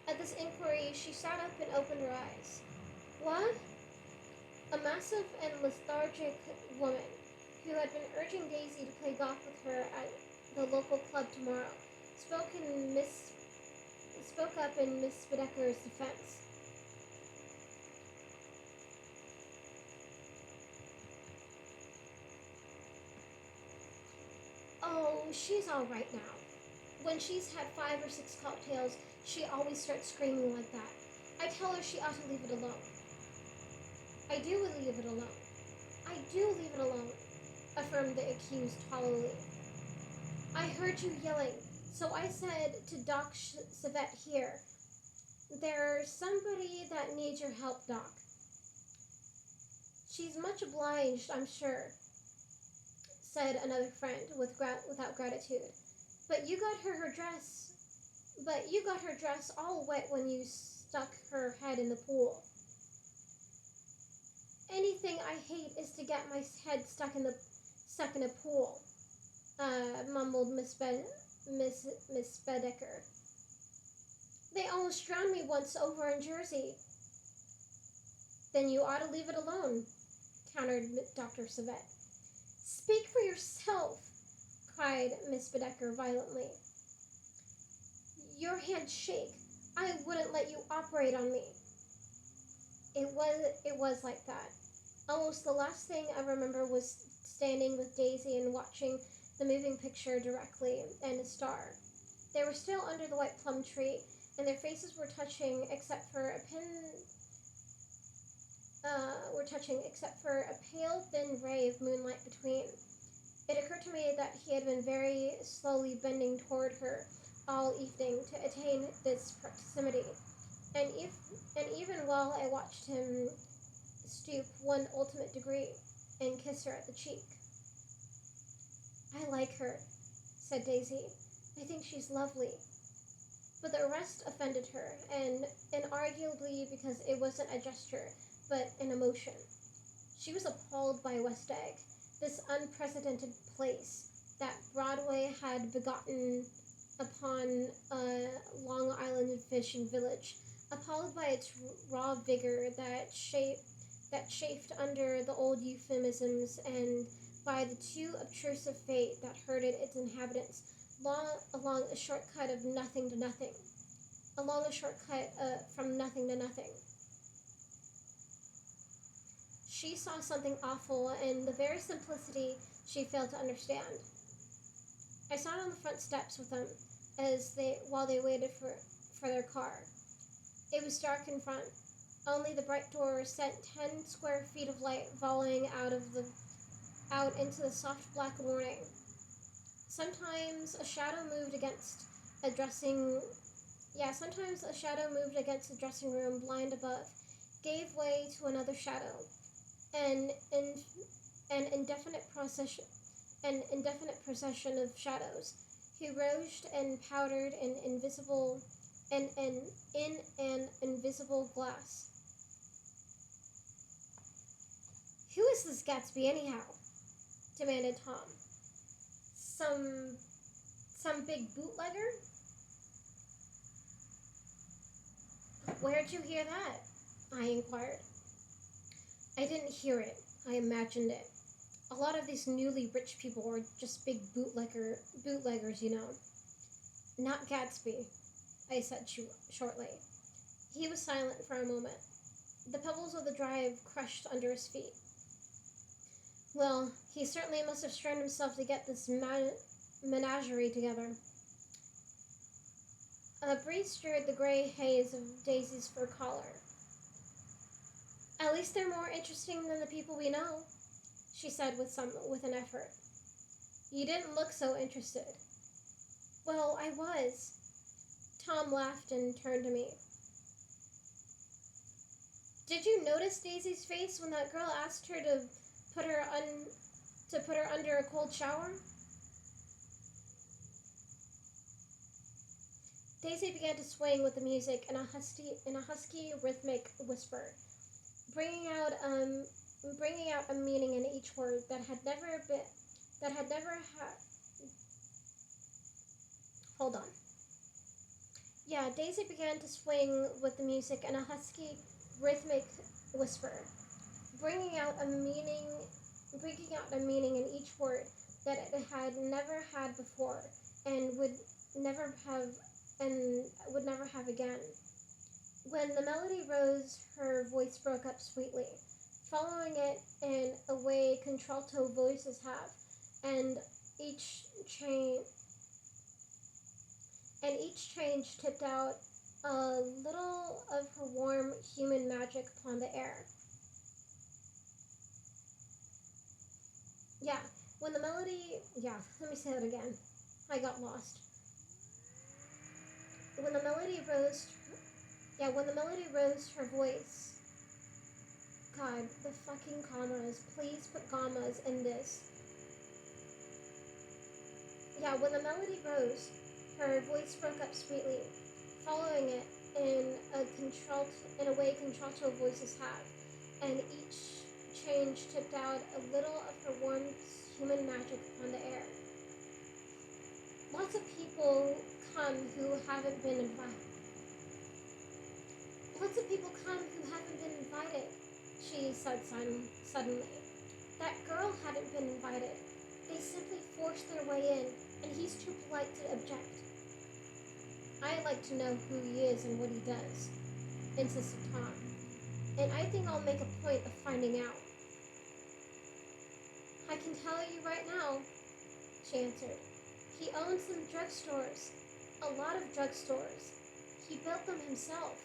At this inquiry, she sat up and opened her eyes. "What?" A massive and lethargic woman, who had been urging Daisy to play golf with her at the local club tomorrow, spoke up in Miss Bedecker's defense. "Oh, she's all right now. When she's had 5 or 6 cocktails, she always starts screaming like that. I tell her she ought to leave it alone." I do leave it alone, affirmed the accused hollowly. "I heard you yelling, so I said to Doc Savette here, 'There's somebody that needs your help, Doc.' She's much obliged, I'm sure," said another friend without gratitude. But you got her dress all wet when you stuck her head in the pool." "Anything I hate is to get my head stuck in a pool," mumbled Miss Bedecker. "They almost drowned me once over in Jersey." "Then you ought to leave it alone," countered Dr. Savette. "Speak for yourself," cried Miss Bedecker violently. "Your hands shake. I wouldn't let you operate on me." It was like that. Almost the last thing I remember was standing with Daisy and watching the moving picture directly and a star. They were still under the white plum tree, and their faces were touching except for a pale, thin ray of moonlight between. It occurred to me that he had been very slowly bending toward her all evening to attain this proximity, and even while I watched him stoop one ultimate degree and kiss her at the cheek. "I like her," said Daisy. "I think she's lovely." But the arrest offended her, and inarguably because it wasn't a gesture, but an emotion. She was appalled by West Egg, this unprecedented place that Broadway had begotten upon a Long Island fishing village, appalled by its raw vigor that chafed under the old euphemisms, and by the too obtrusive fate that herded its inhabitants along a shortcut of nothing to nothing, from nothing to nothing. She saw something awful in the very simplicity she failed to understand. I sat on the front steps with them while they waited for their car. It was dark in front. Only the bright door sent 10 square feet of light volleying out into the soft black morning. Sometimes a shadow moved against a dressing room blind above, gave way to another shadow, an indefinite procession of shadows, who rose and powdered in an invisible glass. "Who is this Gatsby, anyhow?" demanded Tom. Some big bootlegger?" "Where'd you hear that?" I inquired. "I didn't hear it. I imagined it. A lot of these newly rich people are just big bootleggers, you know." "Not Gatsby," I said shortly. He was silent for a moment. The pebbles of the drive crushed under his feet. "Well, he certainly must have strained himself to get this menagerie together." A breeze stirred the gray haze of Daisy's fur collar. "At least they're more interesting than the people we know," she said with an effort. "You didn't look so interested." "Well, I was." Tom laughed and turned to me. "Did you notice Daisy's face when that girl asked her to put her under a cold shower?" Daisy began to swing with the music in a husky rhythmic whisper, bringing out a meaning in each word that had never had. Hold on. Yeah, Daisy began to swing with the music in a husky rhythmic whisper, bringing out a meaning in each word that it had never had before and would never have again. When the melody rose, her voice broke up sweetly, following it in a way contralto voices have, and each change tipped out a little of her warm human magic upon the air. Let me say that again. I got lost. When the melody rose, her voice. God, the fucking commas. Please put commas in this. Yeah, when the melody rose, her voice broke up sweetly, following it in a way contralto voices have, and each change tipped out a little of her warm human magic upon the air. Lots of people come who haven't been invited. She said suddenly. That girl hadn't been invited. They simply forced their way in, and he's too polite to object. "I'd like to know who he is and what he does," insisted Tom. and I think I'll make a point of finding out. I can tell you right now, she answered. He owns some drugstores, a lot of drugstores. He built them himself.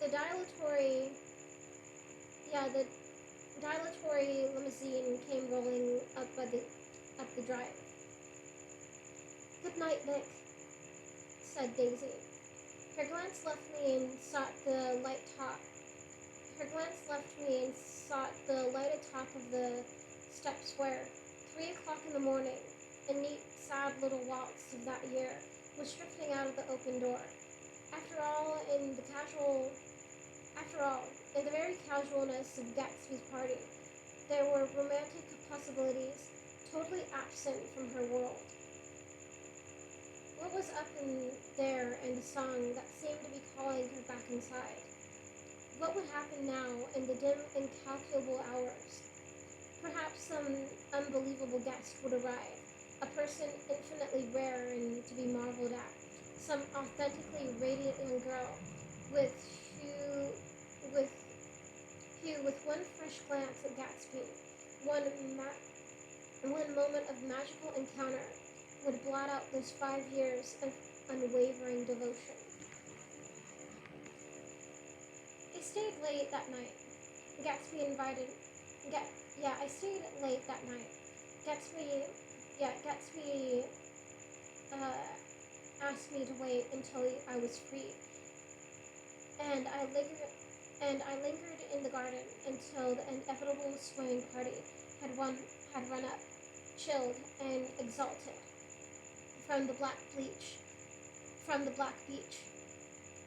The dilatory, the dilatory limousine came rolling up the drive. Good night, Nick, said Daisy. Her glance left me and sought the light top. Her glance left me and sought the lighted top of the steps where, 3 o'clock in the morning, a neat, sad little waltz of that year was drifting out of the open door. After all, in the very casualness of Gatsby's party, there were romantic possibilities totally absent from her world. What was up in there in the song that seemed to be calling her back inside? What would happen now in the dim, incalculable hours? Perhaps some unbelievable guest would arrive, a person infinitely rare and to be marveled at, some authentically radiant young girl who, with one fresh glance at Gatsby, one moment of magical encounter, would blot out those 5 years of unwavering devotion. I stayed late that night. I stayed late that night. Gatsby asked me to wait until I was free, and I lingered in the garden until the inevitable swimming party had run up, chilled and exalted, from the black beach,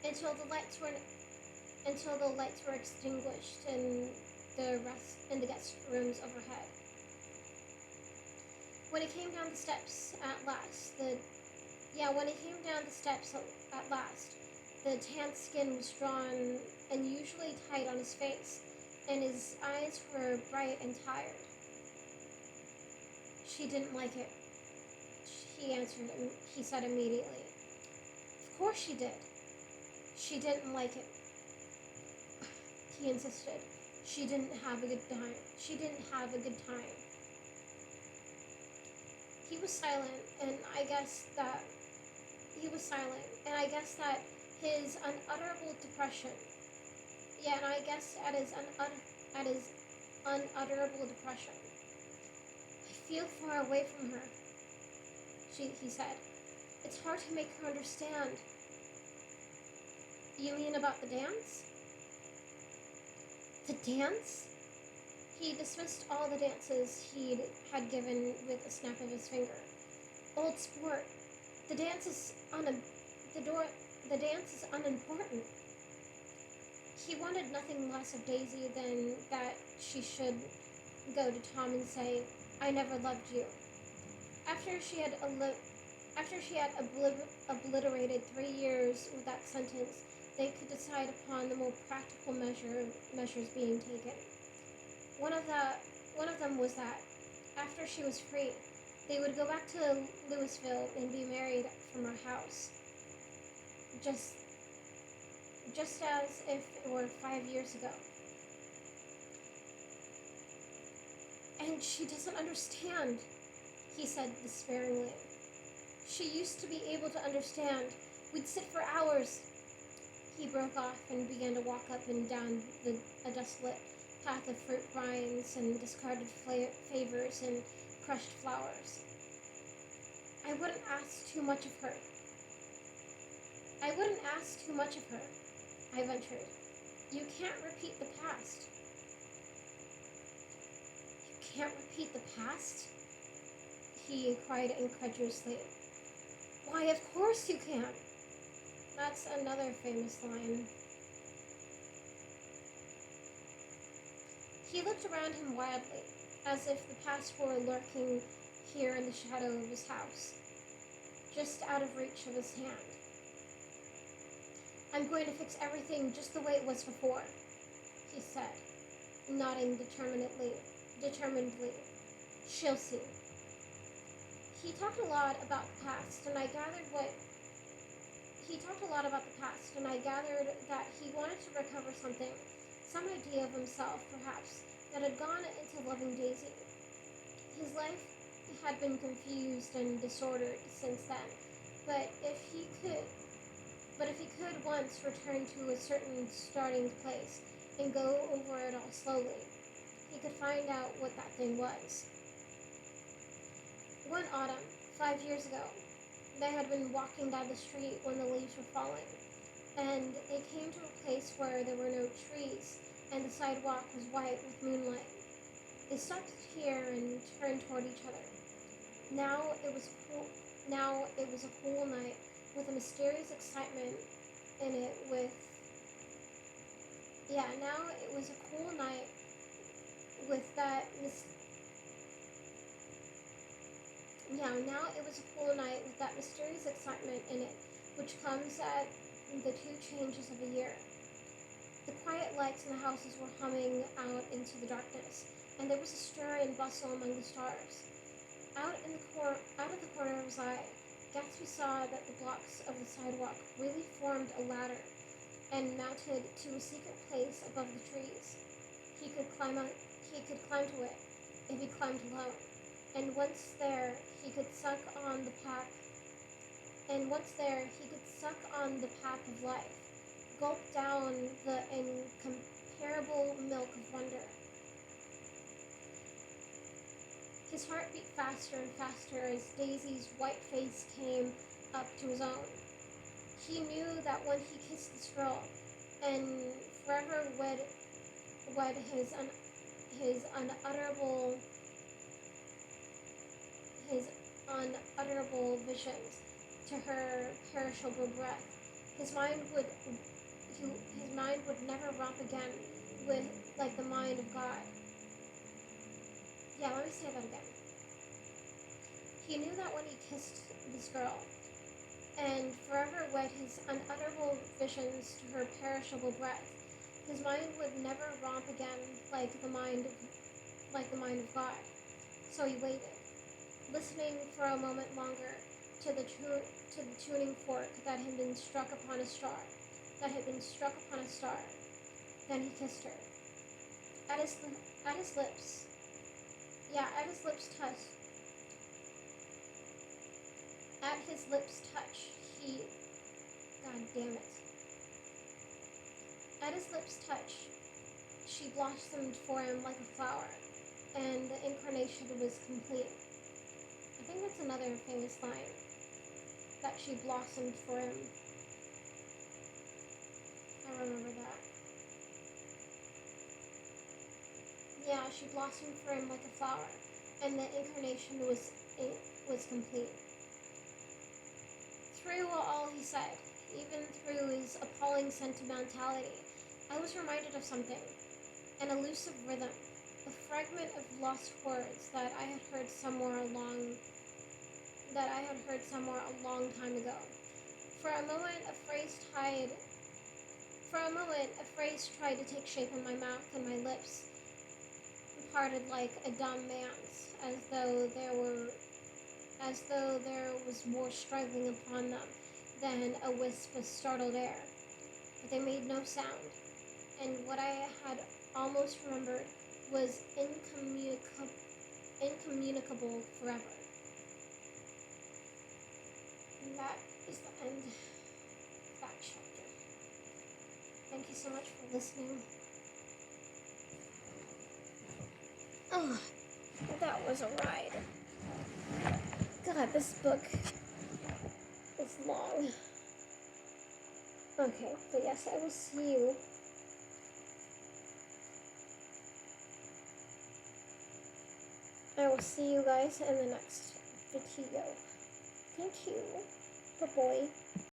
until the lights were extinguished in the guest rooms overhead. When it came down the steps at last, the tan skin was drawn unusually tight on his face, and his eyes were bright and tired. She didn't like it, he said immediately. Of course she did. She didn't like it, he insisted. She didn't have a good time. He was silent, and I guessed that his unutterable depression. Yeah, and I guessed at his unutterable depression. I feel far away from her, he said. It's hard to make her understand. You mean about the dance? The dance? He dismissed all the dances he had given with a snap of his finger. Old sport. The dance is unimportant. He wanted nothing less of Daisy than that she should go to Tom and say, I never loved you. After she had obliterated 3 years with that sentence, they could decide upon the more practical measures being taken. One of them was that, after she was free, they would go back to Louisville and be married from her house. Just as if it were 5 years ago. And she doesn't understand, he said despairingly. She used to be able to understand. We'd sit for hours. He broke off and began to walk up and down a desolate path of fruit rinds and discarded favors and crushed flowers. I wouldn't ask too much of her, I ventured. You can't repeat the past. You can't repeat the past? He cried incredulously. Why, of course you can. That's another famous line. He looked around him wildly, as if the past were lurking here in the shadow of his house, just out of reach of his hand. I'm going to fix everything just the way it was before, he said, nodding determinedly. She'll see. He talked a lot about the past, and I gathered what he talked a lot about the past, and I gathered that he wanted to recover something, some idea of himself, perhaps, that had gone into loving Daisy. His life had been confused and disordered since then, but if he could once return to a certain starting place and go over it all slowly, he could find out what that thing was. One autumn, 5 years ago, they had been walking down the street when the leaves were falling, and they came to a place where there were no trees, and the sidewalk was white with moonlight. They stopped here and turned toward each other. Now it was cool. Now it was a cool night with a mysterious excitement in it. Now it was a cool night with that. Now it was a cool night with that mysterious excitement in it, which comes at the two changes of a year. The quiet lights in the houses were humming out into the darkness, and there was a stir and bustle among the stars. Out of the corner of his eye, Gatsby saw that the blocks of the sidewalk really formed a ladder and mounted to a secret place above the trees. He could climb to it if he climbed alone. And once there, he could suck on the path of life, gulp down the incomparable milk of wonder. His heart beat faster and faster as Daisy's white face came up to his own. He knew that when he kissed this girl and forever wed his unutterable visions to her perishable breath, his mind would never romp again like the mind of God. Yeah, let me say that again. He knew that when he kissed this girl and forever wed his unutterable visions to her perishable breath, his mind would never romp again like the mind of God. So he waited, listening for a moment longer to the tuning fork that had been struck upon a star. Then he kissed her. At his lips touch, she blossomed for him like a flower, and the incarnation was complete. I think that's another famous line, that she blossomed for him. I remember that. Yeah, she blossomed for him like a flower, and the incarnation was complete. Through all he said, even through his appalling sentimentality, I was reminded of something, an elusive rhythm, a fragment of lost words that I had heard somewhere a long time ago. For a moment, a phrase tried to take shape in my mouth, and my lips parted like a dumb man's, as though there was more struggling upon them than a wisp of startled air. But they made no sound, and what I had almost remembered was incommunicable forever. And that is the end of that chapter. Thank you so much for listening. Oh, that was a ride. God, this book is long. Okay, but yes, I will see you. I will see you guys in the next video. Thank you. Bye-bye.